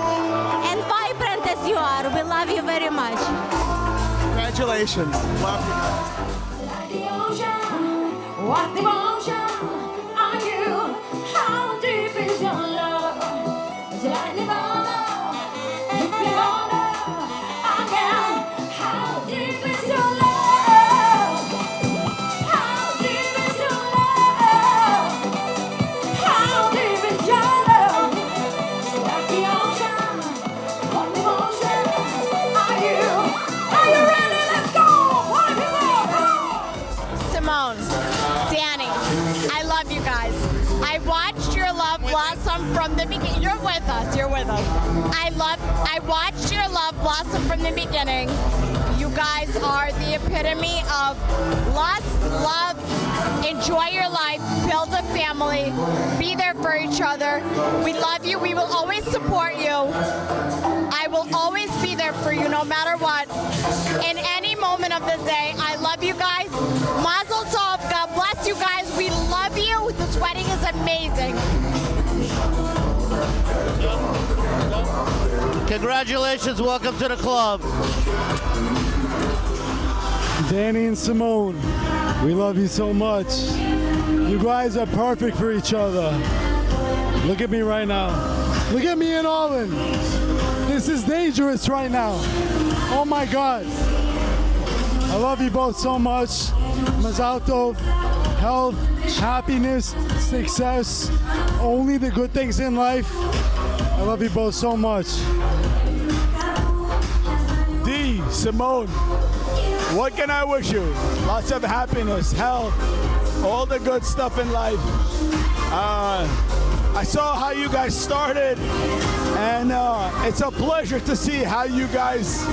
and vibrant as you are. We love you very much. Congratulations. Love you. Like the ocean, what devotion are you? How deep is your love? It's like the water, you can order again. How deep is your love? How deep is your love? How deep is your love? Like the ocean, what devotion are you? Are you ready? Let's go! What if you Simone, Danny, I love you guys. I watched your love blossom from the beginning. You're with us. I watched your love blossom from the beginning. You guys are the epitome of lust, love, enjoy your life, build a family, be there for each other. We love you. We will always support you. I will always be there for you no matter what. In any moment of the day, I love you guys. Mazel tov. God bless you guys. We love you. This wedding is amazing. Congratulations. Welcome to the club. Danny and Simone, we love you so much. You guys are perfect for each other. Look at me right now. Look at me and Olin. This is dangerous right now. Oh my God. I love you both so much. Mazal tov, health, happiness, success, only the good things in life. I love you both so much. D, Simone, what can I wish you? Lots of happiness, health, all the good stuff in life. I saw how you guys started, and it's a pleasure to see how you guys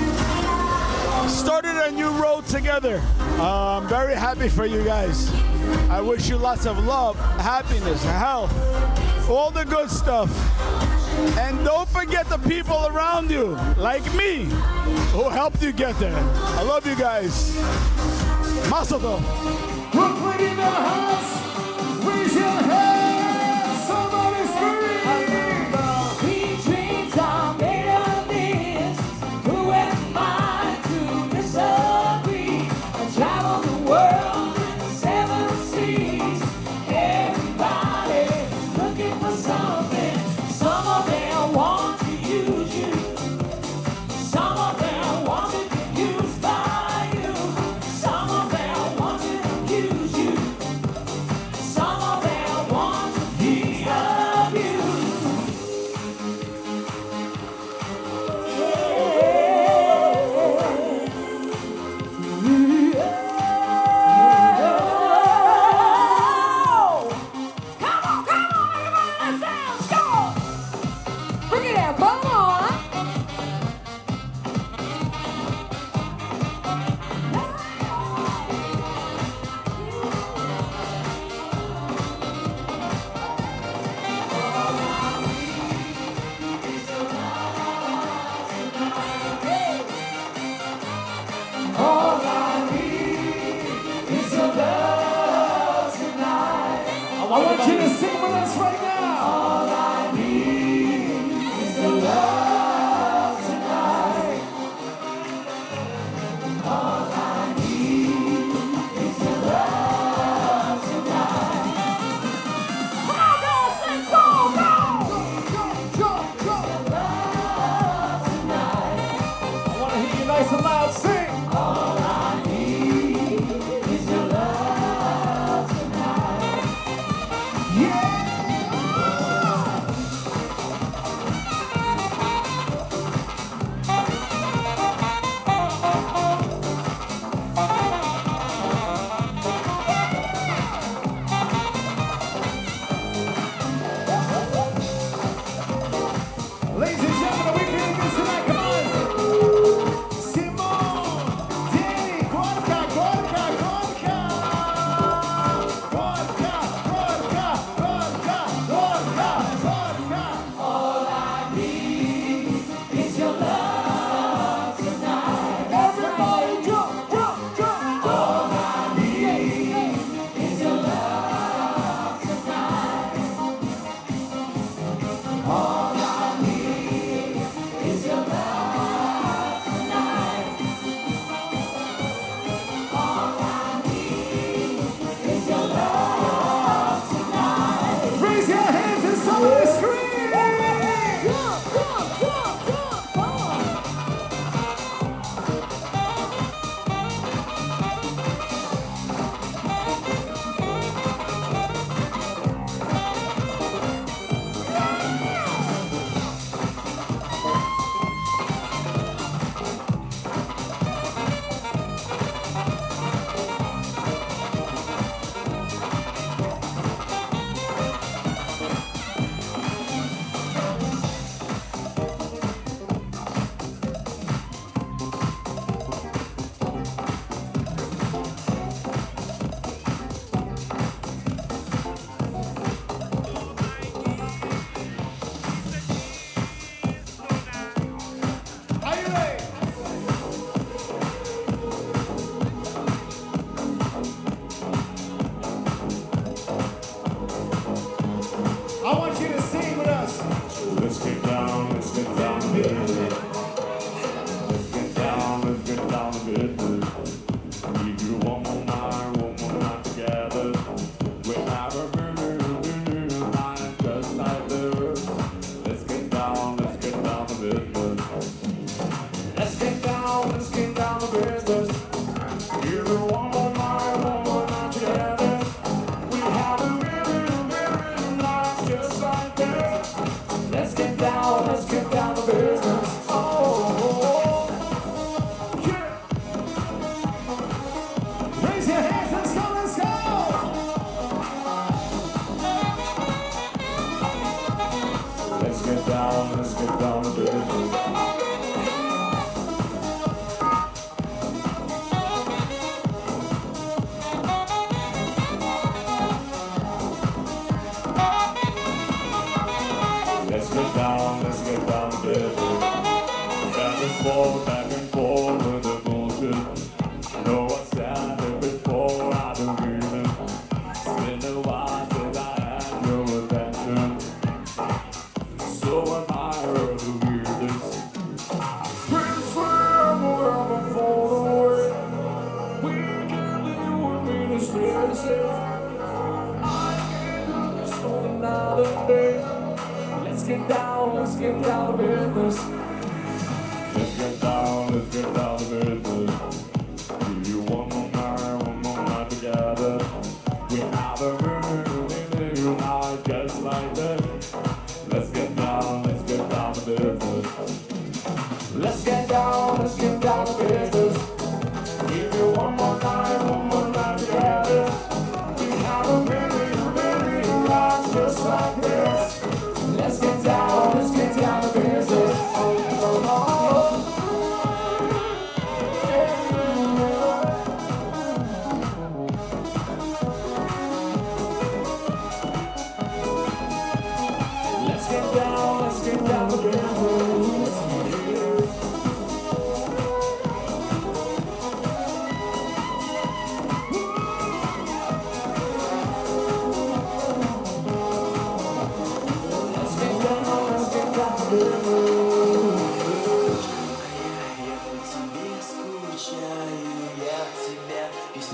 started a new road together. I'm very happy for you guys. I wish you lots of love, happiness, health, all the good stuff. And don't forget the people around you, like me, who helped you get there. I love you guys. Mazel tov. Brooklyn in the house, raise your hands, somebody scream. Sweet dreams are made of this. Who am I to disagree? I travel the world in the 7 seas. Everybody looking for something. Some of them want to use you. Some of them want to be used by you. Some of them want to use you. Some of them want to be abused.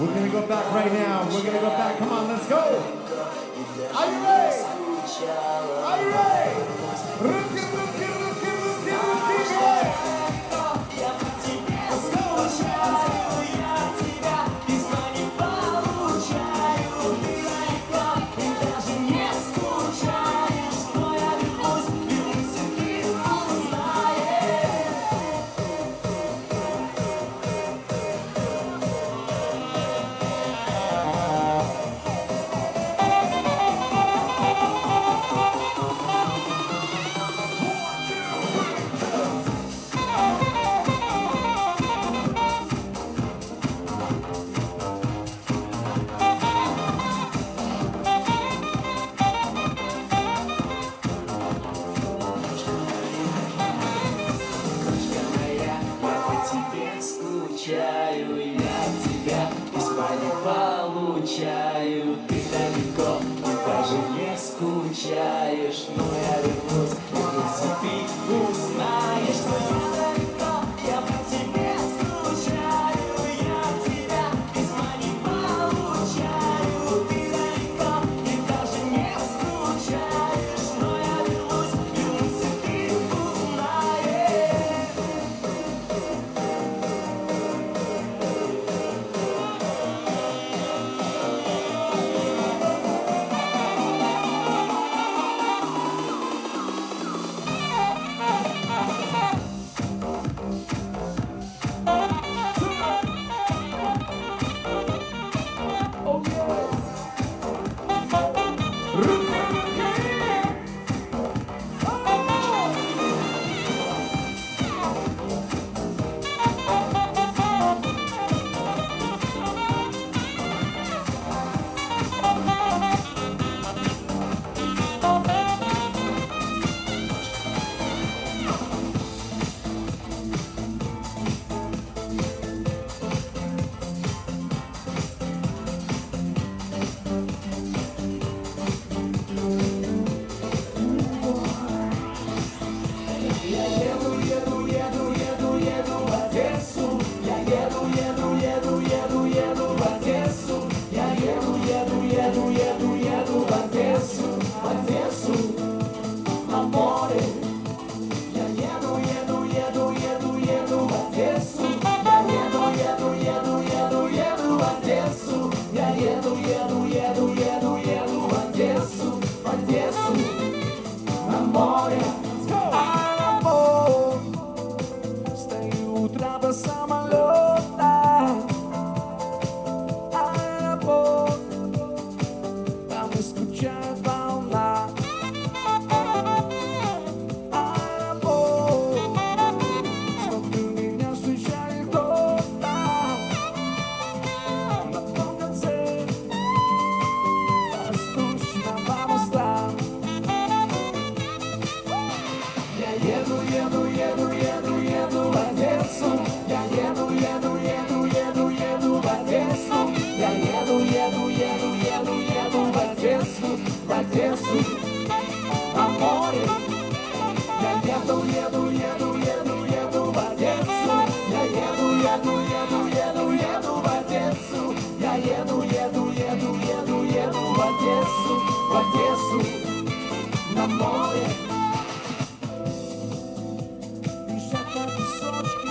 We're gonna go back right now. We're gonna go back. Come on, let's go. Are you ready? Are you ready? Ruki, ruki, ruki, ruki, ruki, let's go. скучаешь, но я вернусь, ты узнаешь, что я далеко, я по тебе скучаю, я тебя письма не получаю, ты далеко, и даже не скучаешь, но я вернусь, и ты узнаешь. на море. Аэропорт, стою у трапа самолета. Аэропорт, там и скучает волна. Аэропорт, смотрю, меня встречает кто-то. На том конце воздушного моста. Я еду, еду, еду, еду, еду в Одессу. Я еду, еду, еду, еду, еду в Одессу. Я еду, еду, еду, еду, еду в Одессу, на море. Я еду, еду, еду, еду, еду в Одессу. Я еду, еду, еду, еду, еду в Одессу. Я еду, еду, еду, еду, еду в Одессу, на море. Бежать по песочку,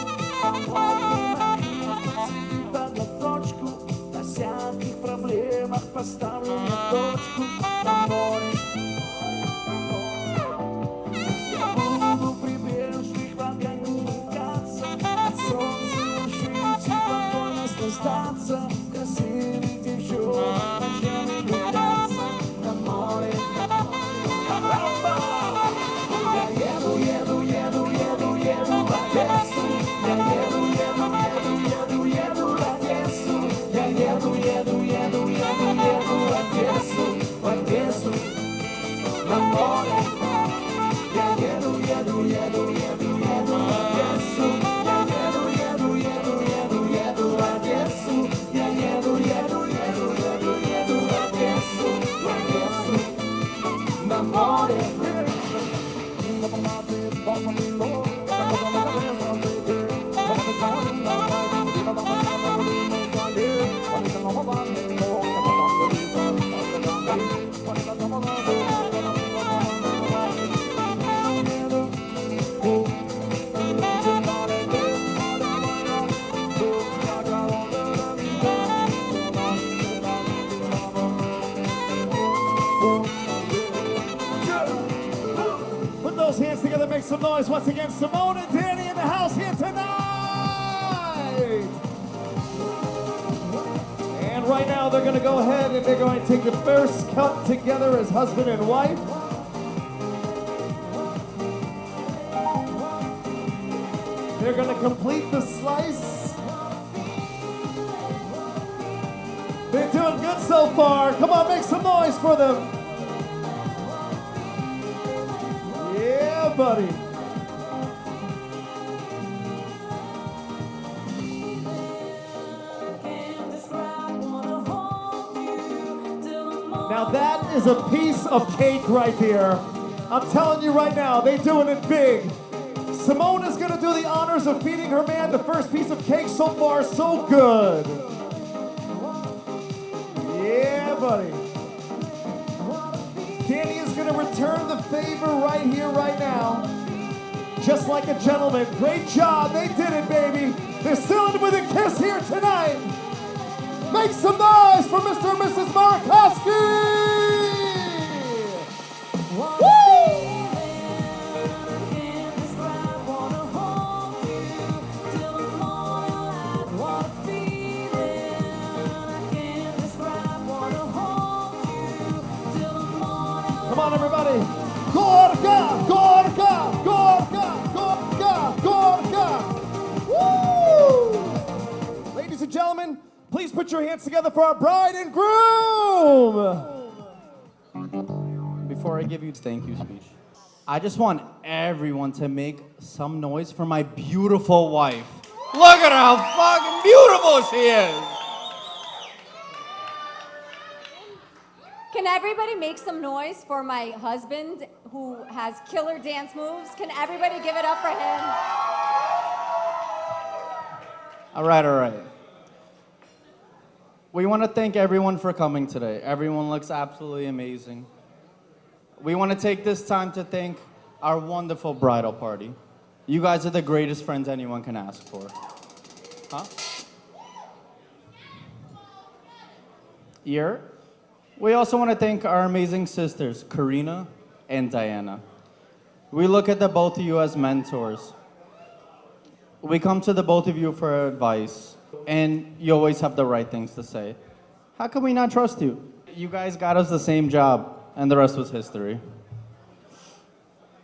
под лоточку, на всяких проблемах поставлю на точку на море. Я буду прибрежных вагоней каться, от солнца жить и покой наслаждаться, красивых девчонок ночами влюбляться на море. Я еду, еду, еду, еду, еду в Одессу. Я еду, еду, еду, еду, еду в Одессу. Я еду, еду, еду, еду, еду в Одессу, на море. Я еду, еду, еду, еду, еду в Одессу. Я еду, еду, еду, еду, еду в Одессу. Я еду, еду, еду, еду, еду в Одессу, на море. Put those hands together, make some noise once again. Simone and Danny in the house here tonight. And right now they're going to go ahead and they're going to take the first cut together as husband and wife. They're going to complete the slice. They're doing good so far. Come on, make some noise for them. Yeah, buddy. Now that is a piece of cake right there. I'm telling you right now, they're doing it big. Simone is gonna do the honors of feeding her man the first piece of cake. So far, so good. Yeah, buddy. Danny is gonna return the favor right here, right now. Just like a gentleman. Great job, they did it, baby. They're sealing with a kiss here tonight. Make some noise for Mr. and Mrs. Markowski! Woo! Come on, everybody. Gorka, Gorka, Gorka, Gorka, Gorka. Woo! Ladies and gentlemen, please put your hands together for our bride and groom. Before I give you the thank you speech, I just want everyone to make some noise for my beautiful wife. Look at how fucking beautiful she is. Can everybody make some noise for my husband who has killer dance moves? Can everybody give it up for him? All right. We want to thank everyone for coming today. Everyone looks absolutely amazing. We want to take this time to thank our wonderful bridal party. You guys are the greatest friends anyone can ask for. Huh? We also want to thank our amazing sisters, Karina, and Diana. We look at the both of you as mentors. We come to the both of you for advice, and you always have the right things to say. How can we not trust you? You guys got us the same job, and the rest was history.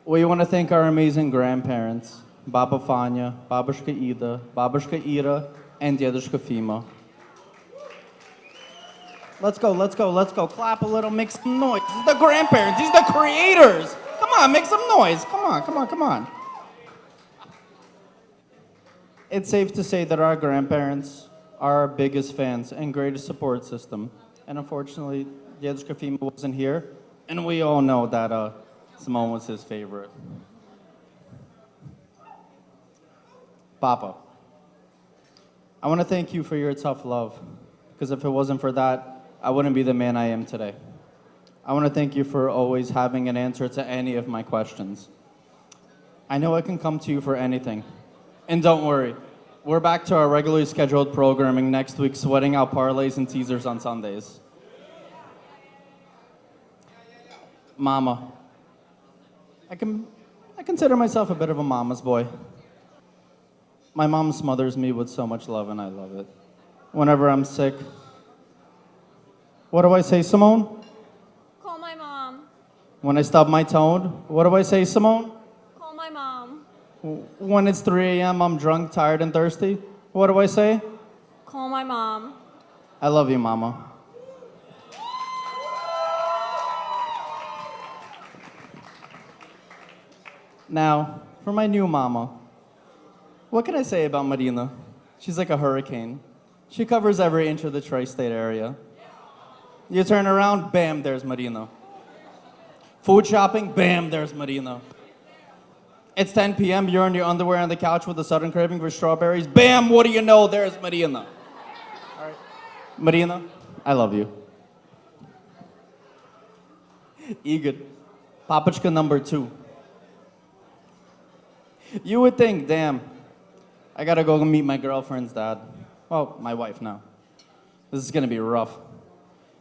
We want to thank our amazing grandparents, Baba Fanya, Babushka Ida, Babushka Ira, and Dedushka Fima. Let's go, let's go, let's go. Clap a little, make some noise. These are the grandparents, these are the creators. Come on, make some noise. Come on, come on, come on. It's safe to say that our grandparents are our biggest fans and greatest support system. And unfortunately, Dedushka Fima wasn't here, and we all know that Simone was his favorite. Papa, I want to thank you for your tough love, because if it wasn't for that, I wouldn't be the man I am today. I want to thank you for always having an answer to any of my questions. I know I can come to you for anything. And don't worry, we're back to our regularly scheduled programming next week, sweating out parlays and teasers on Sundays. Mama, I consider myself a bit of a mama's boy. My mom smothers me with so much love, and I love it. Whenever I'm sick, what do I say, Simone? Call my mom. When I stub my toe, what do I say, Simone? Call my mom. When it's 3 a.m., I'm drunk, tired, and thirsty, what do I say? Call my mom. I love you, Mama. Now, for my new mama, what can I say about Marina? She's like a hurricane. She covers every inch of the tri-state area. You turn around, bam, there's Marina. Food shopping, bam, there's Marina. It's 10 p.m., you're in your underwear on the couch with a sudden craving for strawberries, bam, what do you know, there's Marina. All right. Marina, I love you. Igor, Papachka number 2. You would think, damn, I gotta go meet my girlfriend's dad. Well, my wife now. This is gonna be rough.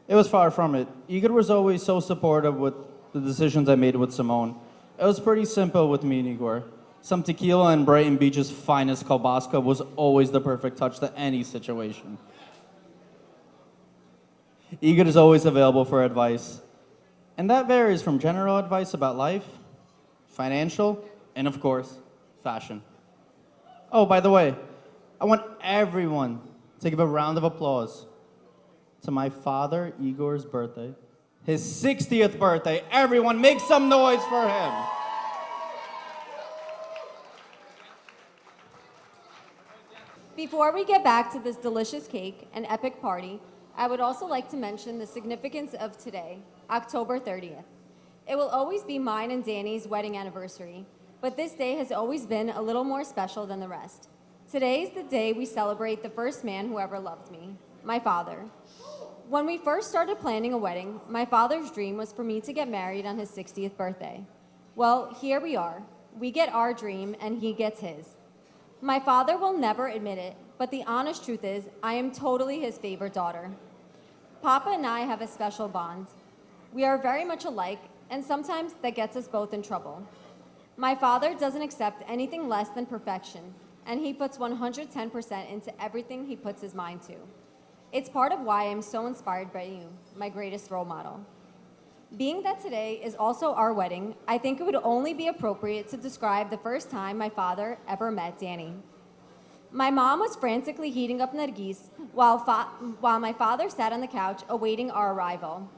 It was far from it. Igor was always so supportive with the decisions I made with Simone. It was pretty simple with me and Igor. Some tequila and Brighton Beach's finest kielbasa was always the perfect touch to any situation. Igor is always available for advice. And that varies from general advice about life, financial, and of course, fashion. Oh, by the way, I want everyone to give a round of applause to my father, Igor's birthday, his 60th birthday. Everyone, make some noise for him. Before we get back to this delicious cake and epic party, I would also like to mention the significance of today, October 30th. It will always be mine and Danny's wedding anniversary, but this day has always been a little more special than the rest. Today is the day we celebrate the first man who ever loved me, my father. When we first started planning a wedding, my father's dream was for me to get married on his 60th birthday. Well, here we are. We get our dream and he gets his. My father will never admit it, but the honest truth is I am totally his favorite daughter. Papa and I have a special bond. We are very much alike, and sometimes that gets us both in trouble. My father doesn't accept anything less than perfection, and he puts 110% into everything he puts his mind to. It's part of why I'm so inspired by you, my greatest role model. Being that today is also our wedding, I think it would only be appropriate to describe the first time my father ever met Danny. My mom was frantically heating up Nargis while my father sat on the couch awaiting our arrival.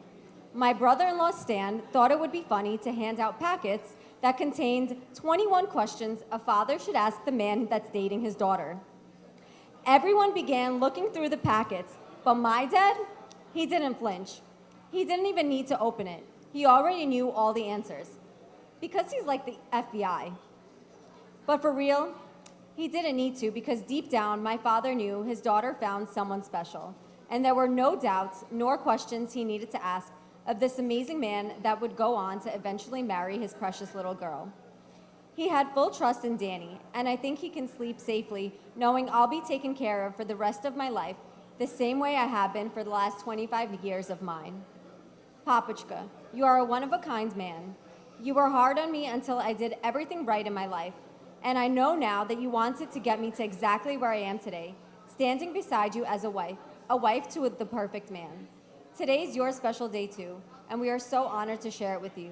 My brother-in-law Stan thought it would be funny to hand out packets that contained 21 questions a father should ask the man that's dating his daughter. Everyone began looking through the packets, but my dad, he didn't flinch. He didn't even need to open it. He already knew all the answers, because he's like the FBI. But for real, he didn't need to, because deep down, my father knew his daughter found someone special, and there were no doubts nor questions he needed to ask of this amazing man that would go on to eventually marry his precious little girl. He had full trust in Danny, and I think he can sleep safely knowing I'll be taken care of for the rest of my life the same way I have been for the last 25 years of mine. Papachka, you are a one-of-a-kind man. You were hard on me until I did everything right in my life. And I know now that you wanted to get me to exactly where I am today, standing beside you as a wife to the perfect man. Today's your special day too, and we are so honored to share it with you.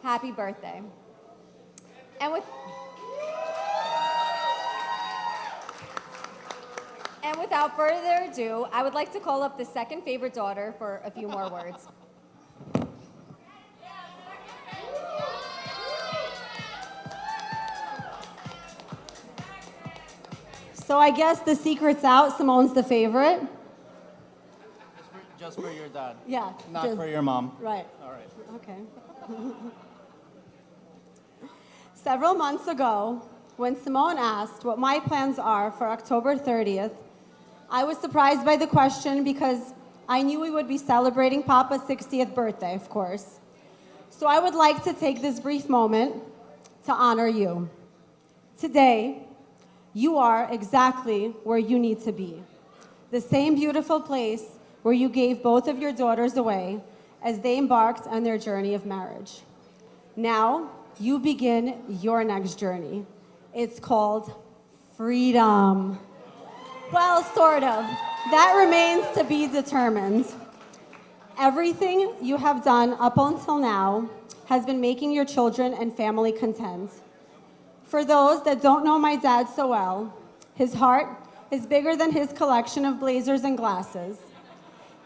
Happy birthday. And without further ado, I would like to call up the second favorite daughter for a few more words. So I guess the secret's out. Simone's the favorite. Just for your dad. Yeah. Not just- for your mom. Right. All right. Okay. Several months ago, when Simone asked what my plans are for October 30th, I was surprised by the question because I knew we would be celebrating Papa's 60th birthday, of course. So I would like to take this brief moment to honor you. Today, you are exactly where you need to be. The same beautiful place where you gave both of your daughters away as they embarked on their journey of marriage. Now, you begin your next journey. It's called freedom. Well, sort of. That remains to be determined. Everything you have done up until now has been making your children and family content. For those that don't know my dad so well, his heart is bigger than his collection of blazers and glasses.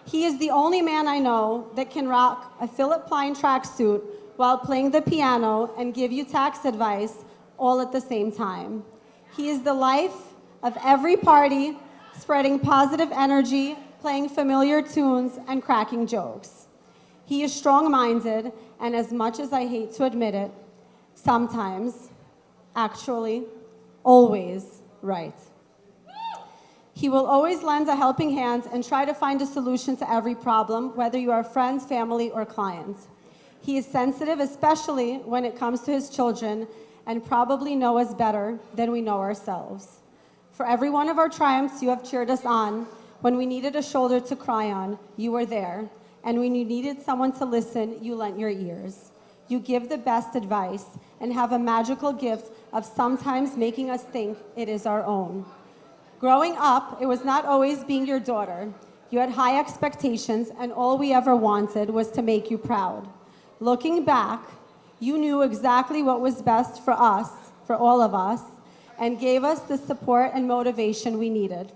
He is the only man I know that can rock a Philip Plein tracksuit while playing the piano and give you tax advice all at the same time. He is the life of every party, spreading positive energy, playing familiar tunes, and cracking jokes. He is strong-minded, and as much as I hate to admit it, sometimes, actually, always right. He will always lend a helping hand and try to find a solution to every problem, whether you are friends, family, or clients. He is sensitive, especially when it comes to his children, and probably know us better than we know ourselves. For every one of our triumphs, you have cheered us on. When we needed a shoulder to cry on, you were there. And when you needed someone to listen, you lent your ears. You give the best advice and have a magical gift of sometimes making us think it is our own. Growing up, it was not always being your daughter. You had high expectations, and all we ever wanted was to make you proud. Looking back, you knew exactly what was best for us, for all of us, and gave us the support and motivation we needed.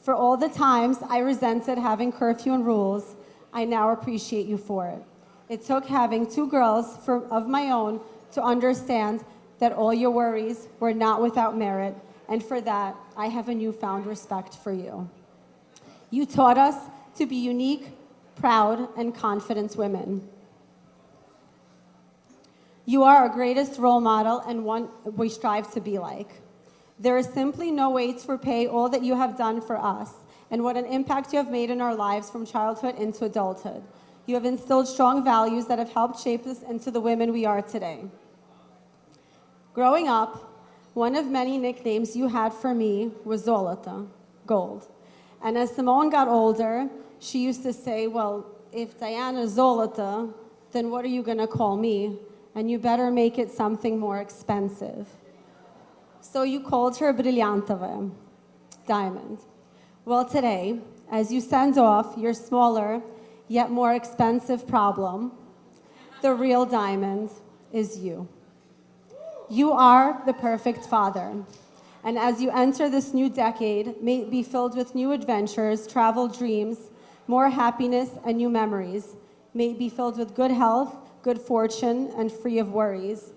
For all the times I resented having curfew and rules, I now appreciate you for it. It took having two girls of my own to understand that all your worries were not without merit, and for that, I have a newfound respect for you. You taught us to be unique, proud, and confident women. You are our greatest role model and one we strive to be like. There is simply no way to repay all that you have done for us and what an impact you have made in our lives from childhood into adulthood. You have instilled strong values that have helped shape us into the women we are today. Growing up, one of many nicknames you had for me was Zolota, gold. And as Simone got older, she used to say, well, if Diana's Zolota, then what are you gonna call me? And you better make it something more expensive. So you called her Briljantova, diamond. Well, today, as you send off your smaller, yet more expensive problem, the real diamond is you. You are the perfect father. And as you enter this new decade, may it be filled with new adventures, travel dreams, more happiness, and new memories. May it be filled with good health, good fortune, and free of worries.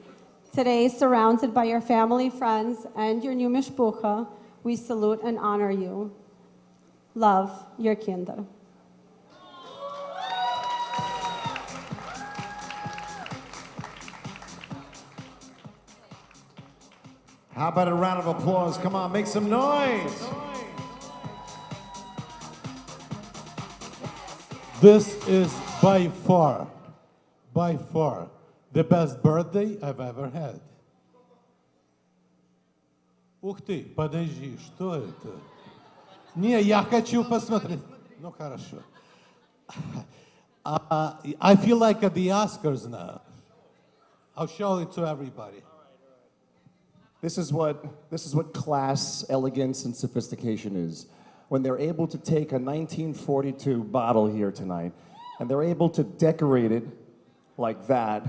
Today, surrounded by your family, friends, and your new mishpucha, we salute and honor you. Love, your kinder. How about a round of applause? Come on, make some noise. This is by far, the best birthday I've ever had. Ух ты, подожди, что это? Не, я хочу посмотреть. Ну, хорошо. I feel like at the Oscars now. I'll show it to everybody. This is what class, elegance, and sophistication is. When they're able to take a 1942 bottle here tonight, and they're able to decorate it like that,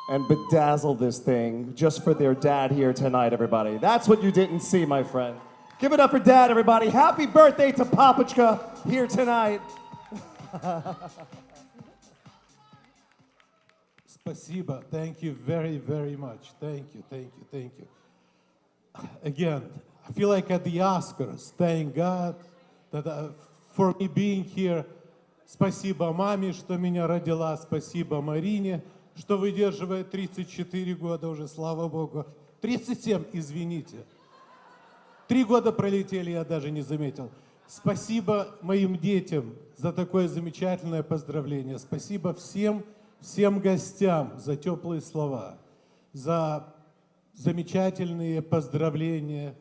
and bedazzle this thing just for their dad here tonight, everybody. That's what you didn't see, my friend. Give it up for Dad, everybody. Happy birthday to Papachka here tonight. Spasiba. Thank you very, very much. Thank you. Again, I feel like at the Oscars. Thank God that for me being here. Спасибо маме, что меня родила. Спасибо Марине, что выдерживает 34 года уже, слава Богу. 37, извините. 3 года пролетели, я даже не заметил. Спасибо моим детям за такое замечательное поздравление. Спасибо всем гостям за теплые слова, за замечательные поздравления,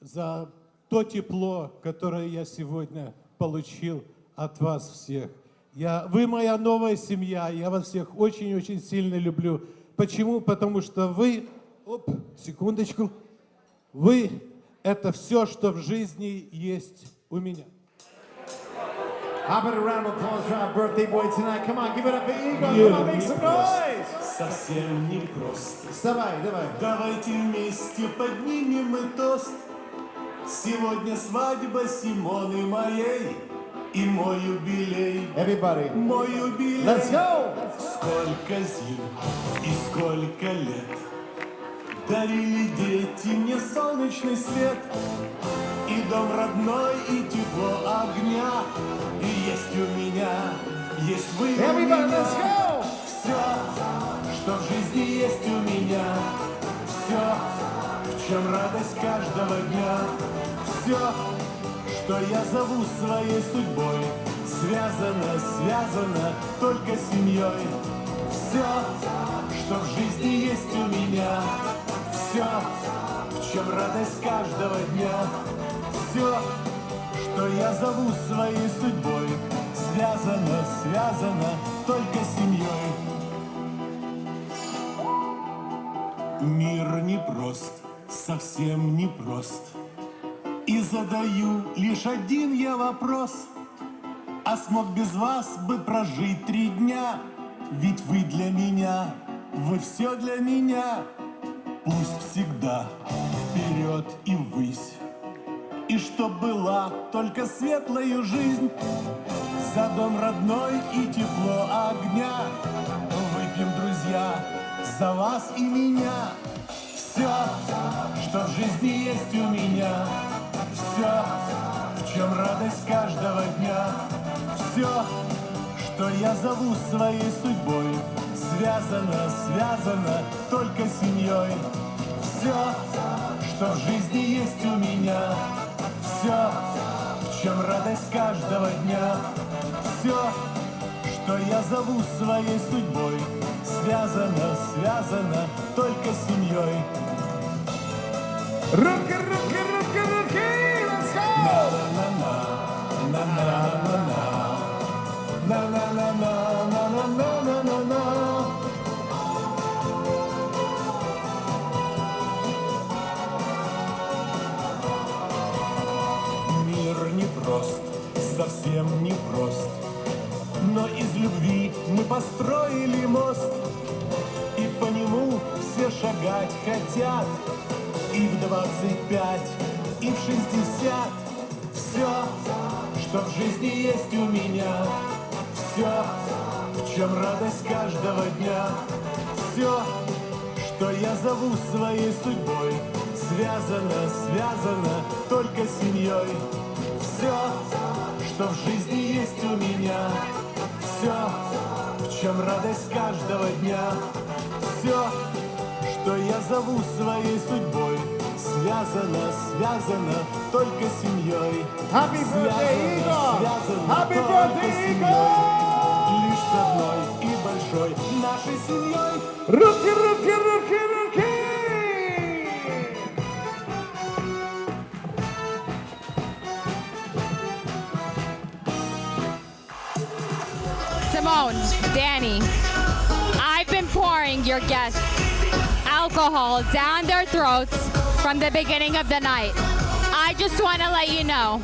за то тепло, которое я сегодня получил от вас всех. Вы моя новая семья, я вас всех очень-очень сильно люблю. Почему? Потому что вы, секундочку, вы — это все, что в жизни есть у меня. How about a round of applause for our birthday boy tonight? Come on, give it up for Igor. Come on, make some noise. Совсем непросто. Вставай, давай. Давайте вместе поднимем мы тост. Сегодня свадьба Симоны моей и мой юбилей. Everybody. Мой юбилей. Let's go. Сколько зим и сколько лет дарили дети мне солнечный свет. И дом родной, и тепло огня. И есть у меня, есть вы у Everybody, меня. let's go. Все, что в жизни есть у меня. Все, в чем радость каждого дня. Все, что я зову своей судьбой, связано только с семьей. Все, что в жизни есть у меня. Все, в чем радость каждого дня. Все, что я зову своей судьбой, связано только с семьей. Мир непрост, совсем непрост. И задаю лишь один я вопрос: а смог без вас бы прожить 3 дня? Ведь вы для меня, вы все для меня. Пусть всегда вперед и ввысь, и чтоб была только светлая жизнь. За дом родной и тепло огня выпьем, друзья, за вас и меня. Все, что в жизни есть у меня. Все, в чем радость каждого дня. Все, что я зову своей судьбой, связано только с семьей. Все, что в жизни есть у меня. Все, в чем радость каждого дня. Все, что я зову своей судьбой, связано только с семьей. Руки, let's go! Мир непрост, совсем непрост, но из любви мы построили мост, и по нему все шагать хотят. И в 25, и в 60. Все, что в жизни есть у меня. Все, в чем радость каждого дня. Все, что я зову своей судьбой, связано только с семьей. Все, что в жизни есть у меня. Все, в чем радость каждого дня. Все, что я зову своей судьбой, связано только с семьей. Happy birthday, Igor! Happy только birthday, с семьей. Igor! Лишь с одной и большой нашей семьей. Руки! Simone, Danny, I've been pouring your your guests alcohol down their throats from the beginning of the night. I just want to let you know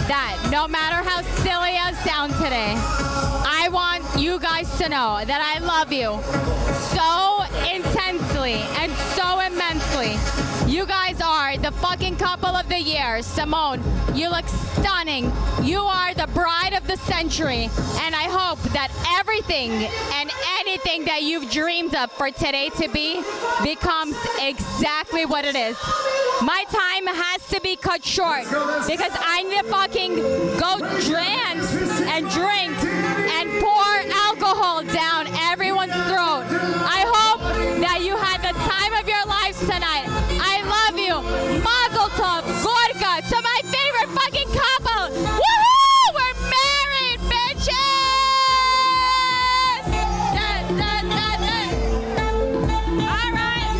that no matter how silly I sound today, I want you guys to know that I love you so intensely and so immensely. You guys are the fucking couple of the year. Simone, you look stunning. You are the bride of the century. And I hope that everything and anything that you've dreamed of for today to be becomes exactly what it is. My time has to be cut short because I need to fucking go dance and drink and pour alcohol down everyone's throat. I hope that you had the time of your lives tonight. I love you. Mazel tov, Gorka, to my favorite fucking couple. Woohoo! We're married, bitches! Da, da, da, da. All right.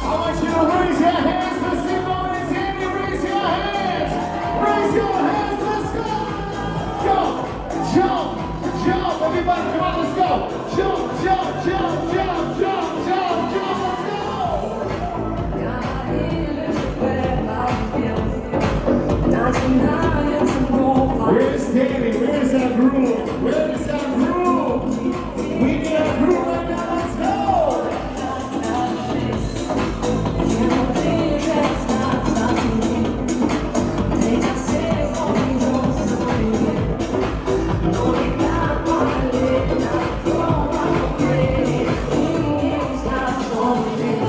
I want you to raise your hands for Simone and Daniel. Raise your hands. Raise your hands. Let's go. Jump, jump, jump. Everybody, come on, let's go. Jump, jump, jump, jump, jump, jump, jump. Let's go. Where's Danny? Where's that groove? Where is that groove? We need a groove right now. Let's go.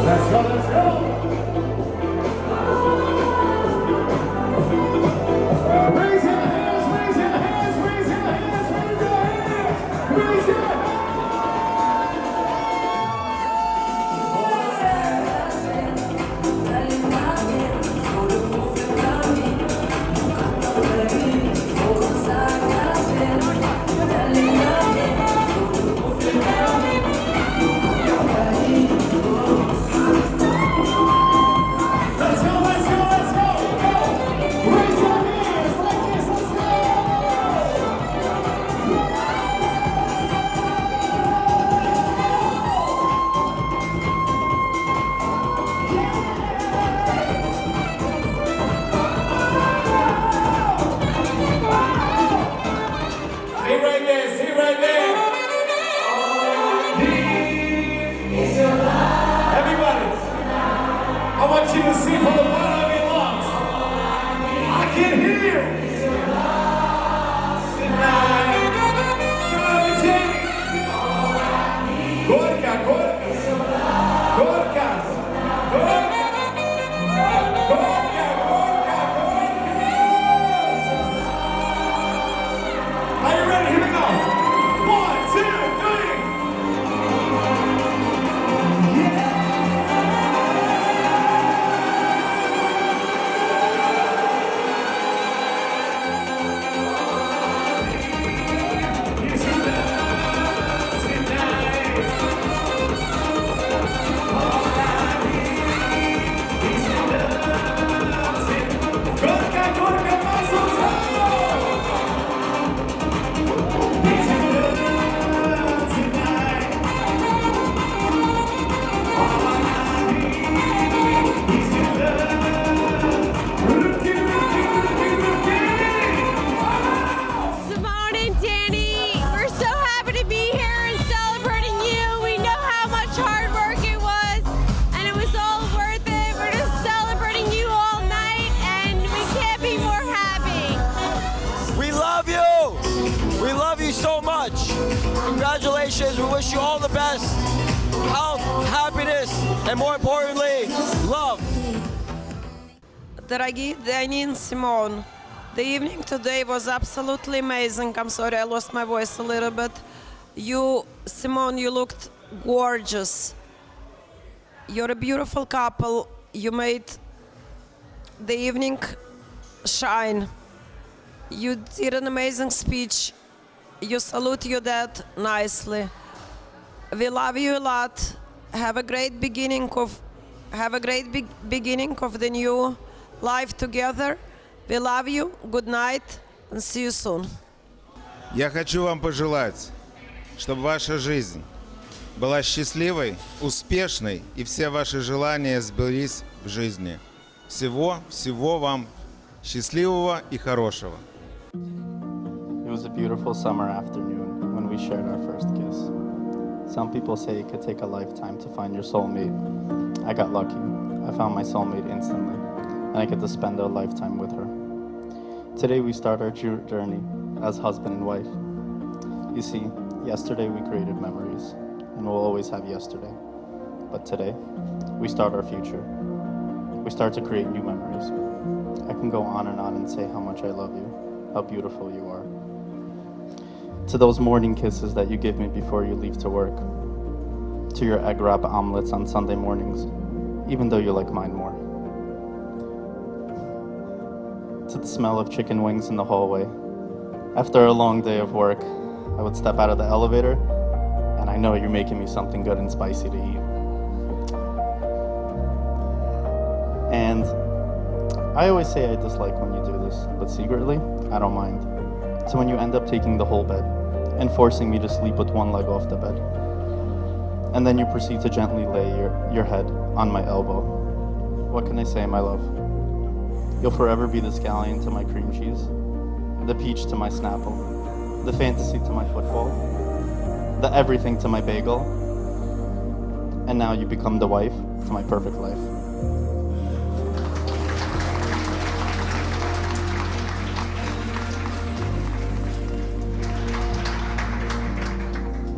Let's go, let's go! Raise your hands, raise your hands, raise your hands, raise your hands, raise your hands! Let's go, let's go, let's go! Go! Raise your hands like this, let's go! Stay right there, stay right there! Everybody! I want you to sing from the bottom of your lungs. I can hear you. Tonight. Come on, Jamie. Gorka, Gorka. Gorka. Gorka. Gorka, Gorka, Gorka. Are you ready? Here we go. 1, 2, 3. Yeah. Simone and Danny, we're so happy to be here and celebrating you. We know how much hard work it was, and it was all worth it. We're just celebrating you all night, and we can't be more happy. We love you. We love you so much. Congratulations. We wish you all the best. Health, happiness, and more importantly, love. Дорогие Danny and Simone, the evening today was absolutely amazing. I'm sorry, I lost my voice a little bit. You, Simone, you looked gorgeous. You're a beautiful couple. You made the evening shine. You did an amazing speech. You salute your dad nicely. We love you a lot. Have a great beginning of the new life together. We love you. Good night and see you soon. Я хочу вам пожелать, чтобы ваша жизнь была счастливой, успешной, и все ваши желания сбылись в жизни. Всего вам счастливого и хорошего. It was a beautiful summer afternoon when we shared our first kiss. Some people say it could take a lifetime to find your soulmate. I got lucky. I found my soulmate instantly, and I get to spend a lifetime with her. Today we start our journey as husband and wife. You see, yesterday we created memories, and we'll always have yesterday. But today, we start our future. We start to create new memories. I can go on and say how much I love you, how beautiful you are. To those morning kisses that you give me before you leave to work. To your egg wrap omelets on Sunday mornings, even though you like mine more. To the smell of chicken wings in the hallway. After a long day of work, I would step out of the elevator, and I know you're making me something good and spicy to eat. And I always say I dislike when you do this, but secretly, I don't mind. So when you end up taking the whole bed and forcing me to sleep with one leg off the bed, and then you proceed to gently lay your head on my elbow, what can I say, my love? You'll forever be the scallion to my cream cheese, the peach to my Snapple, the fantasy to my football, the everything to my bagel, and now you become the wife to my perfect life.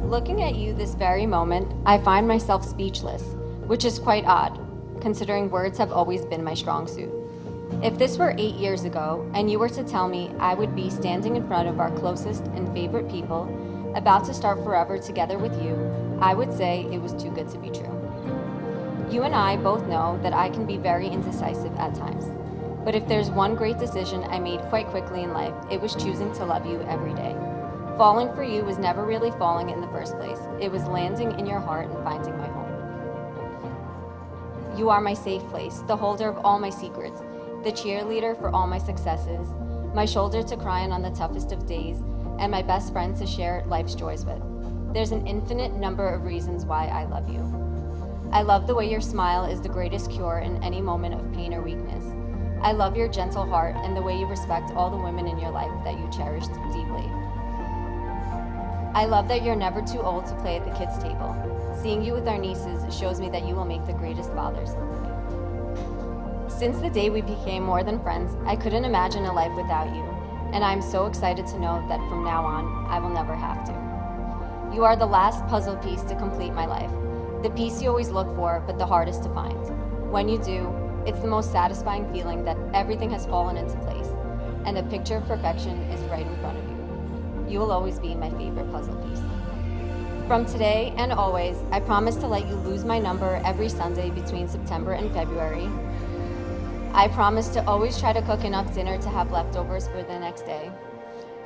Looking at you this very moment, I find myself speechless, which is quite odd, considering words have always been my strong suit. If this were 8 years ago, and you were to tell me I would be standing in front of our closest and favorite people, about to start forever together with you, I would say it was too good to be true. You and I both know that I can be very indecisive at times. But if there's one great decision I made quite quickly in life, it was choosing to love you every day. Falling for you was never really falling in the first place. It was landing in your heart and finding my home. You are my safe place, the holder of all my secrets, the cheerleader for all my successes, my shoulder to cry on the toughest of days, and my best friend to share life's joys with. There's an infinite number of reasons why I love you. I love the way your smile is the greatest cure in any moment of pain or weakness. I love your gentle heart and the way you respect all the women in your life that you cherished deeply. I love that you're never too old to play at the kids' table. Seeing you with our nieces shows me that you will make the greatest fathers. Since the day we became more than friends, I couldn't imagine a life without you, and I'm so excited to know that from now on, I will never have to. You are the last puzzle piece to complete my life, the piece you always look for, but the hardest to find. When you do, it's the most satisfying feeling that everything has fallen into place, and the picture of perfection is right in front of you. You will always be my favorite puzzle piece. From today and always, I promise to let you lose my number every Sunday between September and February. I promise to always try to cook enough dinner to have leftovers for the next day.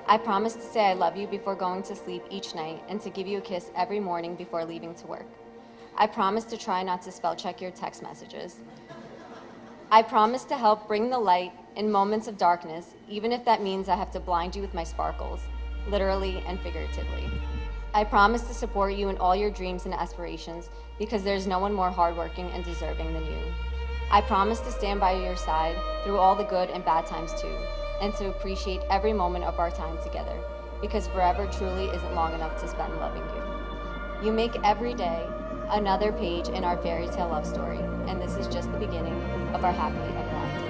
I promise to say I love you before going to sleep each night and to give you a kiss every morning before leaving to work. I promise to try not to spell check your text messages. I promise to help bring the light in moments of darkness, even if that means I have to blind you with my sparkles, literally and figuratively. I promise to support you in all your dreams and aspirations because there's no one more hardworking and deserving than you. I promise to stand by your side through all the good and bad times too, and to appreciate every moment of our time together because forever truly isn't long enough to spend loving you. You make every day another page in our fairy tale love story, and this is just the beginning of our happily ever after.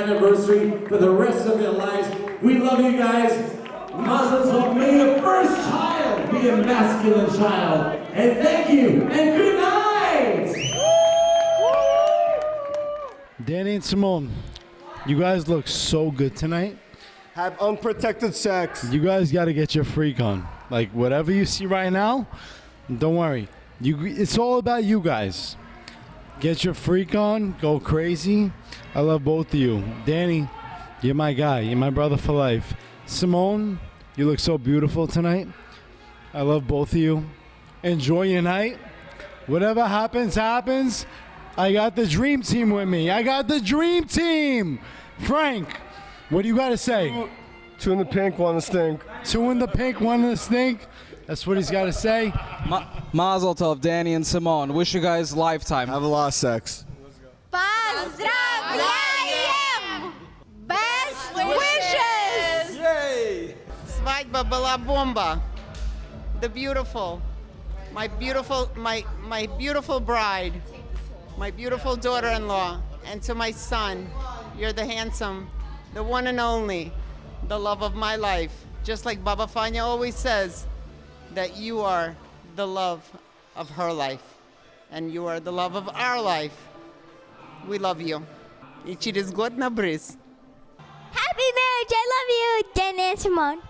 anniversary for the rest of their lives. We love you guys. Mazel tov. May the first child be a masculine child. And thank you and good night. Danny and Simone, you guys look so good tonight. Have unprotected sex. You guys got to get your freak on. Like, whatever you see right now, don't worry. It's all about you guys. Get your freak on. Go crazy. I love both of you. Danny, you're my guy. You're my brother for life. Simone, you look so beautiful tonight. I love both of you. Enjoy your night. Whatever happens, happens. I got the dream team with me. I got the dream team. Frank, what do you got to say? Two in the pink, one in the stink. Two in the pink, one in the stink. That's what he's got to say. Mazel tov, Danny and Simone. Wish you guys lifetime. Have a lot of sex. Поздравляем! Best wishes! Yay! Свадьба была бомба. The beautiful, my beautiful bride, my beautiful daughter-in-law, and to my son, you're the handsome, the one and only, the love of my life. Just like Baba Fania always says, that you are the love of her life, and you are the love of our life. We love you. И через год на бриз. Happy marriage! I love you, Danny and Simone.